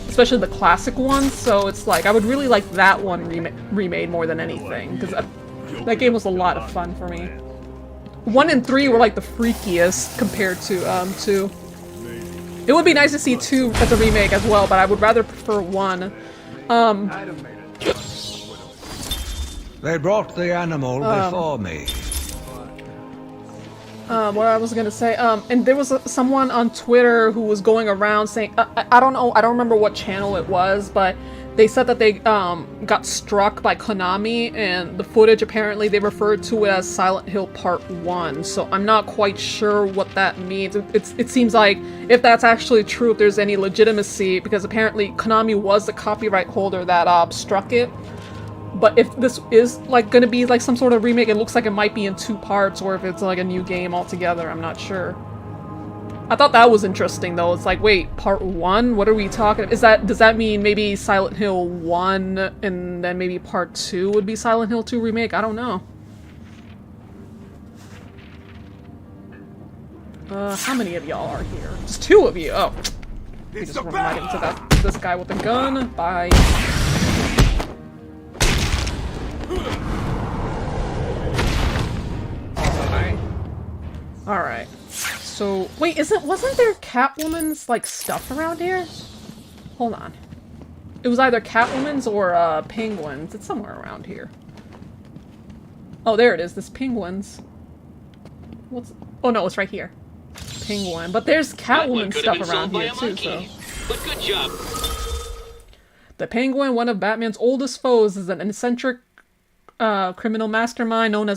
Especially the classic ones, so it's like, I would really like that one remade more than anything, because that game was a lot of fun for me. 1 and 3 were like the freakiest compared to 2. It would be nice to see 2 as a remake as well, but I would rather prefer 1. They brought the animal before me. What I was gonna say, and there was someone on Twitter who was going around saying, I don't know, I don't remember what channel it was, but they said that they got struck by Konami, and the footage apparently they referred to it as Silent Hill Part 1, so I'm not quite sure what that means. It seems like if that's actually true, if there's any legitimacy, because apparently Konami was the copyright holder that struck it. But if this is like gonna be like some sort of remake, it looks like it might be in 2 parts, or if it's like a new game altogether, I'm not sure. I thought that was interesting though. It's like, wait, part 1? What are we talking about? Does that mean maybe Silent Hill 1 and then maybe part 2 would be Silent Hill 2 remake? I don't know. How many of y'all are here? Just 2 of you. Oh. We just run right into this guy with a gun. Bye. Alright. So, wait, wasn't there Catwoman's, like, stuff around here? Hold on. It was either Catwoman's or, Penguin's. It's somewhere around here. Oh, there it is. This Penguin's. Oh, no, it's right here. Penguin. But there's Catwoman stuff around here, too, so... But good job. The Penguin, one of Batman's oldest foes, is an eccentric criminal mastermind known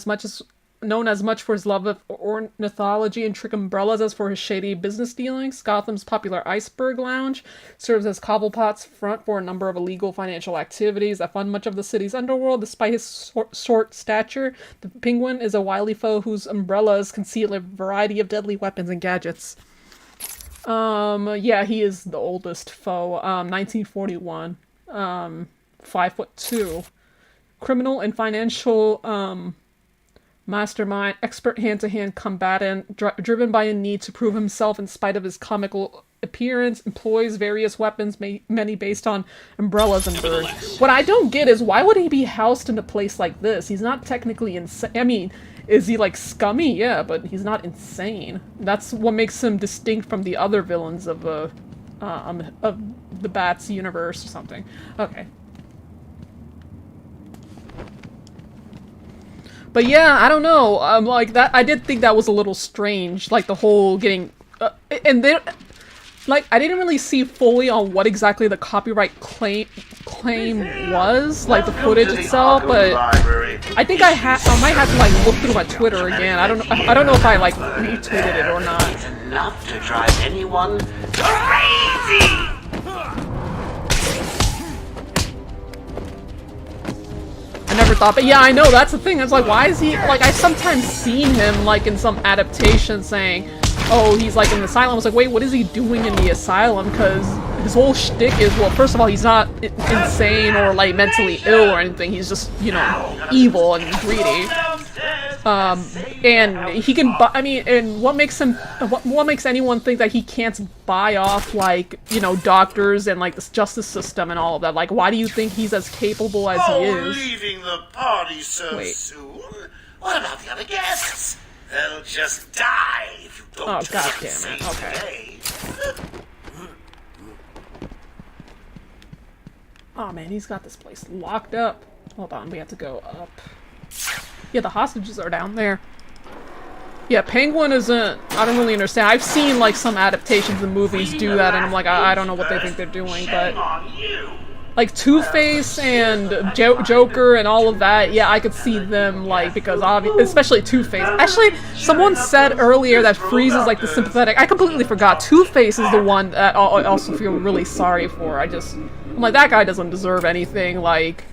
as much for his love of ornithology and trick umbrellas as for his shady business dealings. Gotham's popular Iceberg Lounge serves as Cobblepot's front for a number of illegal financial activities that fund much of the city's underworld. Despite his short stature, the Penguin is a wily foe whose umbrellas conceal a variety of deadly weapons and gadgets. Yeah, he is the oldest foe. 1941. 5'2". Criminal and financial, mastermind, expert hand-to-hand combatant, driven by a need to prove himself in spite of his comical appearance, employs various weapons, many based on umbrellas and birds. What I don't get is, why would he be housed in a place like this? He's not technically insane. I mean, is he, like, scummy? Yeah, but he's not insane. That's what makes him distinct from the other villains of the Bats universe or something. Okay. But yeah, I don't know. Like that, I did think that was a little strange. Like the whole getting, and there, like I didn't really see fully on what exactly the copyright claim was, like the footage itself. But I think I might have to like look through my Twitter again. I don't know if I like retweeted it or not. Enough to drive anyone crazy. I never thought, but yeah, I know, that's the thing. It's like, why is he, like, I've sometimes seen him, like, in some adaptation saying, oh, he's, like, in the asylum. I was like, wait, what is he doing in the asylum? Because his whole shtick is, well, first of all, he's not insane or, like, mentally ill or anything. He's just, you know, evil and greedy. And he can buy, I mean, and what makes anyone think that he can't buy off, like, you know, doctors and, like, the justice system and all of that? Like, why do you think he's as capable as he is? Leaving the party so soon? What about the other guests? They'll just die if you don't do something today. Oh man, he's got this place locked up. Hold on, we have to go up. Yeah, the hostages are down there. Yeah, Penguin isn't... I don't really understand. I've seen, like, some adaptations in movies do that, and I'm like, I don't know what they think they're doing, but... Like, Two-Face and Joker and all of that, yeah, I could see them, like, because especially Two-Face. Actually, someone said earlier that Freeze is, like, the sympathetic... I completely forgot. Two-Face is the one that I also feel really sorry for. I'm like, that guy doesn't deserve anything, like...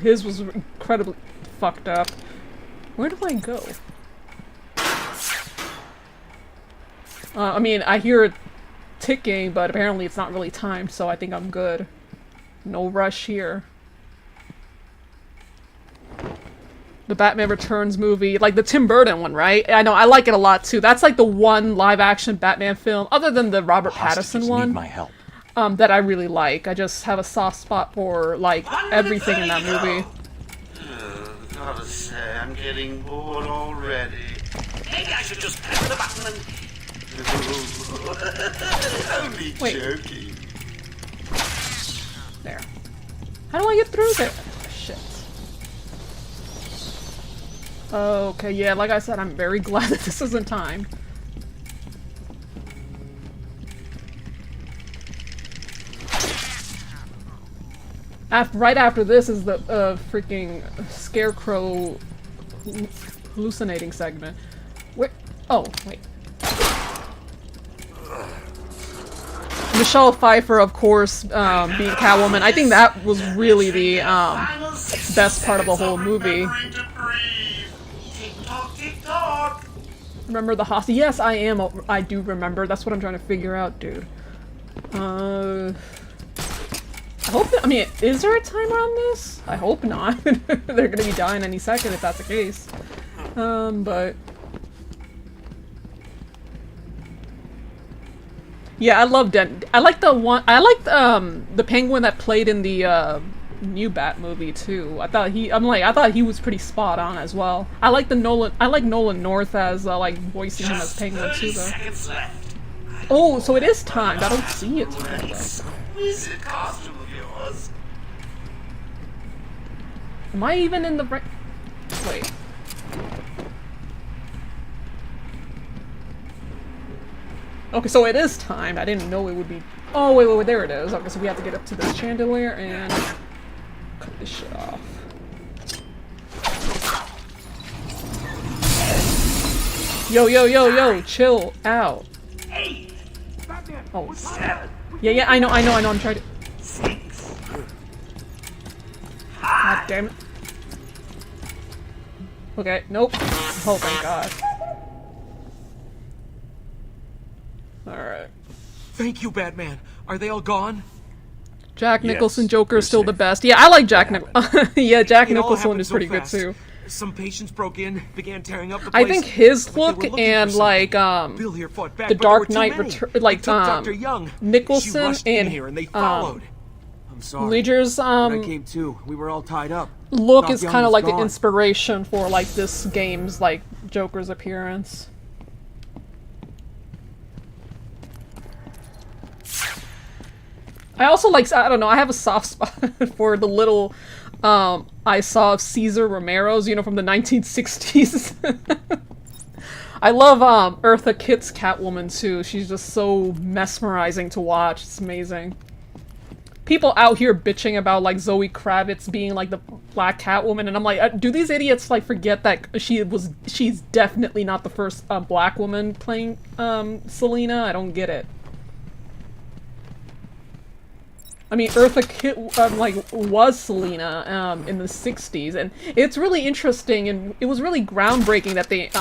His was incredibly fucked up. Where do I go? I mean, I hear it ticking, but apparently it's not really timed, so I think I'm good. No rush here. The Batman Returns movie, like the Tim Burton one, right? I know, I like it a lot too. That's like the one live-action Batman film, other than the Robert Pattinson one, need my help. that I really like. I just have a soft spot for, like, everything in that movie. Gotta say, I'm getting bored already. Maybe I should just press the button and... Only joking. There. How do I get through there? Shit. Okay, yeah, like I said, I'm very glad that this isn't timed. Right after this is the freaking Scarecrow hallucinating segment. Wait. Oh, wait. Michelle Pfeiffer, of course, being Catwoman. I think that was really the best part of the whole movie. Remember the hostage? Yes, I do remember. That's what I'm trying to figure out, dude. I hope I mean, is there a timer on this? I hope not. They're gonna be dying any second if that's the case. But... yeah, I love I like the one. I like the Penguin that played in the new Bat movie too. I thought he was pretty spot on as well. I like Nolan North as like voicing him as Penguin too, though. Oh, so it is timed. I don't see it timed though. Am I even in the right? Wait. Okay, so it is timed. I didn't know it would be... oh, wait, there it is. Okay, so we have to get up to this chandelier and cut this shit off. Yo, chill out. Oh. Yeah, I know, I'm trying to... God damn it. Okay, nope. Oh, thank God. Alright. Thank you, Batman. Are they all gone? Jack Nicholson Joker is still the best. Yeah, I like Jack Nicholson. Yeah, Jack Nicholson is pretty good too. Some patients broke in, began tearing up the place. I think his look and like the Dark Knight Return, like Nicholson and I'm sorry. Ledger's when I came to, we were all tied up. Look is kind of like the inspiration for like this game's like Joker's appearance. I also like, I don't know, I have a soft spot for the little I saw of Cesar Romero's, you know, from the 1960s. I love Eartha Kitt's Catwoman too. She's just so mesmerizing to watch. It's amazing. People out here bitching about like Zoe Kravitz being like the Black Catwoman, and I'm like, do these idiots like forget that she's definitely not the first Black woman playing Selina? I don't get it. I mean, Eartha Kitt, was Selina, in the 60s, and it's really interesting, and it was really groundbreaking that they,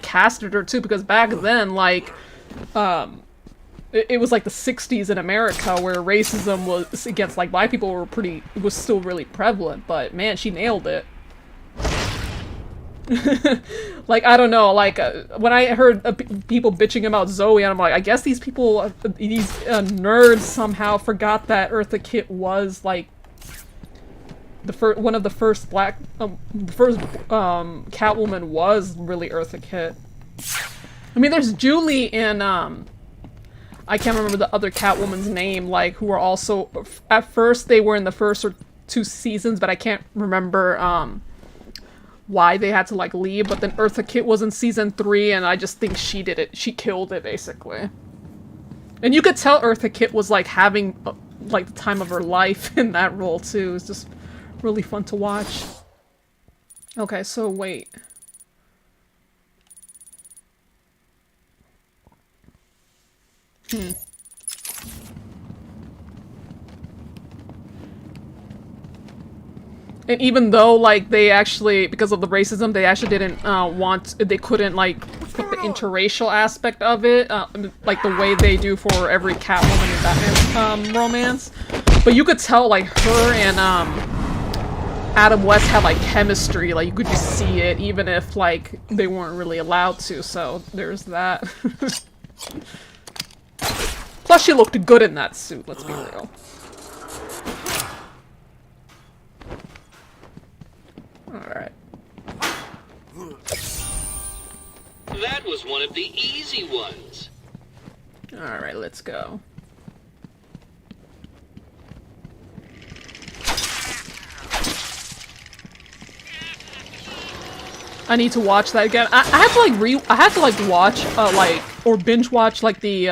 casted her, too, because back then, it was, like, the 60s in America, where racism was, against, like, Black people was still really prevalent, but, man, she nailed it. Like, I don't know, like, when I heard people bitching about Zoe, and I'm like, I guess these people, these nerds somehow forgot that Eartha Kitt was, like, one of the first Catwoman was really Eartha Kitt. I mean, there's Julie and, I can't remember the other Catwoman's name, like, who are also, at first they were in the first or 2 seasons, but I can't remember, why they had to, like, leave, but then Eartha Kitt was in season 3, and I just think she did it. She killed it, basically. And you could tell Eartha Kitt was, like, having, like, the time of her life in that role, too. It's just really fun to watch. Okay, so wait. And even though, like, they actually, because of the racism, they actually didn't they couldn't, like, put the interracial aspect of it, like the way they do for every Catwoman and Batman romance. But you could tell, like, her and Adam West had, like, chemistry, like, you could just see it, even if, like, they weren't really allowed to, so there's that. Plus, she looked good in that suit, let's be real. Alright. That was one of the easy ones. Alright, let's go. I need to watch that again. I have to like watch or binge watch like the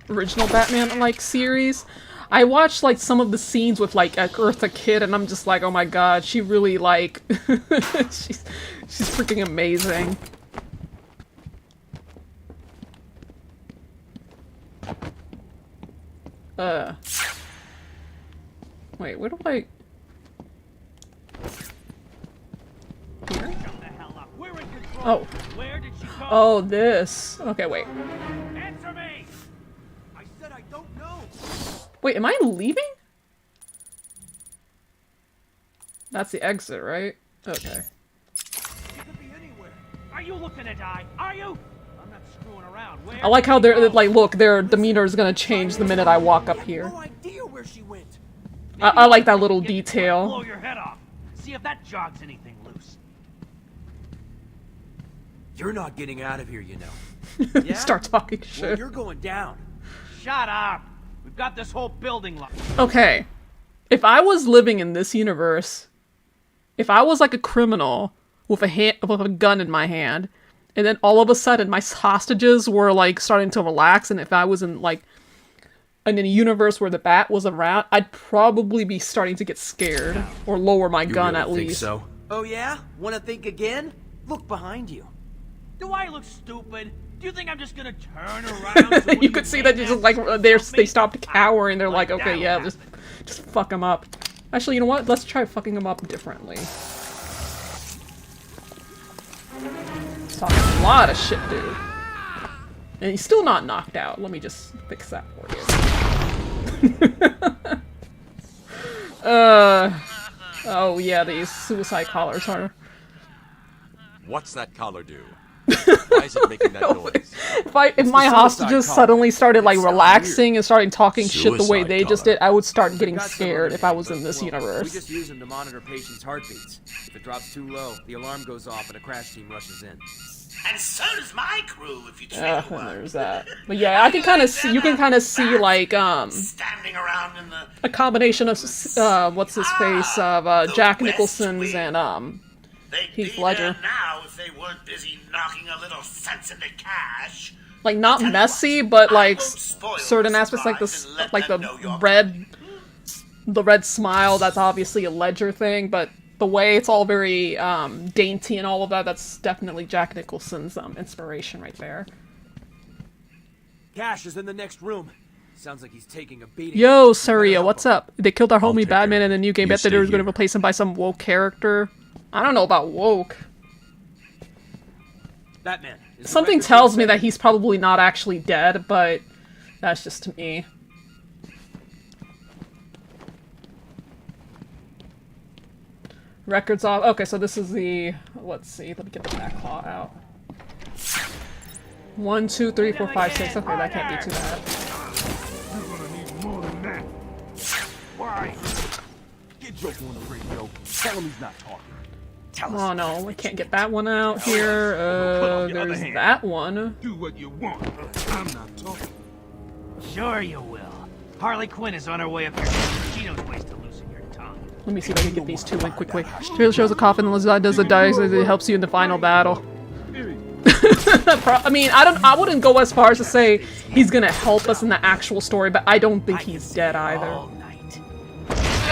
original Batman like series. I watched like some of the scenes with like Eartha Kitt, and I'm just like, oh my god, she really like she's freaking amazing. Wait, where do I? Here? Oh. Oh, this. Okay, wait. Answer me! I said I don't know. Wait, am I leaving? That's the exit, right? Okay. You could be anywhere. Are you looking to die? Are you? I'm not screwing around. Where I like how they're like, look, their demeanor is gonna change the minute I walk up here. no idea where she went. I like that little detail. Blow your head off. See if that jogs anything loose. You're not getting out of here, you know. Yeah? Start talking shit. Well, you're going down. Shut up. We've got this whole building locked. Okay. If I was living in this universe, if I was like a criminal with a gun in my hand, and then all of a sudden my hostages were like starting to relax, and if I was in like in a universe where the bat was around, I'd probably be starting to get scared or lower my gun at least. So? Oh yeah? Wanna think again? Look behind you. Do I look stupid? Do you think I'm just gonna turn around? So you could see that just like they stopped cowering. They're like, okay, yeah, just fuck him up. Actually, you know what? Let's try fucking him up differently. He's talking a lot of shit, dude. And he's still not knocked out. Let me just fix that for you. Oh yeah, these suicide collars are. What's that collar do? Why is it making that noise? If my hostages suddenly started like relaxing and started talking shit the way they just did, I would start getting scared if I was in this universe. We just use them to monitor patients' heartbeats. If it drops too low, the alarm goes off and a crash team rushes in. And so does my crew, if you trigger one. There's that. But yeah, I can kind of see. You can kind of see like standing around in the a combination of what's his face of Jack Nicholson's and Heath Ledger. Now, if they weren't busy knocking a little sense into cash. Like not messy, but like certain aspects, like this, like the red smile. That's obviously a Ledger thing, but the way it's all very dainty and all of that's definitely Jack Nicholson's inspiration right there. Cash is in the next room. Sounds like he's taking a beating. Yo, Saria, what's up? They killed our homie Batman in the new game. Bet that they were going to replace him by some woke character. I don't know about woke. Batman. Something tells me that he's probably not actually dead, but that's just to me. Records off. Okay, so this is the. Let's see. Let me get the back claw out. 1, 2, 3, 4, 5, 6. Okay, that can't be too bad. You're gonna need more than that. Why? Get Joker on the radio. Tell him he's not talking. Oh no, we can't get that one out here. There's that one. Do what you want. I'm not talking. Sure you will. Harley Quinn is on her way up here. She knows ways to loosen your tongue. Let me see if I can get these two in quickly. Trailer shows a coffin, Lazard does the dice, it helps you in the final battle. I mean, I wouldn't go as far as to say he's gonna help us in the actual story, but I don't think he's dead either. So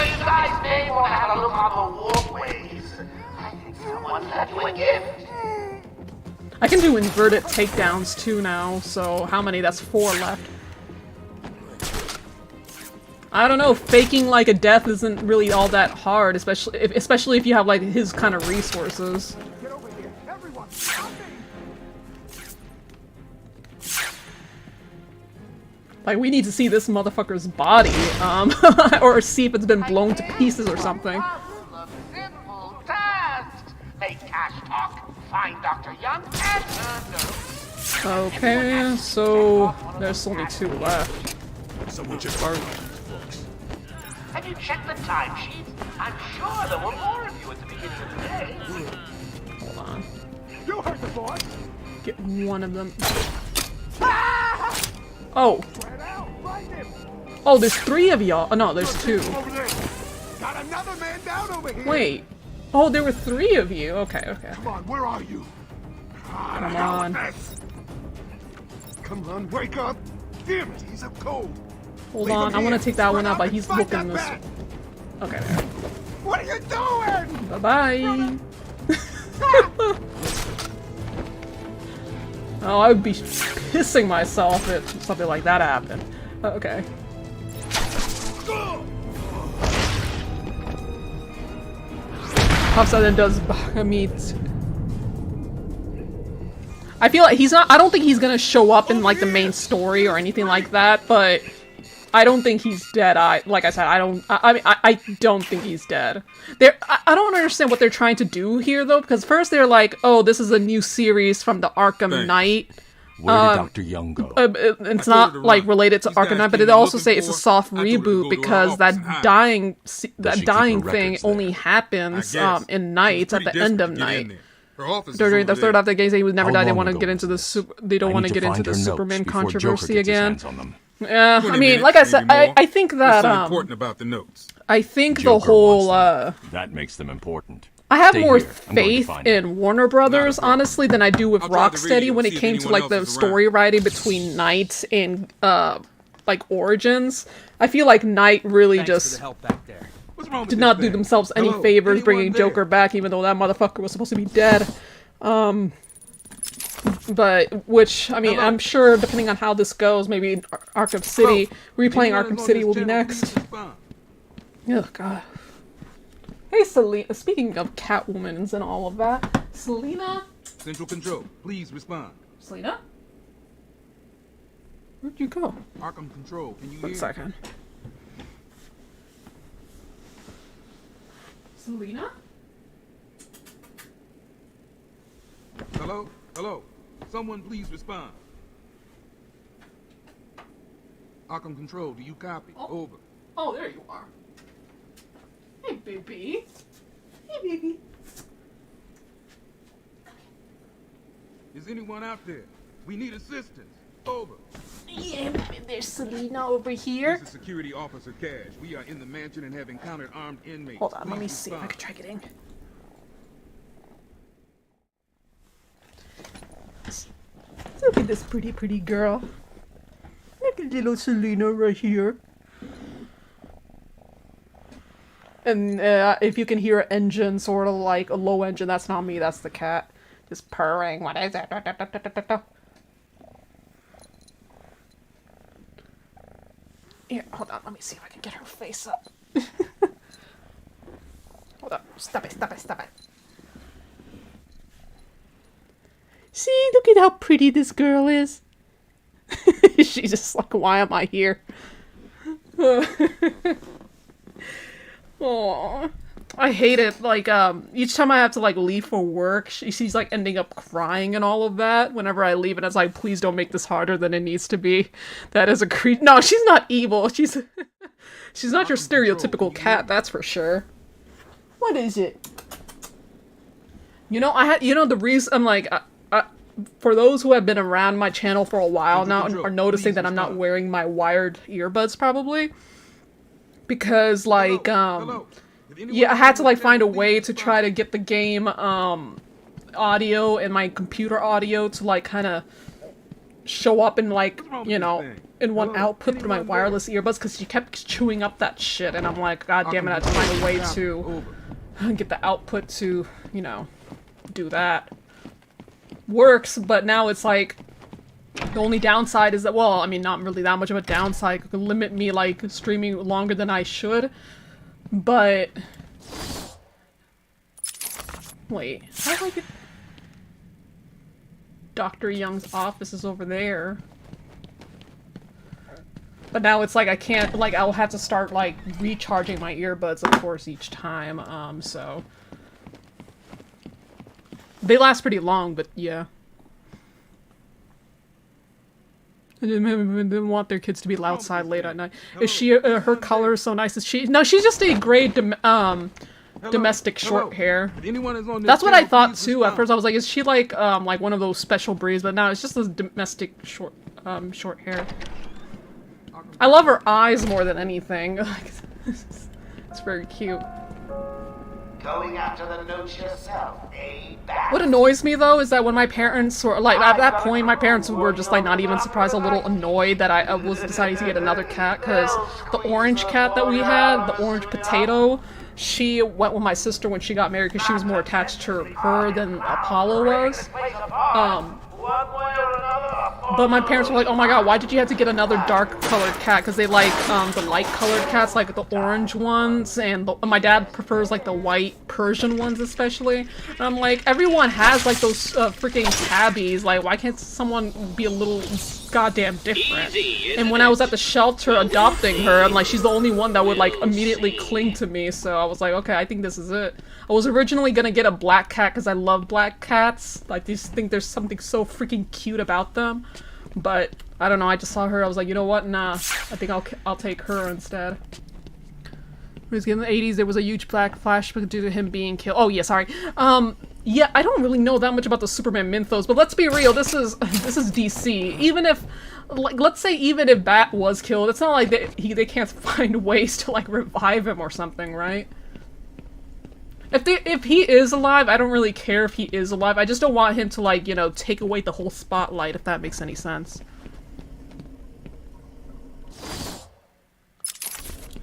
you guys may want to have a look on the walkways. I think someone left you a gift. I can do inverted takedowns too now, so how many? That's 4 left. I don't know, faking like a death isn't really all that hard, especially if you have like his kind of resources. Get over here, everyone! Like, we need to see this motherfucker's body, or see if it's been blown to pieces or something. Simple task. Make cash talk, find Dr. Young, and her notes. Okay, so there's only 2 left. Someone should burn. Have you checked the timesheet? I'm sure there were more of you at the beginning of the day. Hold on. You heard the boy. Get one of them. Oh. Oh, there's 3 of y'all. Oh, no, there's 2. Got another man down over here. Wait. Oh, there were 3 of you. Okay, okay. Come on, where are you? Come on. Come on, wake up. Damn it, he's up cold. Hold on, I want to take that one out, but he's looking this. Okay. What are you doing? Bye-bye. Oh, I would be pissing myself if something like that happened. Okay. Hops out and does meat. I feel like he's not. I don't think he's gonna show up in like the main story or anything like that, but I don't think he's dead. Like I said, I don't think he's dead. I don't understand what they're trying to do here though, because first they're like, oh, this is a new series from the Arkham Knight. Where did Dr. Young go? It's not like related to Arkham Knight, but they also say it's a soft reboot because that dying thing only happens in Nights at the end of Night. During the third half of the game, he would never die. They want to get into the They don't want to get into the Superman controversy again. Yeah, I mean, like I said, I think that important about the notes. I think the whole that makes them important. I have more faith in Warner Brothers, honestly, than I do with Rocksteady when it came to like the story writing between Night and like Origins. I feel like Night really just did not do themselves any favors bringing Joker back, even though that motherfucker was supposed to be dead. But, which, I mean, I'm sure, depending on how this goes, maybe Arkham City, replaying Arkham City will be next. Oh, God. Hey, Selena, speaking of Catwomans and all of that, Selena? Central Control, please respond. Selena? Where'd you go? Arkham Control, can you hear? 1 second. Selena? Hello? Hello? Someone please respond. Arkham Control, do you copy? Over. Oh, there you are. Hey, baby. Hey, baby. Is anyone out there? We need assistance. Over. Yeah, there's Selena over here. This is Security Officer Cash. We are in the mansion and have encountered armed inmates. Hold on, let me see if I can try getting. Look at this pretty girl. Look at little Selena right here. And if you can hear an engine, sort of like a low engine, that's not me, that's the cat. Just purring. What is it? Here, hold on, let me see if I can get her face up. Hold on. Stop it. See, look at how pretty this girl is. She's just like, why am I here? Aww. I hate it. Like, each time I have to, like, leave for work, she's, like, ending up crying and all of that whenever I leave, and it's like, please don't make this harder than it needs to be. That is a No, she's not evil. She's not your stereotypical cat, that's for sure. What is it? You know, the reason I'm like, for those who have been around my channel for a while now and are noticing that I'm not wearing my wired earbuds, probably. Because, like, yeah, I had to, like, find a way to try to get the game, audio and my computer audio to, like, kind of show up in, like, you know, in one output through my wireless earbuds, because she kept chewing up that shit, and I'm like, god damn it, I had to find a way to get the output to, you know, do that. Works, but now it's like, the only downside is that, well, I mean, not really that much of a downside. It could limit me, like, streaming longer than I should. But... Wait, how do I get... Dr. Young's office is over there. But now it's like I can't, like, I'll have to start, like, recharging my earbuds, of course, each time, so... They last pretty long, but yeah. I didn't want their kids to be outside late at night. Is she, her color is so nice? Is she? No, she's just a gray domestic short hair. That's what I thought too. At first I was like, is she like one of those special breeds? But no, it's just a domestic short hair. I love her eyes more than anything. It's very cute. Going after the notes yourself, eh, Bat? What annoys me though is that when my parents were like, at that point, my parents were just like not even surprised, a little annoyed that I was deciding to get another cat, because the orange cat that we had, the orange potato, she went with my sister when she got married because she was more attached to her than Apollo was. But my parents were like, oh my god, why did you have to get another dark colored cat? Because they like the light colored cats, like the orange ones, and my dad prefers like the white Persian ones especially. And I'm like, everyone has like those freaking tabbies, like why can't someone be a little goddamn different? And when I was at the shelter adopting her, I'm like, she's the only one that would like immediately cling to me, so I was like, okay, I think this is it. I was originally gonna get a black cat because I love black cats. I just think there's something so freaking cute about them. But I don't know, I just saw her, I was like, you know what, nah, I think I'll take her instead. In the 80s, there was a huge black flashback due to him being killed. Oh yeah, sorry. Yeah, I don't really know that much about the Superman mythos, but let's be real, this is DC. Even if, like, let's say even if Bat was killed, it's not like they can't find ways to like revive him or something, right? If he is alive, I don't really care if he is alive. I just don't want him to, like, you know, take away the whole spotlight, if that makes any sense.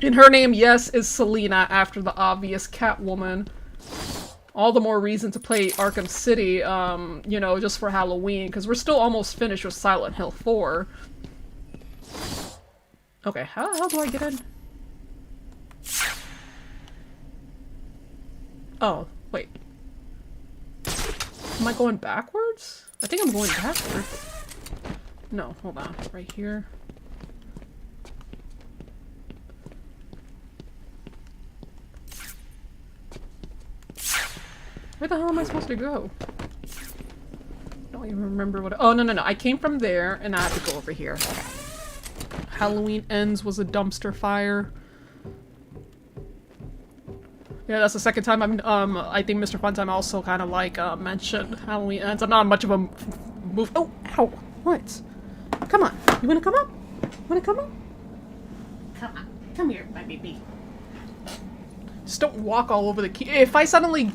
And her name, yes, is Selina, after the obvious Catwoman. All the more reason to play Arkham City, you know, just for Halloween, because we're still almost finished with Silent Hill 4. Okay, how do I get in? Oh, wait. Am I going backwards? I think I'm going backwards. No, hold on. Right here. Where the hell am I supposed to go? I don't even remember what— oh, no. I came from there, and I have to go over here. Halloween Ends was a dumpster fire. Yeah, that's the second time I think Mr. Funtime also kind of like mentioned Halloween Ends. I'm not much of a move— oh, ow, what? Come on, you wanna come up? Wanna come up? Come on, come here, my baby. Just don't walk all over the key. If I suddenly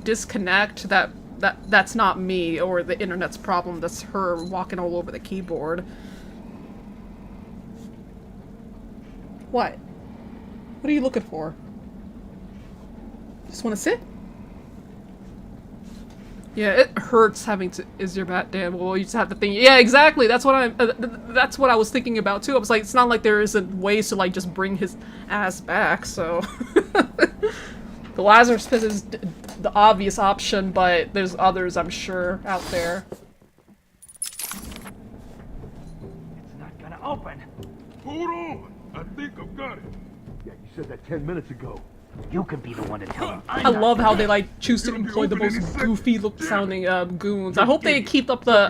disconnect, that's not me or the internet's problem. That's her walking all over the keyboard. What? What are you looking for? Just want to sit? Yeah, it hurts having to— is your bat dead? Well, you just have to think— yeah, exactly, that's what that's what I was thinking about too. I was like, it's not like there isn't ways to like just bring his ass back, so. The Lazarus Pit is the obvious option, but there's others, I'm sure, out there. It's not gonna open. Hold on! I think I've got it. Yeah, you said that 10 minutes ago. You can be the one to tell him. I love how they like choose to employ the most goofy sounding goons. I hope they keep up the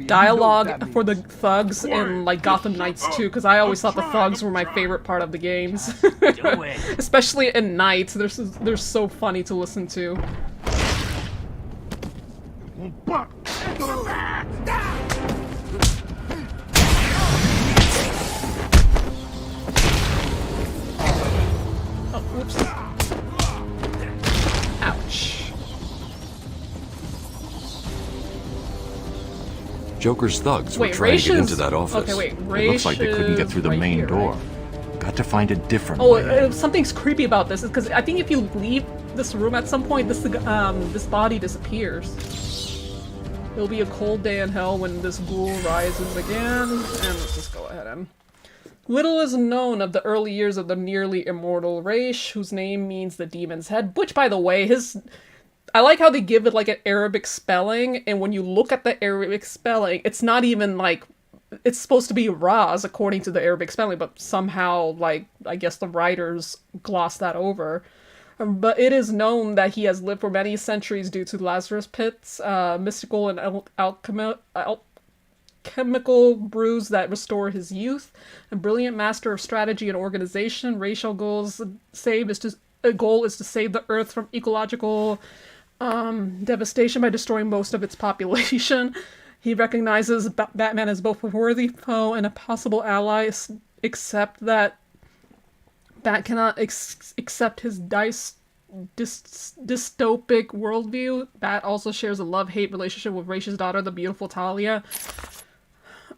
dialogue for the thugs in like Gotham Knights too, because I always thought the thugs were my favorite part of the games. Especially at night, they're so funny to listen to. Oh, whoops. Ouch. Joker's thugs were trying to get into that office. Okay, wait, It looks like they couldn't get through the main door. Got to find a different way. Something's creepy about this, because I think if you leave this room at some point, this body disappears. It'll be a cold day in hell when this ghoul rises again, and let's just go ahead and— little is known of the early years of the nearly immortal Raish, whose name means the demon's head, which, by the way, I like how they give it, like, an Arabic spelling, and when you look at the Arabic spelling, it's not even, like— it's supposed to be Raz, according to the Arabic spelling, but somehow, like, I guess the writers glossed that over. But it is known that he has lived for many centuries due to Lazarus Pits, mystical and alchemical brews that restore his youth. A brilliant master of strategy and organization. Racial goal is to save the Earth from ecological devastation by destroying most of its population. He recognizes Batman as both a worthy foe and a possible ally, except that Bat cannot accept his dystopic worldview. Bat also shares a love-hate relationship with Raish's daughter, the beautiful Talia.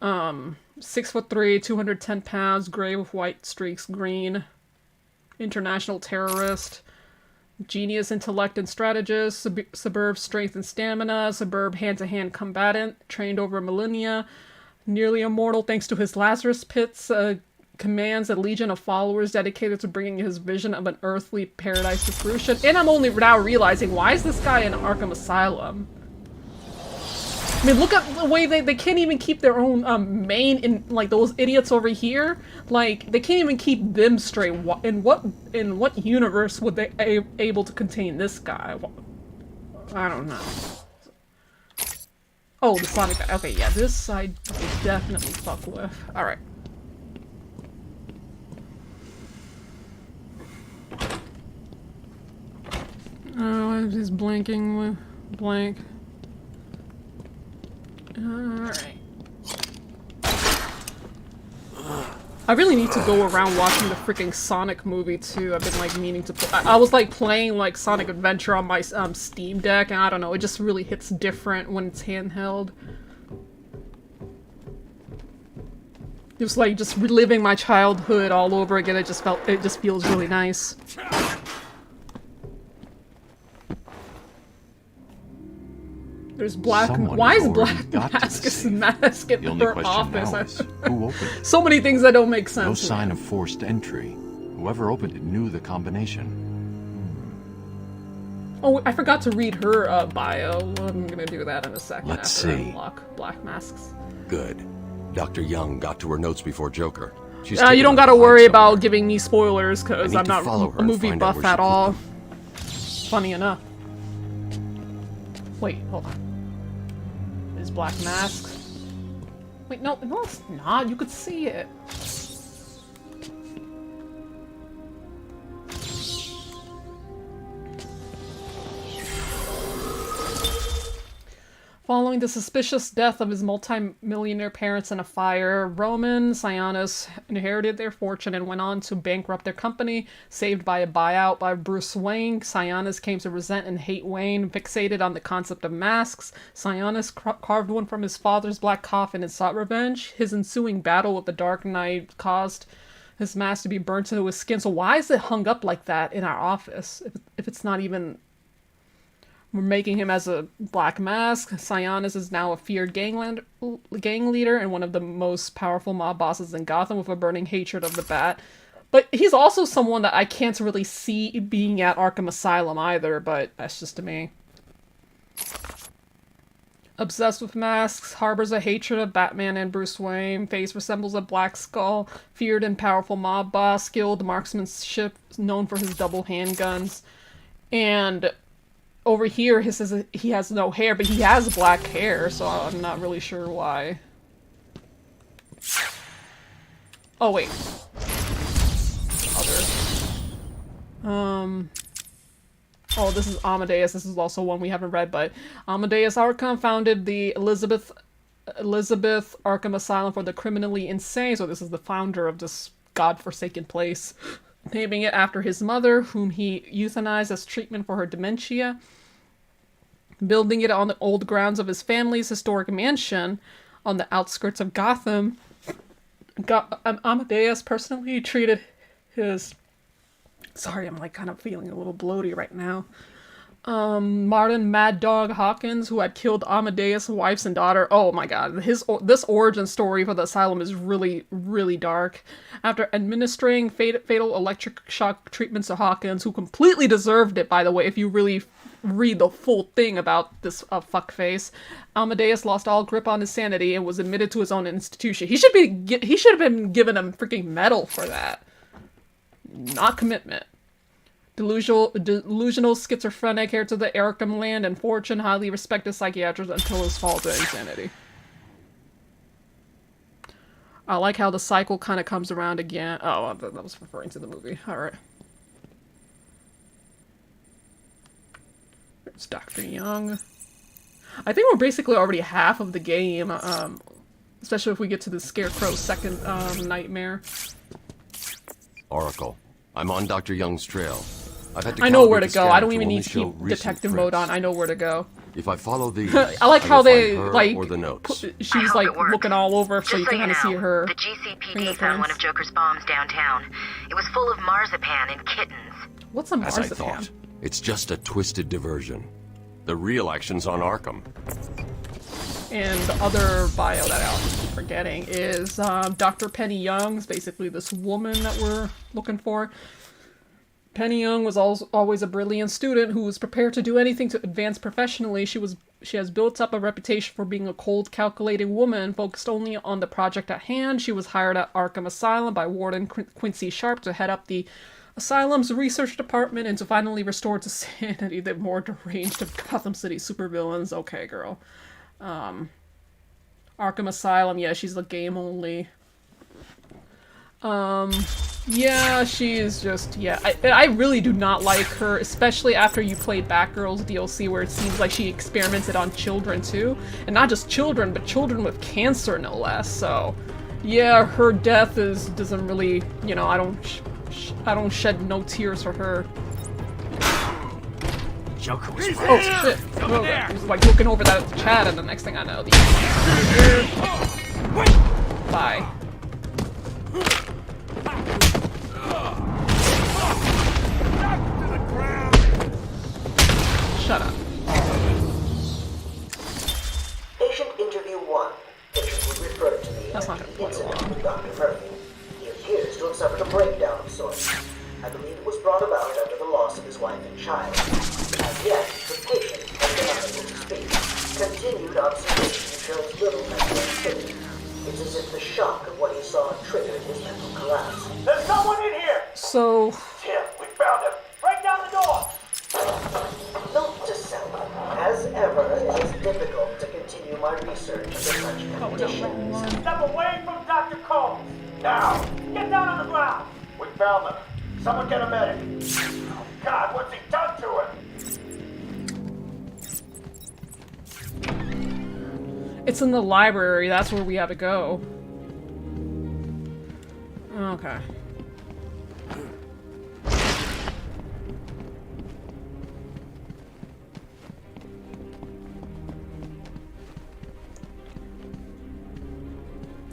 6'3", 210 pounds, gray with white streaks, green. International terrorist. Genius intellect and strategist. Suburb strength and stamina. Suburb hand-to-hand combatant. Trained over millennia. Nearly immortal thanks to his Lazarus pits. Commands a legion of followers dedicated to bringing his vision of an earthly paradise to fruition. And I'm only now realizing, why is this guy in Arkham Asylum? I mean, look at the way they can't even keep their own main, in like those idiots over here. Like, they can't even keep them straight. In what universe would they able to contain this guy? I don't know. Oh, the Sonic guy. Okay, yeah, this I would definitely fuck with. Alright. Oh, I'm just blinking with blank. Alright. I really need to go around watching the freaking Sonic movie too. I've been like meaning to play. I was like playing like Sonic Adventure on my Steam Deck, and I don't know, it just really hits different when it's handheld. It was like just reliving my childhood all over again. It just feels really nice. There's Black. Why is Black Mask at her office? Who opened it? So many things that don't make sense. No sign of forced entry. Whoever opened it knew the combination. Oh, I forgot to read her bio. I'm gonna do that in a second. Let's after I see. unlock Black Masks. Good. Dr. Young got to her notes before Joker. You don't gotta worry about giving me spoilers, because I'm not a movie buff at all. Funny enough. Wait, hold on. Is Black Mask? Wait, no, it's not. You could see it. Following the suspicious death of his multi-millionaire parents in a fire, Roman Sionis inherited their fortune and went on to bankrupt their company. Saved by a buyout by Bruce Wayne, Sionis came to resent and hate Wayne. Fixated on the concept of masks, Sionis carved one from his father's black coffin and sought revenge. His ensuing battle with the Dark Knight caused his mask to be burnt into his skin. So why is it hung up like that in our office if it's not even... We're making him as a Black Mask. Sionis is now a feared gang leader and one of the most powerful mob bosses in Gotham, with a burning hatred of the Bat. But he's also someone that I can't really see being at Arkham Asylum either, but that's just to me. Obsessed with masks, harbors a hatred of Batman and Bruce Wayne, face resembles a Black Skull, feared and powerful mob boss, skilled marksmanship, known for his double handguns. And... over here, he says he has no hair, but he has black hair, so I'm not really sure why. Oh, wait. Oh, this is Amadeus. This is also one we haven't read, but Amadeus Arkham founded the Elizabeth Arkham Asylum for the criminally insane, so this is the founder of this godforsaken place. Naming it after his mother, whom he euthanized as treatment for her dementia. Building it on the old grounds of his family's historic mansion on the outskirts of Gotham. Amadeus personally treated his... Sorry, I'm like kind of feeling a little bloaty right now. Martin Mad Dog Hawkins, who had killed Amadeus' wife and daughter. Oh my god, this origin story for the asylum is really, really dark. After administering fatal electric shock treatments to Hawkins, who completely deserved it, by the way, if you really read the full thing about this fuckface, Amadeus lost all grip on his sanity and was admitted to his own institution. He should have been given a freaking medal for that. Not commitment. Delusional schizophrenic, heir to the Arkham land and fortune, highly respected psychiatrist until his fall to insanity. I like how the cycle kind of comes around again. Oh, that was referring to the movie. Alright. There's Dr. Young. I think we're basically already half of the game, especially if we get to the Scarecrow's second nightmare. Oracle, I'm on Dr. Young's trail. I've had to I know where calibrate to the go. I scanner don't to even only need to show keep recent detective mode prints. on. I know where to go. If I follow these, I like I how will they find her like or the notes. she's like looking all over so you can kind of see her The GCPD found fingerprints. one of Joker's bombs downtown. It was full of marzipan and kittens. What's a As I marzipan? thought, it's just a twisted diversion. The real action's on Arkham. And the other bio that I'm forgetting is Dr. Penny Young's basically this woman that we're looking for. Penny Young was always a brilliant student who was prepared to do anything to advance professionally. She has built up a reputation for being a cold, calculating woman focused only on the project at hand. She was hired at Arkham Asylum by Warden Quincy Sharp to head up the Asylum's research department and to finally restore to sanity the more deranged of Gotham City supervillains. Okay, girl. Arkham Asylum, yeah, she's the game only. Yeah, she is just, yeah. I really do not like her, especially after you played Batgirl's DLC where it seems like she experimented on children too. And not just children, but children with cancer no less, so... Yeah, her death doesn't really, you know, I don't shed no tears for her. Joker was right. Oh shit! Well, I was like looking over that chat, and the next thing I know, the bye. Shut up. Patient interview 1. Patient was referred to me That's not after gonna the play incident with Dr. Murphy. He appears to have suffered a breakdown of sorts. I believe it was brought about after the loss of his wife and child. As yet, the patient has been unable to speak. Continued observation shows little mental activity. It's as if the shock of what he saw triggered his mental collapse. There's someone in here! So... Tim, we found him! Break down the door! Note to self, as ever, it is difficult to continue my research under such conditions. Step away from Dr. Combs! Now! Get down on the ground! We found them. Someone get a medic. Oh, God, what's he done to him? It's in the library, that's where we have to go. Okay.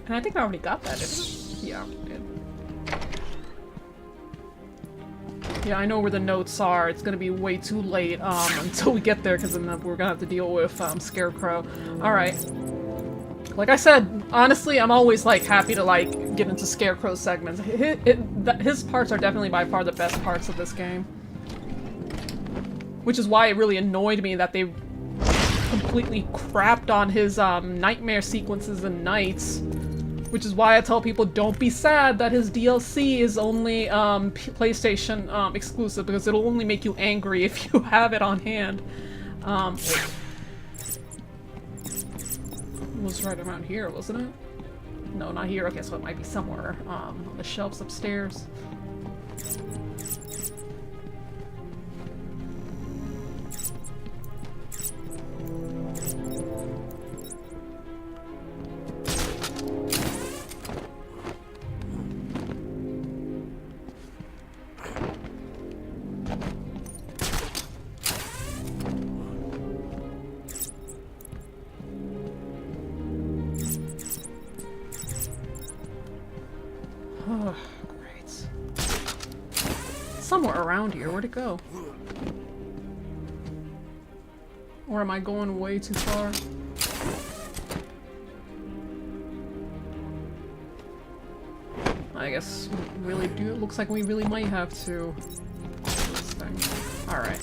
And I think I already got that, didn't I? Yeah, I did. Yeah, I know where the notes are. It's gonna be way too late until we get there, because then we're gonna have to deal with Scarecrow. Alright. Like I said, honestly, I'm always like happy to like get into Scarecrow segments. His parts are definitely by far the best parts of this game. Which is why it really annoyed me that they completely crapped on his nightmare sequences and nights. Which is why I tell people don't be sad that his DLC is only PlayStation exclusive, because it'll only make you angry if you have it on hand. It was right around here, wasn't it? No, not here. Okay, so it might be somewhere on the shelves upstairs. Oh, great. Somewhere around here. Where'd it go? Or am I going way too far? I guess we really do. It looks like we really might have to. This thing. Alright.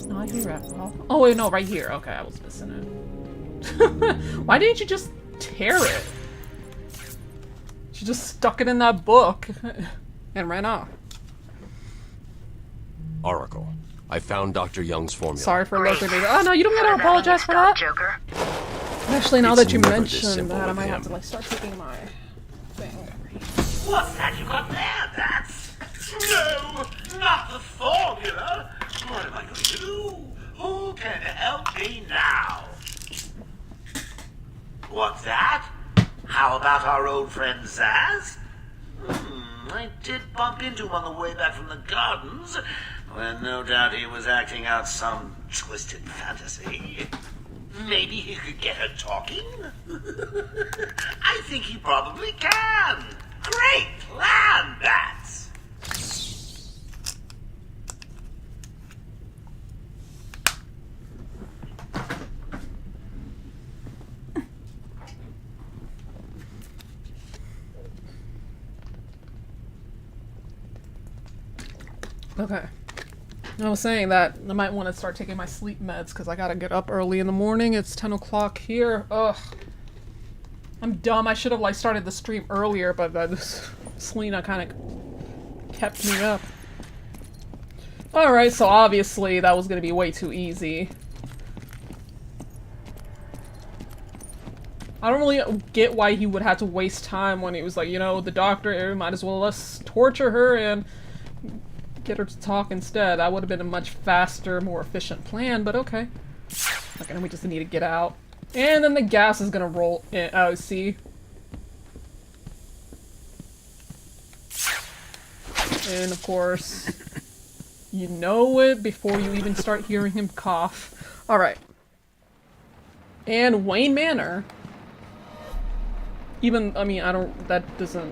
Not here at all. Oh wait, no, right here. Okay, I was missing it. Why didn't you just tear it? She just stuck it in that book and ran off. Oracle, I found Dr. Young's formula. Sorry for looking at it. Oh no, you don't gotta apologize for that. Joker. Actually, now It's that you never this mentioned simple that, I with might have him. to like start taking my thing. What's that you got there? That's... No! Not the formula! popular. What am I going to do? Who can help me now? What's that? How about our old friend Zaz? I did bump into him on the way back from the gardens, when no doubt he was acting out some twisted fantasy. Maybe he could get her talking? I think he probably can. Great plan, Bats! Okay. I was saying that I might want to start taking my sleep meds because I gotta get up early in the morning. It's 10 o'clock here. Ugh. I'm dumb. I should have like started the stream earlier, but Selena kind of kept me up. Alright, so obviously that was gonna be way too easy. I don't really get why he would have to waste time when he was like, you know, the doctor, might as well let's torture her and get her to talk instead. That would have been a much faster, more efficient plan, but okay. Okay, we just need to get out. And then the gas is gonna roll in. Oh, see? And of course, you know it before you even start hearing him cough. Alright. And Wayne Manor. Even, I mean, that doesn't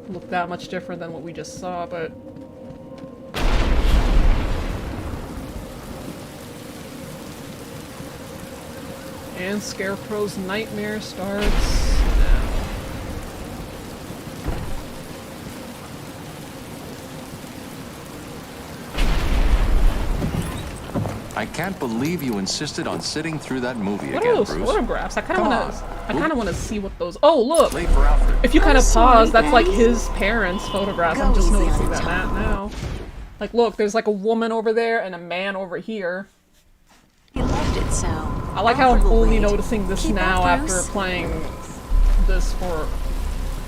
look that much different than what we just saw, but... And Scarecrow's nightmare starts now. I can't believe you insisted on sitting through that movie What again, are those Bruce. photographs? I kind of want to see what those... Oh, look! Late for Alfred. If you kind of Sorry, pause, that's like Daddy. his parents' photographs. I'm just noticing that now. Like, look, there's like a woman over there and a man over here. He left it so. I like how I'm Alfred will only wait. noticing this Keep now up, after Bruce. playing this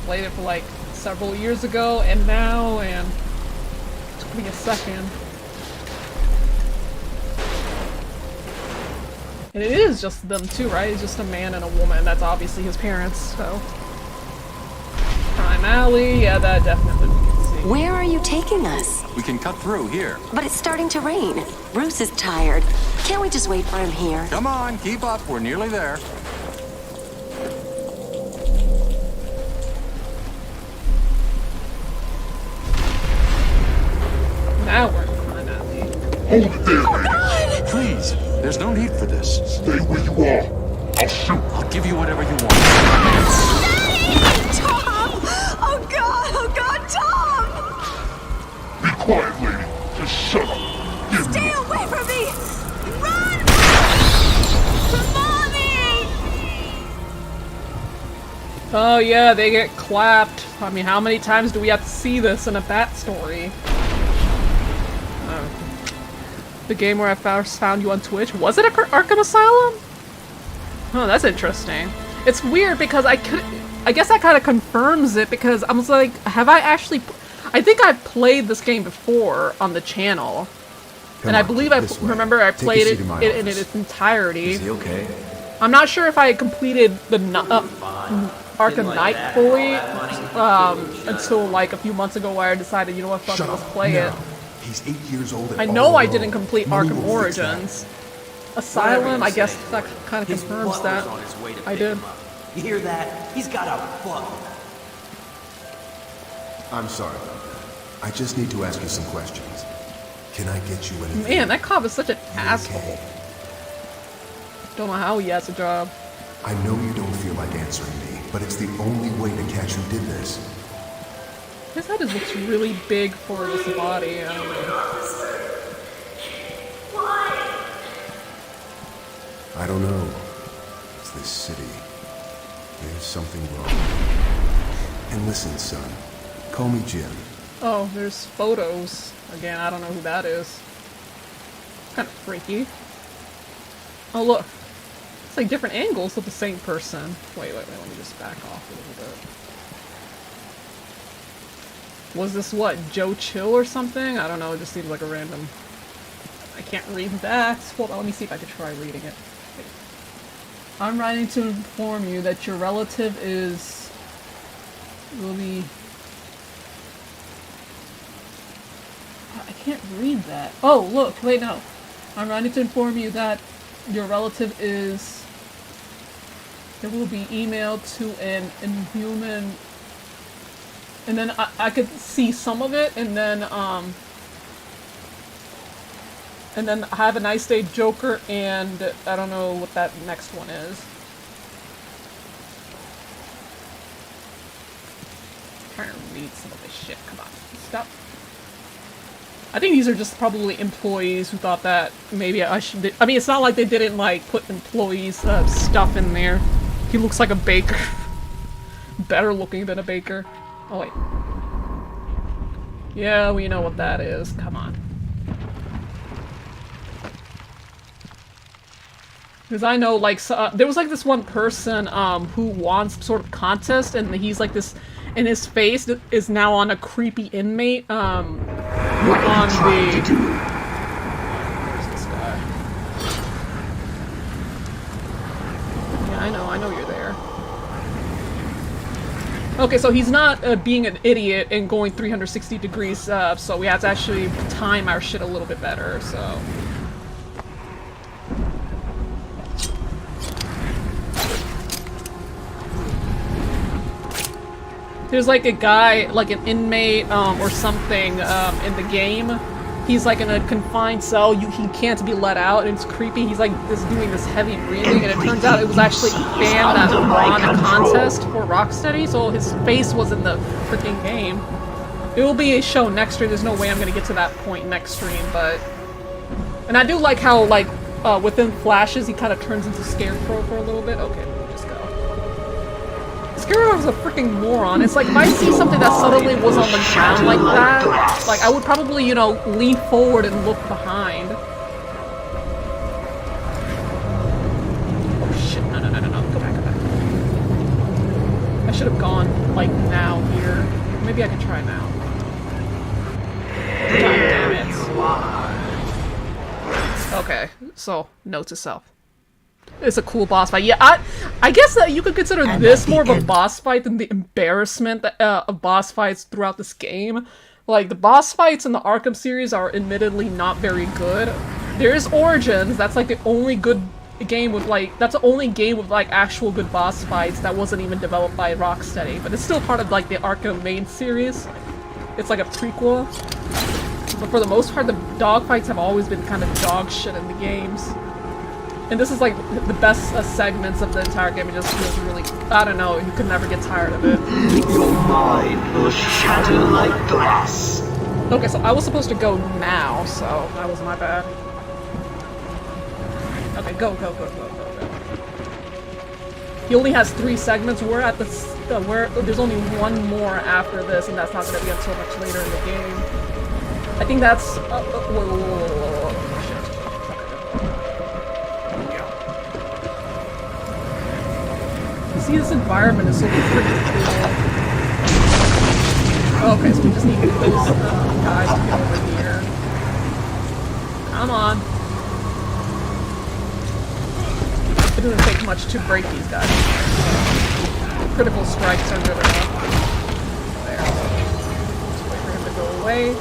played it for like several years ago, and now, and it took me a second. And it is just them two, right? It's just a man and a woman. That's obviously his parents, so. Crime Alley, yeah, that definitely we can see. Where are you taking us? We can cut through here. But it's starting to rain. Bruce is tired. Can't we just wait for him here? Come on, keep up. We're nearly there. Now we're in Crime Alley. Hold it there, man. Please, there's no need for this. Stay where you are. I'll shoot. I'll give you whatever you want. Tom! Oh God, Tom! Be quiet, lady. Just shut up. Give me Stay away from me! Run! Mommy! Oh yeah, they get clapped. I mean, how many times do we have to see this in a Bat story? The game where I first found you on Twitch. Was it Arkham Asylum? Oh, that's interesting. It's weird because I guess that kind of confirms it because I was like, have I actually... I think I've played this game before on the channel. And I believe remember I played it in its entirety. Is he okay? I'm not sure if I completed the Arkham Knight fully until like a few months ago where I decided, you know what, fuck it, let's play it. He's 8 years old. I know I didn't complete Arkham Origins. Asylum, I guess that kind of confirms that I did. You hear that? He's got a fuck. I'm sorry. I just need to ask you some questions. Can I get you anything? Man, that cop is such an asshole. Don't know how he has a job. I know you don't feel like answering me, but it's the only way to catch who did this. His head just looks really big for this body. I don't know. I don't know. It's this city. There's something wrong. And listen, son. Call me Jim. Oh, there's photos. Again, I don't know who that is. Kind of freaky. Oh, look. It's like different angles of the same person. Wait, let me just back off a little bit. Was this what, Joe Chill or something? I don't know, it just seems like a random... I can't read that. Hold on, let me see if I can try reading it. I'm writing to inform you that your relative will be... I can't read that. Oh, look, wait, no. I'm writing to inform you that your relative is... It will be emailed to an inhuman... And then I could see some of it, and then have a nice day, Joker, and I don't know what that next one is. I'm trying to read some of this shit. Come on, stop. I think these are just probably employees who thought that maybe I should. I mean, it's not like they didn't like put employees' stuff in there. He looks like a baker. Better looking than a baker. Oh wait. Yeah, we know what that is. Come on. Because I know, like, there was like this one person who won some sort of contest, and he's like this, and his face is now on a creepy inmate. What are you trying to do? Where's this guy? Yeah, I know you're there. Okay, so he's not being an idiot and going 360 degrees, so we have to actually time our shit a little bit better, so... There's like a guy, like an inmate, or something, in the game. He's like in a confined cell, he can't be let out, and it's creepy. He's like doing this heavy breathing, and it turns out it was actually a fan that won a contest for Rocksteady, so his face was in the freaking game. It will be a show next stream, there's no way I'm gonna get to that point next stream, but... And I do like how, like, within flashes, he kind of turns into Scarecrow for a little bit. Okay, we'll just go. Scarecrow was a freaking moron. It's like, if I see something that suddenly was on the ground like that, like, I would probably, you know, lean forward and look behind. Oh shit, no, go back. I should have gone, like, now here. Maybe I can try now. God damn it. Okay, so, note to self. It's a cool boss fight. Yeah, I guess that you could consider this more of a boss fight than the embarrassment that, of boss fights throughout this game. Like, the boss fights in the Arkham series are admittedly not very good. There is Origins, that's like the only good game with like, that's the only game with like actual good boss fights that wasn't even developed by Rocksteady, but it's still part of like the Arkham main series. It's like a prequel. But for the most part, the dog fights have always been kind of dog shit in the games. And this is like the best segments of the entire game. It just feels really, I don't know, you could never get tired of it. Your mind will shatter like glass. Okay, so I was supposed to go now, so that was my bad. Okay, go. He only has 3 segments. We're at the, there's only one more after this, and that's not going to be until much later in the game. I think that's, whoa. See, this environment is so freaking cool. Okay, so we just need those guys to get over here. Come on. It doesn't take much to break these guys. Critical strikes are good enough. There. Just wait for him to go away.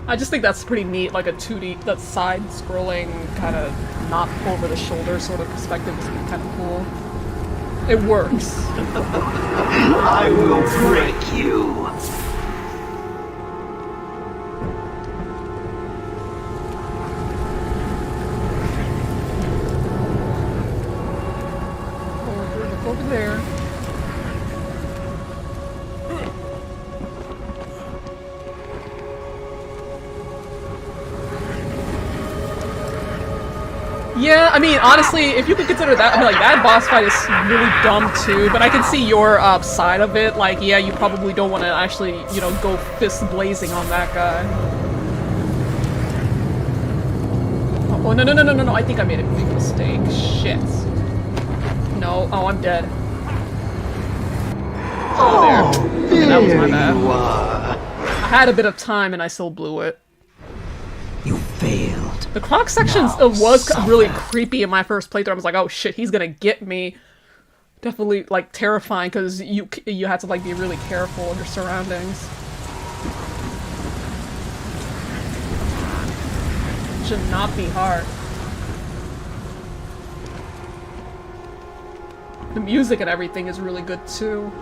I just think that's pretty neat, like a 2D, that side-scrolling, kind of not over-the-shoulder sort of perspective is kind of cool. It works. I will break you. Look over there. Yeah, I mean, honestly, if you could consider that, I mean, like, that boss fight is really dumb too, but I can see your side of it. Like, yeah, you probably don't want to actually, you know, go fist blazing on that guy. Oh, no, no, no, no, no, no, I think I made a big mistake. Shit. No, oh, I'm dead. Oh, there. Okay, that was my bad. I had a bit of time and I still blew it. You failed. The croc sections was really creepy in my first playthrough. I was like, oh shit, he's gonna get me. Definitely, like, terrifying, because you had to, like, be really careful of your surroundings. Should not be hard. The music and everything is really good, too.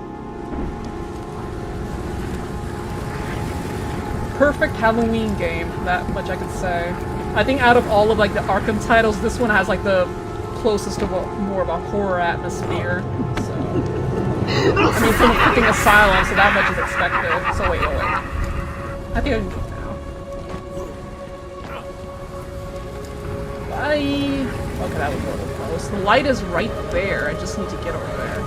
Perfect Halloween game, that much I can say. I think out of all of, like, the Arkham titles, this one has, like, the closest to more of a horror atmosphere, so... I mean, it's in a freaking asylum, so that much is expected. So wait. I think I can move now. Bye! Okay, that was a little close. The light is right there, I just need to get over there.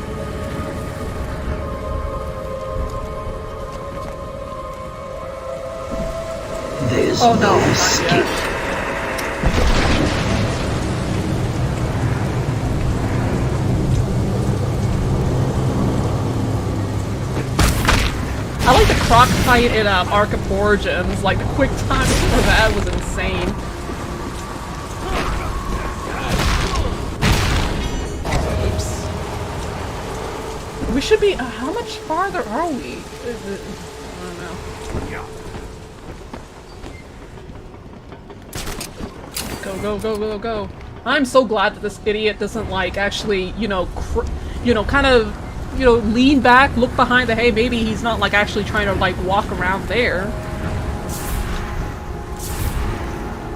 There's oh no, no escape. I like the croc fight in Arkham Origins. Like, the quick time for that was insane. Oops. We should be... how much farther are we? I don't know. Go. I'm so glad that this idiot doesn't, like, actually, you know, kind of, you know, lean back, look behind the hey, maybe he's not, like, actually trying to, like, walk around there.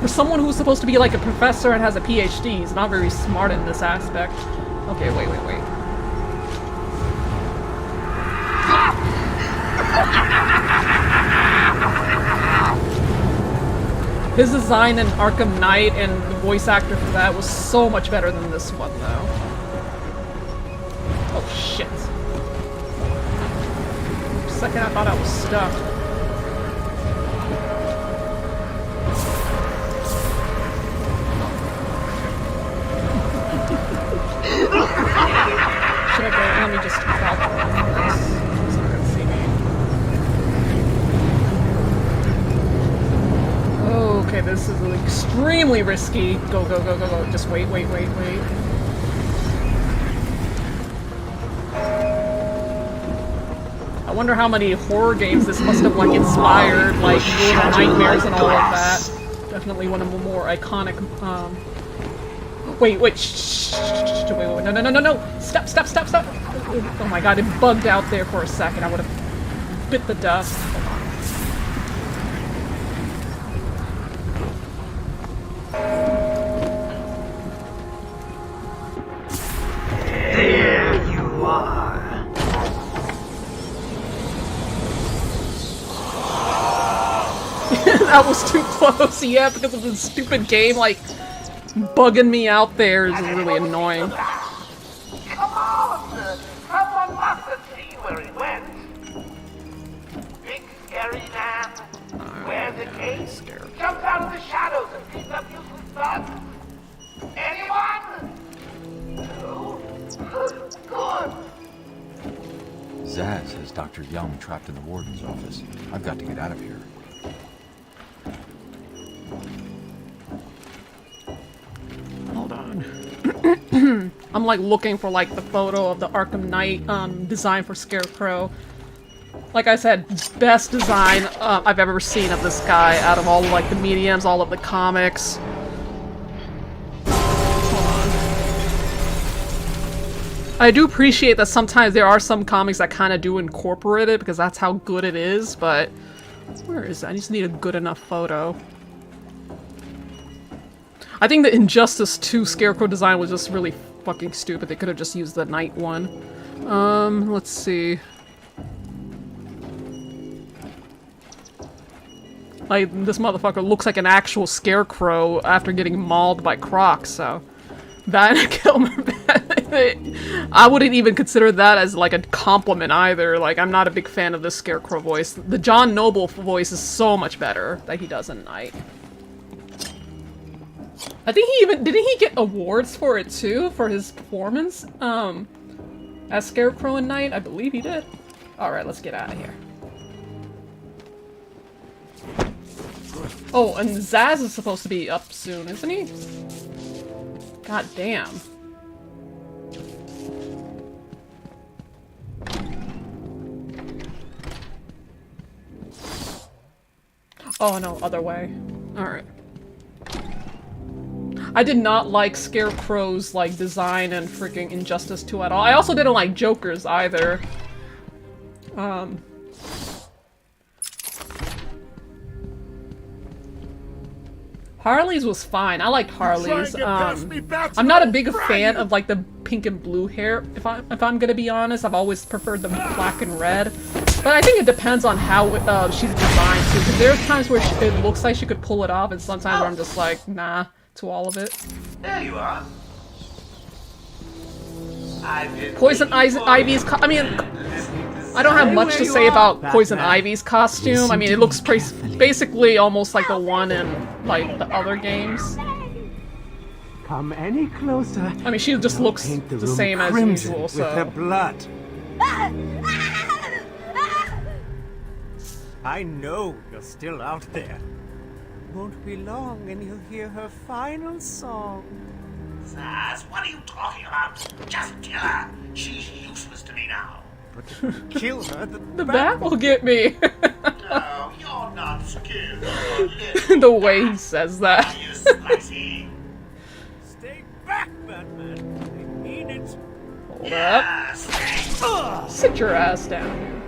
For someone who's supposed to be, like, a professor and has a PhD, he's not very smart in this aspect. Okay, wait. His design in Arkham Knight and the voice actor for that was so much better than this one, though. Oh, shit. For a second, I thought I was stuck. Should I go? Let me just crawl through this. He's not gonna see me. Okay, this is extremely risky. Go. Just wait. I wonder how many horror games this must have, like, inspired, like, Little Nightmares and all of that. Definitely one of the more iconic, Wait, shh, wait, no, stop. Oh my god, it bugged out there for a second. I would have bit the dust. There you are. That was too close, yeah, because of the stupid game, like, bugging me out there is really annoying. Come on! Someone must have seen where he went. Big scary man. Wears a cape. Jumps out of the shadows and picks up useless stuff. Anyone? No? Good. Zaz has Dr. Young trapped in the warden's office. I've got to get out of here. Hold on. I'm like looking for like the photo of the Arkham Knight design for Scarecrow. Like I said, best design I've ever seen of this guy out of all like the mediums, all of the comics. Hold on. I do appreciate that sometimes there are some comics that kind of do incorporate it because that's how good it is, but where is it? I just need a good enough photo. I think the Injustice 2 Scarecrow design was just really fucking stupid. They could have just used the Knight one. Let's see. Like, this motherfucker looks like an actual scarecrow after getting mauled by Crocs, so... That and Kilmer, I wouldn't even consider that as, like, a compliment either. Like, I'm not a big fan of the scarecrow voice. The John Noble voice is so much better that he does in Night. I think he even... Didn't he get awards for it, too? For his performance? As Scarecrow in Night? I believe he did. Alright, let's get out of here. Oh, and Zaz is supposed to be up soon, isn't he? God damn. Oh no, other way. Alright. I did not like Scarecrow's, like, design and freaking Injustice 2 at all. I also didn't like Joker's either. Harley's was fine. I liked Harley's. I'm not a big fan of like the pink and blue hair. If I'm gonna be honest, I've always preferred the black and red. But I think it depends on how she's designed too. Because there's times where it looks like she could pull it off, and sometimes where I'm just like, nah, to all of it. There you are. Poison Ivy's. I mean, I don't have much to say about Poison Ivy's costume. I mean, it looks basically almost like the one in, like, the other games. Come any closer. I mean, she just looks the same as usual, so... With her blood. I know you're still out there. Won't be long and you'll hear her final song. Zaz, what are you talking about? Just kill her. She's useless to me now. But if you kill her, the bat will get me. No, you're not scared. The way he says that. Stay back, Batman. I mean it. Hold up. Sit your ass down.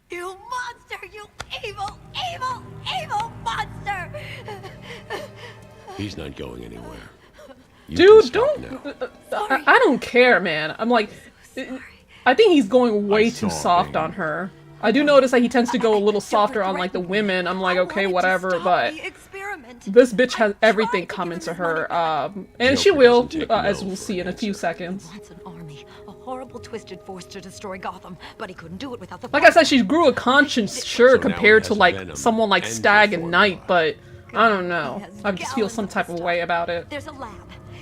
You monster! You evil, evil, evil monster! He's not going anywhere. Dude, don't... I don't care, man. I'm like... I think he's going way too soft on her. I do notice that he tends to go a little softer on, like, the women. I'm like, okay, whatever, but... This bitch has everything coming to her, and she will, as we'll see in a few seconds. A horrible, twisted force to destroy Gotham, but he couldn't do it without the... Like I said, she grew a conscience, sure, compared to, like, someone like Stag and Knight, but... I don't know. I just feel some type of way about it. There's a lab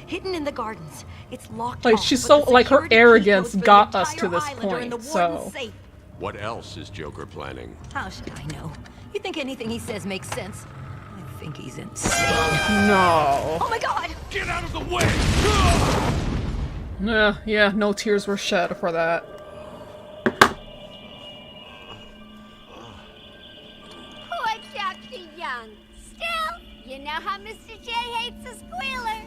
hidden in the gardens. It's locked like, off, she's so, like, her arrogance got us to this point, so... What else is Joker planning? How should I know? You think anything he says makes sense? I think he's insane. No. Oh my god! Get out of the way! Yeah, no tears were shed for that. Poor Dr. Young. Still, you know how Mr. J hates a squealer.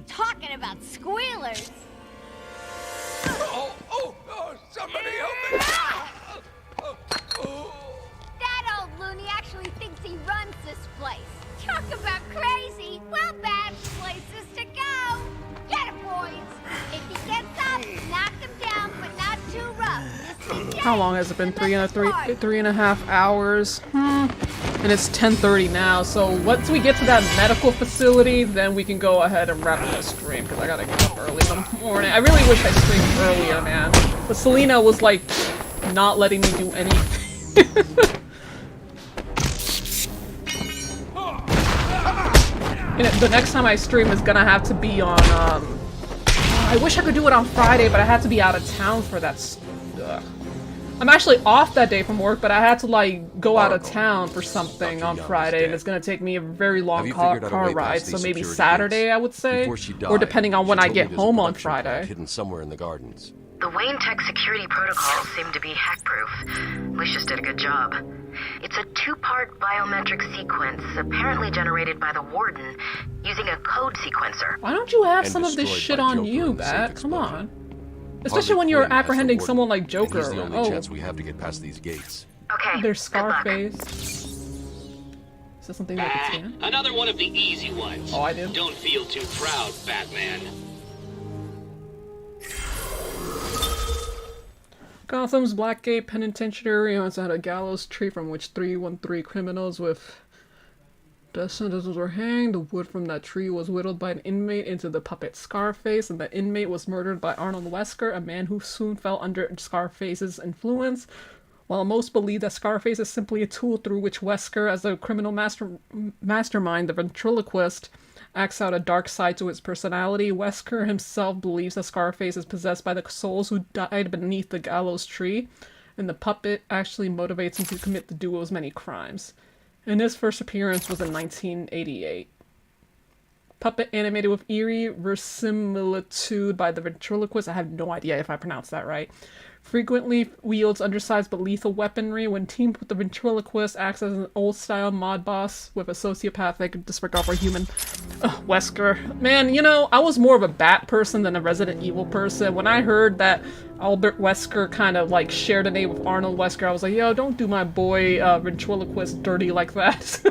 Talking about squealers. Oh, somebody help That old loony actually thinks he runs this place. Talk about crazy. Well, bad places to go. Get him, boys. If he gets up, knock him down, but not too rough. How long has it been? Three and a half hours? And it's 10:30 now, so once we get to that medical facility, then we can go ahead and wrap up the stream, because I gotta get up early in the morning. I really wish I streamed earlier, man. But Selena was, like, not letting me do anything. And the next time I stream is gonna have to be on, I wish I could do it on Friday, but I had to be out of town for that. I'm actually off that day from work, but I had to, like, go out of town for something on Friday, and it's gonna take me a very long car ride, so maybe Saturday, I would say, or depending on when I get home on Friday. Hidden somewhere in the gardens. The Wayne Tech security protocols seem to be hack-proof. Lucius did a good job. It's a two-part biometric sequence, apparently generated by the Warden, using a code sequencer. Why don't you have some of this shit on you, Bat? Come on. Especially when you're apprehending someone like Joker. He's the only chance we have to get past these gates. Okay. There's Scarface. Is this something that I can scan? Another one of the easy ones. Oh, I did. Don't feel too proud, Batman. Gotham's Blackgate Penitentiary once had a gallows tree from which 313 criminals with death sentences were hanged. The wood from that tree was whittled by an inmate into the puppet Scarface, and the inmate was murdered by Arnold Wesker, a man who soon fell under Scarface's influence. While most believe that Scarface is simply a tool through which Wesker, as a criminal mastermind, the ventriloquist, acts out a dark side to his personality, Wesker himself believes that Scarface is possessed by the souls who died beneath the gallows tree, and the puppet actually motivates him to commit the duo's many crimes. And his first appearance was in 1988. Puppet animated with eerie verisimilitude by the ventriloquist. I have no idea if I pronounced that right. Frequently wields undersized but lethal weaponry. When teamed with the ventriloquist, acts as an old-style mob boss with a sociopathic disregard for human. Wesker. Man, you know, I was more of a Bat person than a Resident Evil person. When I heard that Albert Wesker kind of like shared a name with Arnold Wesker, I was like, yo, don't do my boy ventriloquist dirty like that.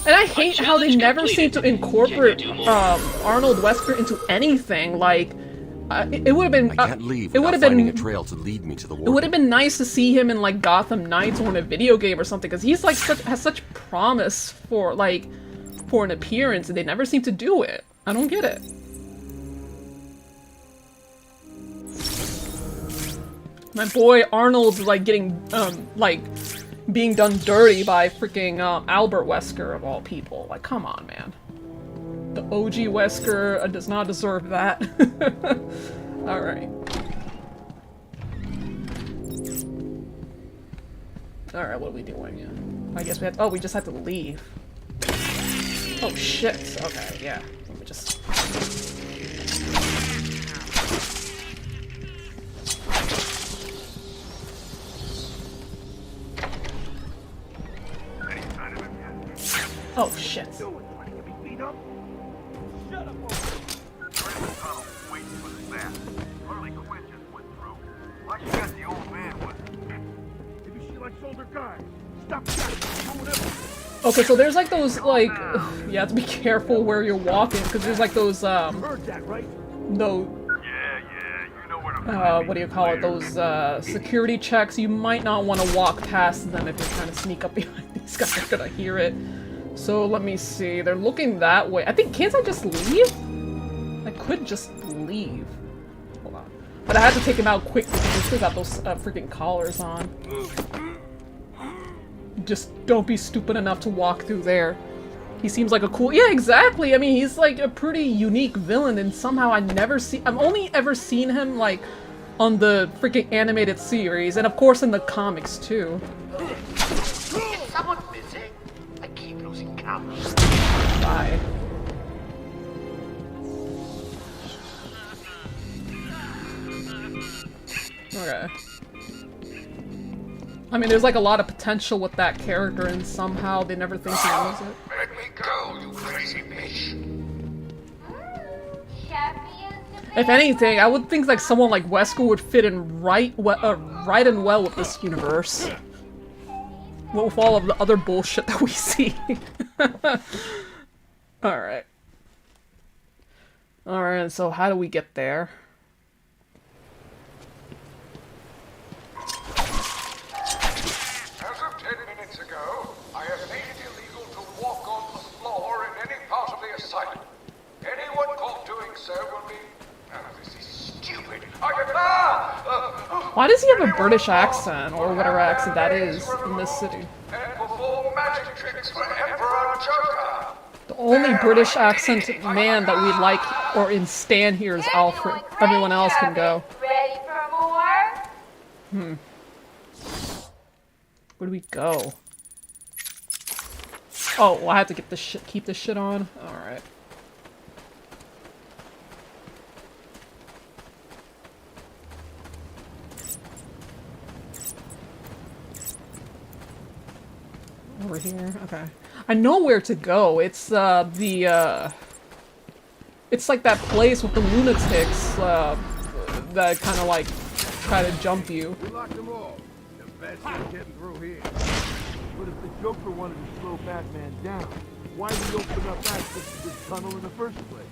And I hate how they never seem to incorporate Arnold Wesker into anything. Like, it would have been. I can't leave without finding a trail to lead me to the warden. It would have been nice to see him in like Gotham Knights or in a video game or something, because he's like has such promise for an appearance, and they never seem to do it. I don't get it. My boy Arnold's like getting like being done dirty by freaking Albert Wesker of all people. Like, come on, man. The OG Wesker does not deserve that. Alright. Alright, what are we doing? Yeah. I guess we have to, we just have to leave. Oh shit. Okay, yeah. Let me just... Oh shit. Okay, so there's like those, like, you have to be careful where you're walking, because there's like those, what do you call it, those, security checks. You might not want to walk past them if you're trying to sneak up behind these guys. They're gonna hear it. So, let me see, they're looking that way. I think, can't I just leave? I could just leave. Hold on. But I had to take him out quick because he still got those, freaking collars on. Just don't be stupid enough to walk through there. He seems like a cool— yeah, exactly! I mean, he's like a pretty unique villain, and somehow I've only ever seen him, like, on the freaking animated series, and of course in the comics, too. Is someone missing? I keep losing count. Bye. Okay. I mean, there's like a lot of potential with that character, and somehow they never think to use it. Let me go, you crazy bitch. If anything, I would think like someone like Wesker would fit in right and well with this universe. With all of the other bullshit that we see. Alright. Alright, so how do we get there? Why does he have a British accent, or whatever accent that is, in this city? The only British accent man that we like, or in Stan here, is Alfred. Everyone else can go. Ready for more? Where do we go? Oh, well, I have to get this shit, keep this shit on? Alright. Over here? Okay. I know where to go. It's, it's like that place with the lunatics, that kind of, like, try to jump you. We locked them all. The best is getting through here. But if the Joker wanted to slow Batman down, why did he open up access to this tunnel in the first place?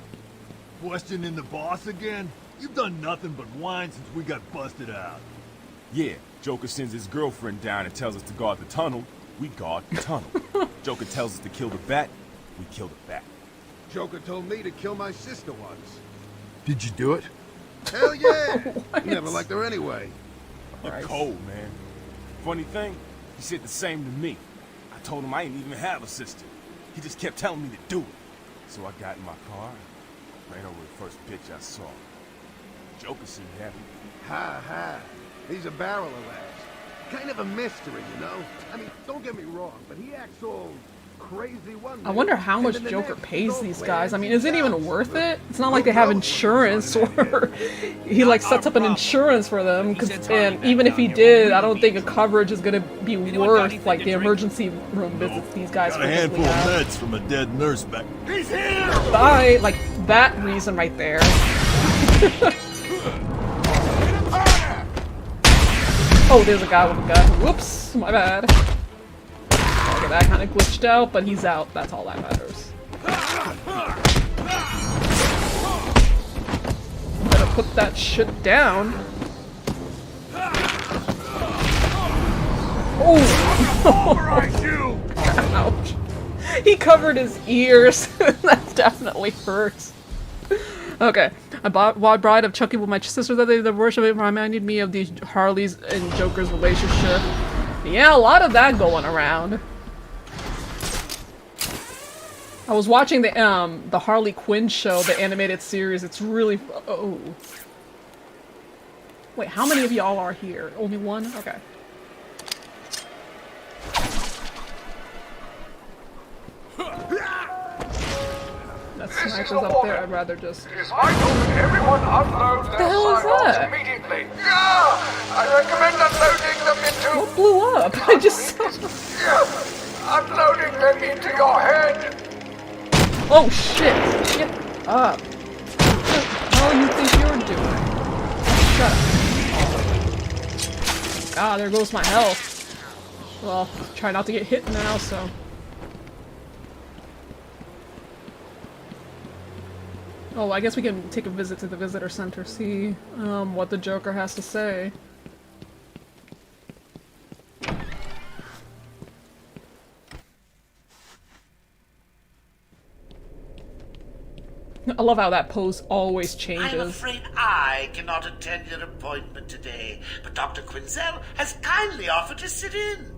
Questioning the boss again? You've done nothing but whine since we got busted out. Yeah, Joker sends his girlfriend down and tells us to guard the tunnel. We guard the tunnel. Joker tells us to kill the bat. We kill the bat. Joker told me to kill my sister once. Did you do it? Hell yeah! Never liked her anyway. You're cold, man. Funny thing, he said the same to me. I told him I didn't even have a sister. He just kept telling me to do it. So I got in my car and ran over the first bitch I saw. Joker seemed happy. Ha ha. He's a barrel of laughs. Kind of a mystery, you know? I mean, don't get me wrong, but he acts all crazy one I wonder how much Joker pays these guys. I mean, is it even worth it? It's not like they have insurance or he like sets up an insurance for them. And even if he did, I don't think a coverage is gonna be worth like the emergency room visits these guys Got a handful of meds from a dead nurse back. He's here! Bye. Like that reason right there. Oh, there's a guy with a gun. Whoops, my bad. Okay, that kind of glitched out, but he's out. That's all that matters. Better put that shit down. Oh! Ouch. He covered his ears. That definitely hurts. Okay, I bought Bride of Chucky with my sister that day. The worship it reminded me of these Harley's and Joker's relationship. Yeah, a lot of that going around. I was watching the Harley Quinn show, the animated series. It's really oh. Wait, how many of y'all are here? Only one? Okay. That sniper's up there. I'd rather just. It is vital that everyone unload What the their hell is sidearms that? immediately. I recommend unloading them into. What blew up? I just. Unloading them into your head. Oh shit! Get up! What the hell do you think you're doing? Shut up. God, there goes my health. Well, try not to get hit now, so. Oh, I guess we can take a visit to the visitor center, see what the Joker has to say. I love how that pose always changes. I'm afraid I cannot attend your appointment today, but Dr. Quinzel has kindly offered to sit in.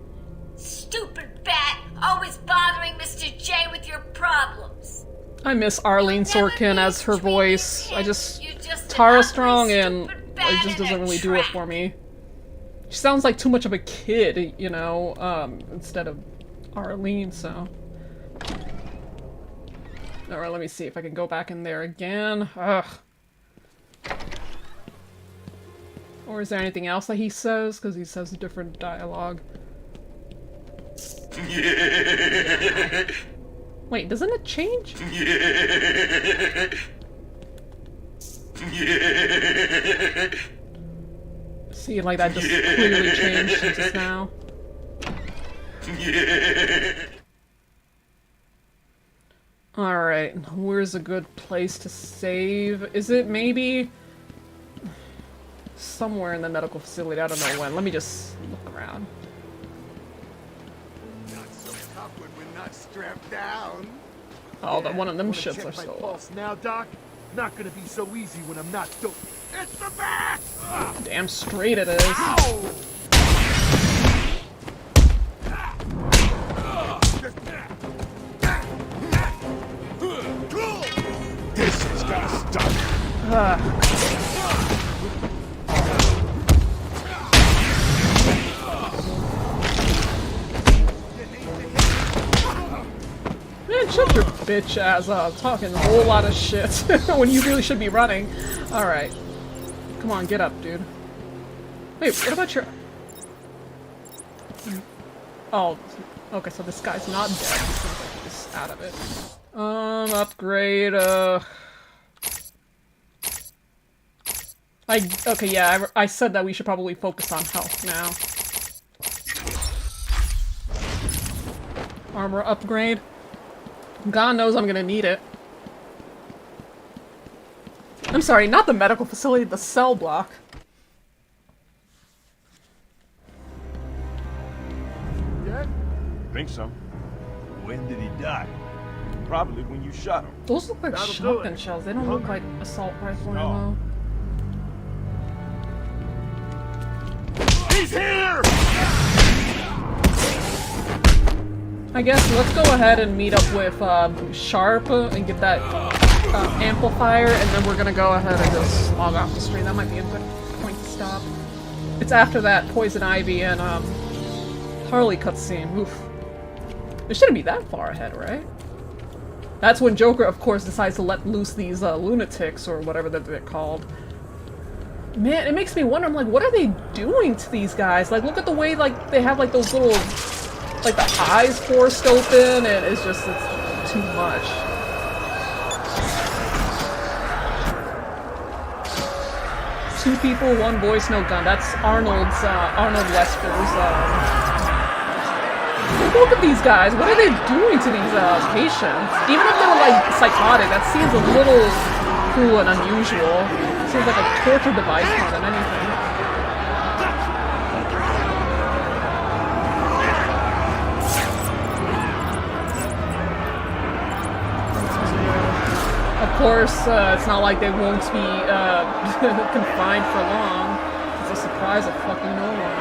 Stupid bat! Always bothering Mr. J with your problems. I miss Arlene Sorkin as her voice. Tara Strong, and it just doesn't really do it for me. She sounds like too much of a kid, you know, instead of Arlene, so. Alright, let me see if I can go back in there again. Ugh. Or is there anything else that he says? Because he says different dialogue. Wait, doesn't it change? See, like that just clearly changed just now. Alright, where's a good place to save? Is it maybe somewhere in the medical facility? I don't know when. Let me just look around. Not so tough when we're not strapped down. Oh, one of them Wanna shits check are my so pulse now, Doc? Not gonna be so easy when I'm not dope. It's the bat! damn straight it is. Ow! This has gotta stop. Man, shut your bitch ass up. Talking a whole lot of shit when you really should be running. Alright. Come on, get up, dude. Wait, what about your... Oh, okay, so this guy's not dead. He seems like he's out of it. Upgrade, okay, yeah, I said that we should probably focus on health now. Armor upgrade. God knows I'm gonna need it. I'm sorry, not the medical facility, the cell block. Dead? Think so. When did he die? Probably when you shot him. Those look like That'll do shotgun it. shells. They don't look like assault rifle ammo. He's here! I guess let's go ahead and meet up with Sharp and get that amplifier, and then we're gonna go ahead and just log off the stream. That might be a good point to stop. It's after that Poison Ivy and Harley cutscene. Oof. It shouldn't be that far ahead, right? That's when Joker, of course, decides to let loose these lunatics, or whatever they're called. Man, it makes me wonder, I'm like, what are they doing to these guys? Like, look at the way, like, they have, like, those little, like, the eyes forced open, and it's just, it's too much. Two people, one voice, no gun. That's Arnold Wesker's, Look at these guys. What are they doing to these patients? Even if they're like psychotic, that seems a little cruel and unusual. Seems like a torture device more than anything. Of course, it's not like they won't be confined for long. It's a surprise of fucking no one.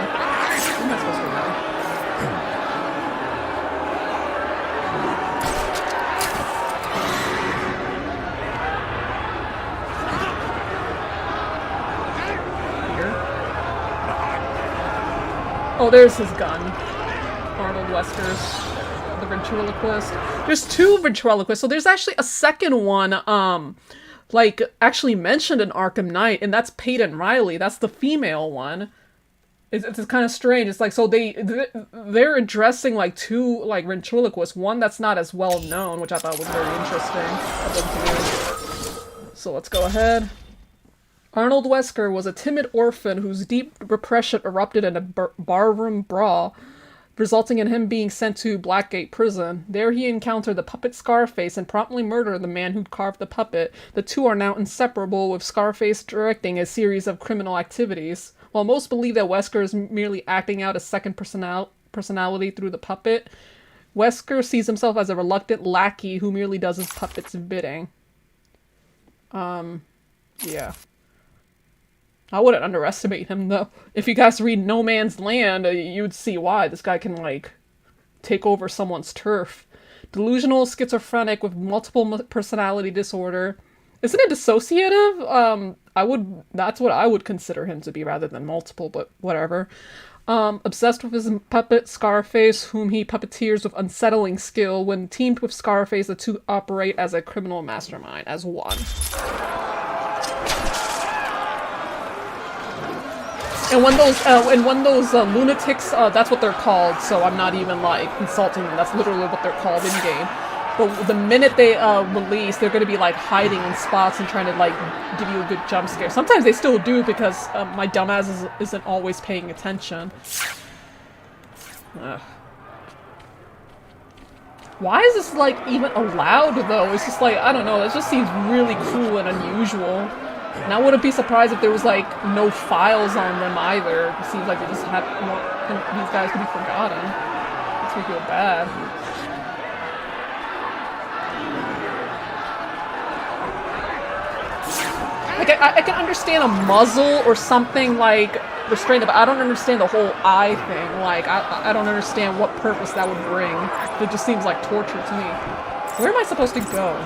Who am I supposed to know? Oh, there's his gun. Arnold Wesker's, the ventriloquist. There's two ventriloquists, so there's actually a second one, like, actually mentioned in Arkham Knight, and that's Peyton Riley. That's the female one. It's kind of strange. It's like, so they're addressing, like, two, like, ventriloquists. One that's not as well known, which I thought was very interesting of them to do. So let's go ahead. Arnold Wesker was a timid orphan whose deep repression erupted in a barroom brawl, resulting in him being sent to Blackgate Prison. There he encountered the puppet Scarface and promptly murdered the man who'd carved the puppet. The two are now inseparable, with Scarface directing a series of criminal activities. While most believe that Wesker is merely acting out a second personality through the puppet, Wesker sees himself as a reluctant lackey who merely does his puppet's bidding. Yeah. I wouldn't underestimate him, though. If you guys read No Man's Land, you'd see why. This guy can, like, take over someone's turf. Delusional, schizophrenic, with multiple personality disorder. Isn't it dissociative? That's what I would consider him to be, rather than multiple, but whatever. Obsessed with his puppet, Scarface, whom he puppeteers with unsettling skill. When teamed with Scarface, the two operate as a criminal mastermind, as one. And when those lunatics, that's what they're called, so I'm not even, like, insulting them. That's literally what they're called in-game. But the minute they release, they're going to be, like, hiding in spots and trying to, like, give you a good jump scare. Sometimes they still do, because my dumbass isn't always paying attention. Ugh. Why is this, like, even allowed, though? It's just like, I don't know, it just seems really cool and unusual. And I wouldn't be surprised if there was, like, no files on them either. It seems like they just want these guys to be forgotten. Makes me feel bad. Like, I can understand a muzzle or something, like, restrained, but I don't understand the whole eye thing. Like, I don't understand what purpose that would bring. It just seems like torture to me. Where am I supposed to go?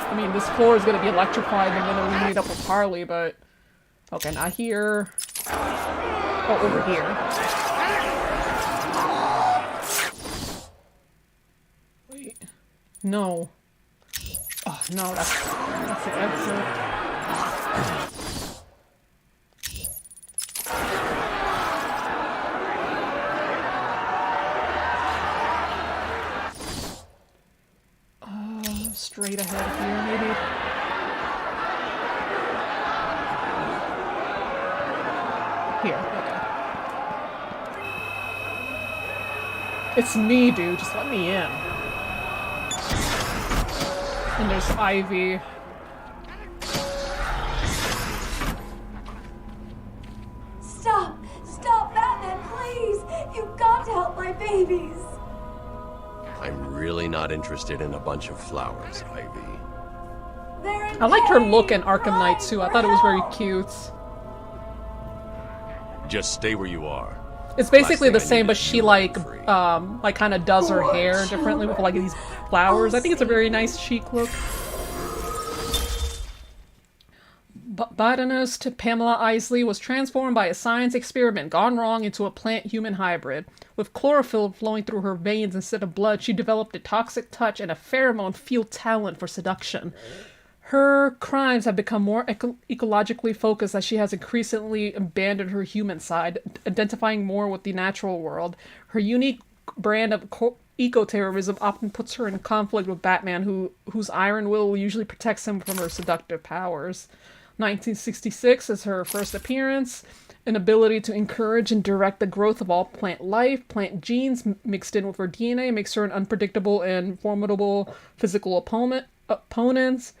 I mean, this floor is going to be electrified and then we meet up with Harley, but... Okay, not here. Oh, over here. Wait. No. Oh, no, that's the exit. Straight ahead here, maybe? Here, okay. It's me, dude. Just let me in. And there's Ivy. interested in a bunch of flowers, Ivy. I liked her look in Arkham Knight too. I thought it was very cute. Just stay where you are. It's basically the same, but she like kind of does her hair differently with like these flowers. I think it's a very nice chic look. Botanist Pamela Isley was transformed by a science experiment gone wrong into a plant-human hybrid. With chlorophyll flowing through her veins instead of blood, she developed a toxic touch and a pheromone-fueled talent for seduction. Her crimes have become more ecologically focused as she has increasingly abandoned her human side, identifying more with the natural world. Her unique brand of eco-terrorism often puts her in conflict with Batman, whose iron will usually protects him from her seductive powers. 1966 is her first appearance. An ability to encourage and direct the growth of all plant life. Plant genes mixed in with her DNA makes her an unpredictable and formidable physical opponents.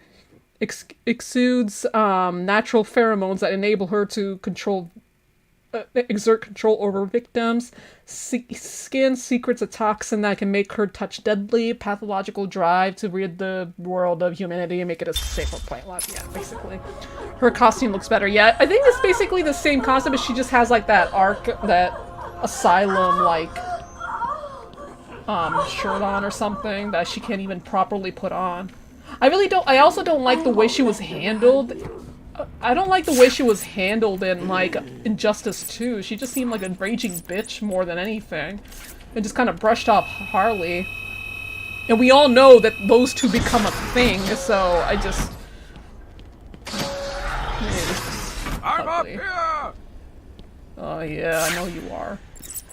Exudes natural pheromones that enable her to exert control over victims. Skin secrets a toxin that can make her touch deadly. Pathological drive to rid the world of humanity and make it a safer plant life. Yeah, basically. Her costume looks better. Yeah, I think it's basically the same costume, but she just has like that Asylum like shirt on or something that she can't even properly put on. I also don't like the way she was handled. I don't like the way she was handled in, like, Injustice 2. She just seemed like a raging bitch more than anything. And just kind of brushed off Harley. And we all know that those two become a thing, so I just... I'm up here! Oh yeah, I know you are.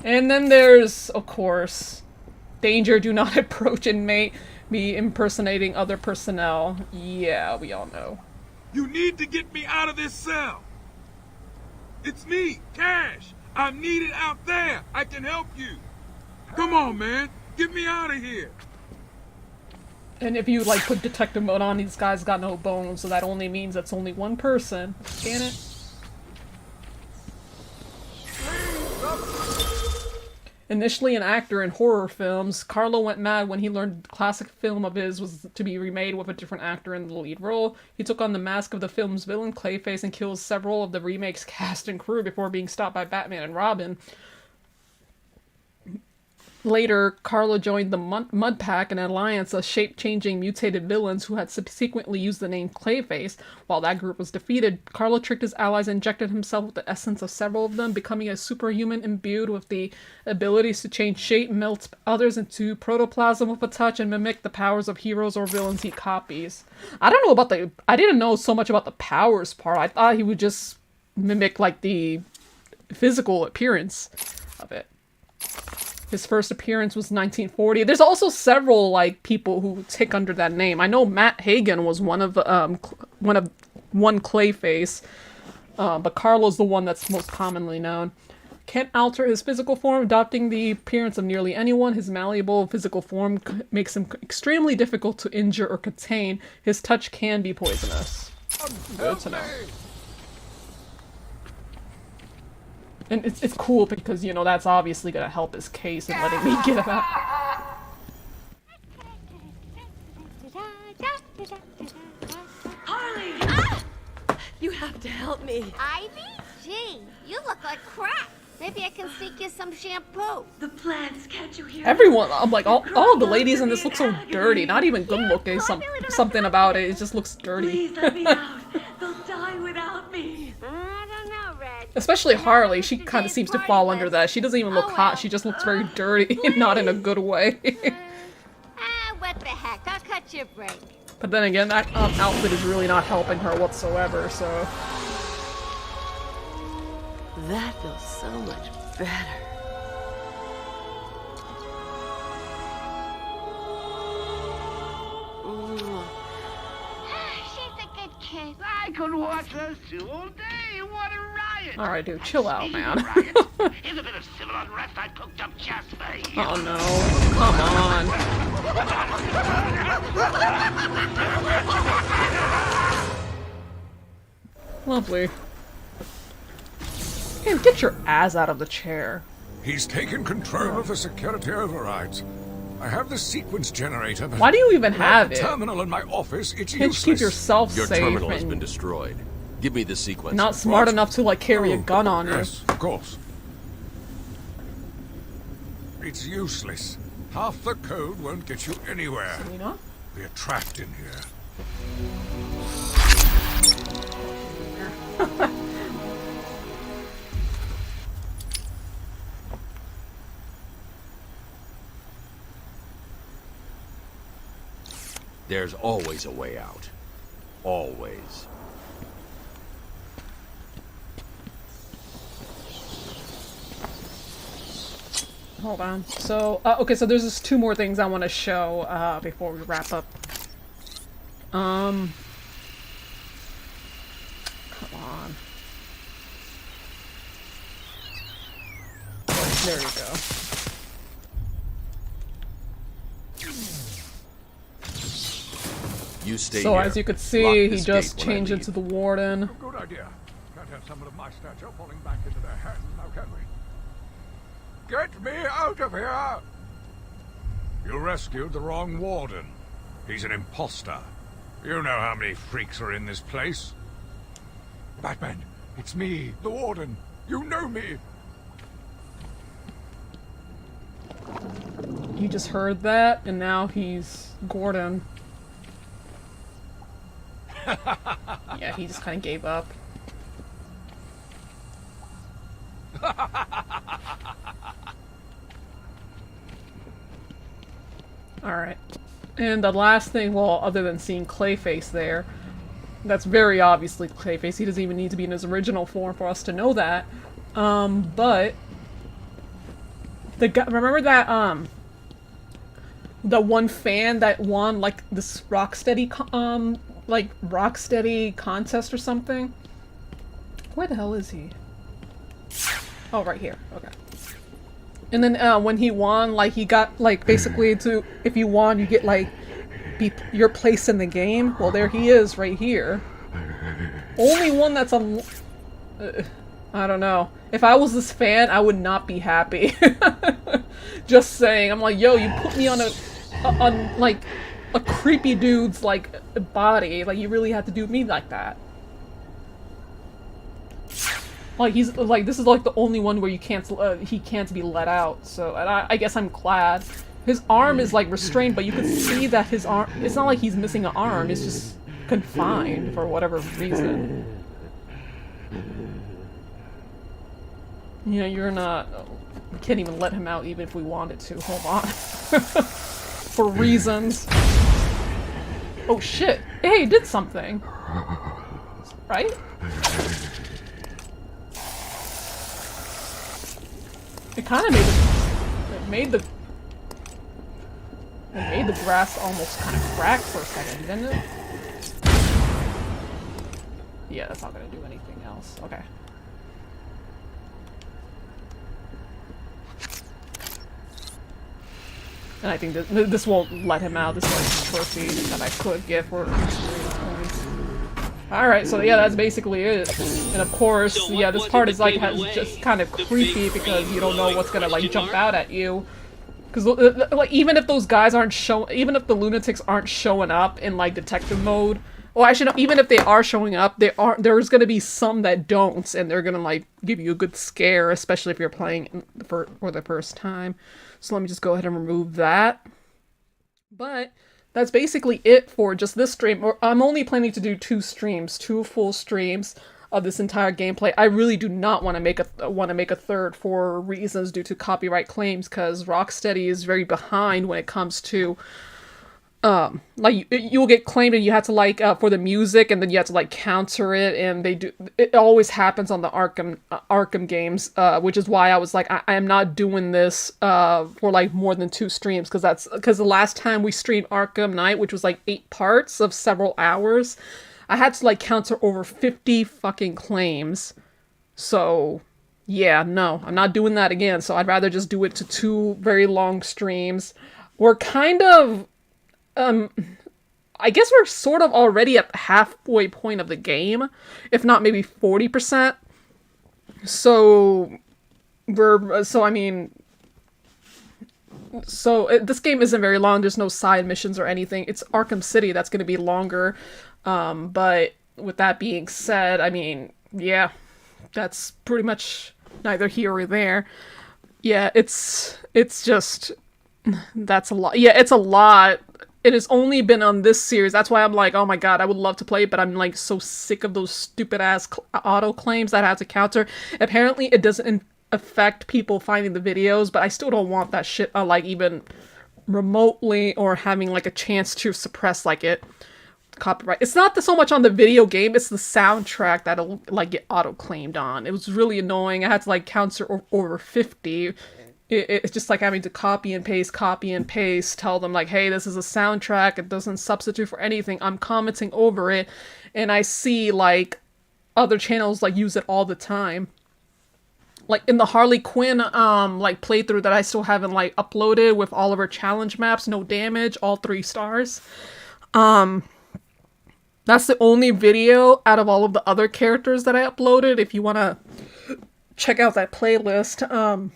And then there's, of course, danger, do not approach inmate. Me impersonating other personnel. Yeah, we all know. You need to get me out of this cell. It's me, Cash. I'm needed out there. I can help you. Come on, man. Get me out of here. And if you, like, put detective mode on, these guys got no bones, so that only means that's only one person. Scan it. Initially an actor in horror films, Carlo went mad when he learned the classic film of his was to be remade with a different actor in the lead role. He took on the mask of the film's villain, Clayface, and kills several of the remake's cast and crew before being stopped by Batman and Robin. Later, Carlo joined the Mud Pack, an alliance of shape-changing mutated villains who had subsequently used the name Clayface. While that group was defeated, Carlo tricked his allies and injected himself with the essence of several of them, becoming a superhuman imbued with the abilities to change shape, melt others into protoplasm with a touch, and mimic the powers of heroes or villains he copies. I didn't know so much about the powers part. I thought he would just mimic, like, the physical appearance of it. His first appearance was 1940. There's also several like people who take under that name. I know Matt Hagen was one Clayface, but Carlo's the one that's most commonly known. Can't alter his physical form, adopting the appearance of nearly anyone. His malleable physical form makes him extremely difficult to injure or contain. His touch can be poisonous. Good to know. And it's cool because, you know, that's obviously gonna help his case in letting me get him out. Harley! Ah! You have to help me. Ivy? Gee, you look like crap. Maybe I can sneak you some shampoo. The plants, can't you hear? Everyone, I'm like, all of the ladies in this look so dirty. Not even good looking. Something about it just looks dirty. Please let me out. They'll die without me. I don't know, Red. Especially Harley, she kind of seems to fall under that. She doesn't even look hot, she just looks very dirty, not in a good way. What the heck, I'll cut you a break. But then again, that outfit is really not helping her whatsoever, so... That feels so much better. She's a good kid. I could watch those two all day. What a riot! Alright, dude, chill out, man. In a bit of civil unrest I cooked up just for you. Oh no, come on. Lovely. Man, get your ass out of the chair. He's taken control of the security overrides. I have the sequence generator, but Why do you even have the it? terminal in my office, it's Can't you useless. keep yourself Your safe terminal has and been destroyed. Give me the sequence. not smart enough to like carry a gun on you? Yes, of course. It's useless. Half the code won't get you anywhere. Selena? We're trapped in here. There's always a way out. Always. Hold on. So, okay, so there's just two more things I want to show before we wrap up. Come on. There you go. You stay So here. as you could see, Lock he this just gate when I changed leave. into the warden. Good idea. Can't have someone of my stature falling back into their hands, now can we? Get me out of here! You rescued the wrong warden. He's an imposter. You know how many freaks are in this place. Batman, it's me, the warden. You know me. You just heard that, and now he's Gordon. Yeah, he just kind of gave up. Alright. And the last thing, well, other than seeing Clayface there, that's very obviously Clayface. He doesn't even need to be in his original form for us to know that. But the guy, remember that, the one fan that won, like, this Rocksteady contest or something? Where the hell is he? Oh, right here. Okay. And then, when he won, like, he got, like, basically if you won, you get, like, your place in the game. Well, there he is, right here. Only one that's on... I don't know. If I was this fan, I would not be happy. Just saying. I'm like, yo, you put me on like, a creepy dude's, like, body. Like, you really had to do me like that. Like, he's, like, this is, like, the only one where you can't, he can't be let out, so, and I guess I'm glad. His arm is, like, restrained, but you can see that his arm, it's not like he's missing an arm, it's just confined for whatever reason. Yeah, you're not, we can't even let him out even if we wanted to, hold on. For reasons. Oh shit, hey, he did something. Right? It kind of made the grass almost kind of crack for a second, didn't it? Yeah, that's not gonna do anything else. Okay. And I think this won't let him out. This is like a trophy that I could get for experience points. Alright, so yeah, that's basically it. And of course, So yeah, this was part it is that like, gave has away just kind of the creepy big because you don't know glowing what's gonna like question jump mark? out at you. Because like even if those guys aren't even if the lunatics aren't showing up in like detective mode, well, actually, no, even if they are showing up, there's gonna be some that don't, and they're gonna like give you a good scare, especially if you're playing for the first time. So let me just go ahead and remove that. But that's basically it for just this stream. I'm only planning to do 2 streams, 2 full streams of this entire gameplay. I really do not want to make a third for reasons due to copyright claims, because Rocksteady is very behind when it comes to like you'll get claimed and you have to like for the music, and then you have to like counter it, and it always happens on the Arkham games, which is why I was like, I am not doing this for like more than 2 streams, because the last time we streamed Arkham Knight, which was like 8 parts of several hours, I had to like counter over 50 fucking claims. So yeah, no, I'm not doing that again. So I'd rather just do it to 2 very long streams. We're kind of I guess we're sort of already at the halfway point of the game, if not maybe 40%. So I mean, this game isn't very long. There's no side missions or anything. It's Arkham City that's going to be longer. But with that being said, I mean, yeah, that's pretty much neither here or there. Yeah, it's just, that's a lot. Yeah, it's a lot. It has only been on this series. That's why I'm like, oh my god, I would love to play, but I'm like so sick of those stupid ass auto claims that I have to counter. Apparently, it doesn't affect people finding the videos, but I still don't want that shit like even remotely or having like a chance to suppress like it copyright. It's not so much on the video game, it's the soundtrack that'll like get auto claimed on. It was really annoying. I had to like counter over 50. It's just like having to copy and paste, tell them like, hey, this is a soundtrack, it doesn't substitute for anything. I'm commenting over it, and I see like other channels like use it all the time. Like in the Harley Quinn like playthrough that I still haven't like uploaded with all of her challenge maps, no damage, all 3 stars. That's the only video out of all of the other characters that I uploaded. If you want to check out that playlist,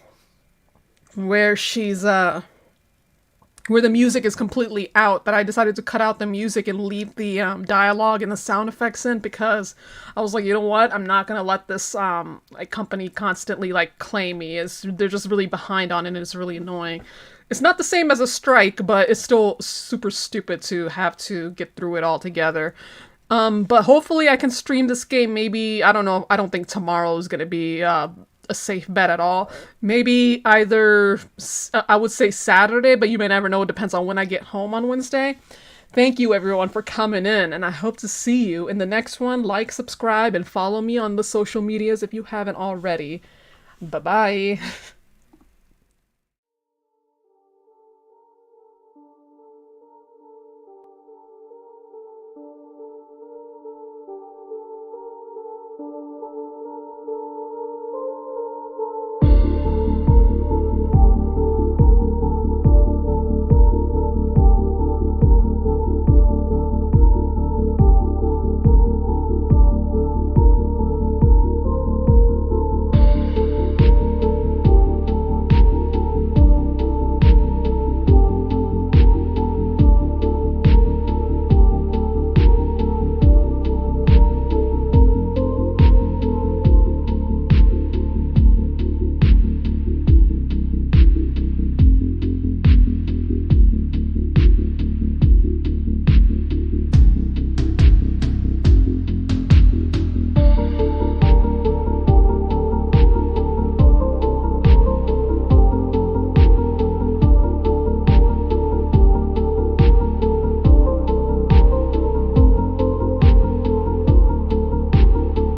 where she's where the music is completely out, but I decided to cut out the music and leave the dialogue and the sound effects in, because I was like, you know what, I'm not gonna let this like company constantly like claim me. They're just really behind on it, and it's really annoying. It's not the same as a strike, but it's still super stupid to have to get through it all together. But hopefully I can stream this game. Maybe, I don't know, I don't think tomorrow is gonna be a safe bet at all. Maybe either, I would say Saturday, but you may never know. It depends on when I get home on Wednesday. Thank you everyone for coming in, and I hope to see you in the next one. Like, subscribe, and follow me on the social medias if you haven't already. Bye-bye.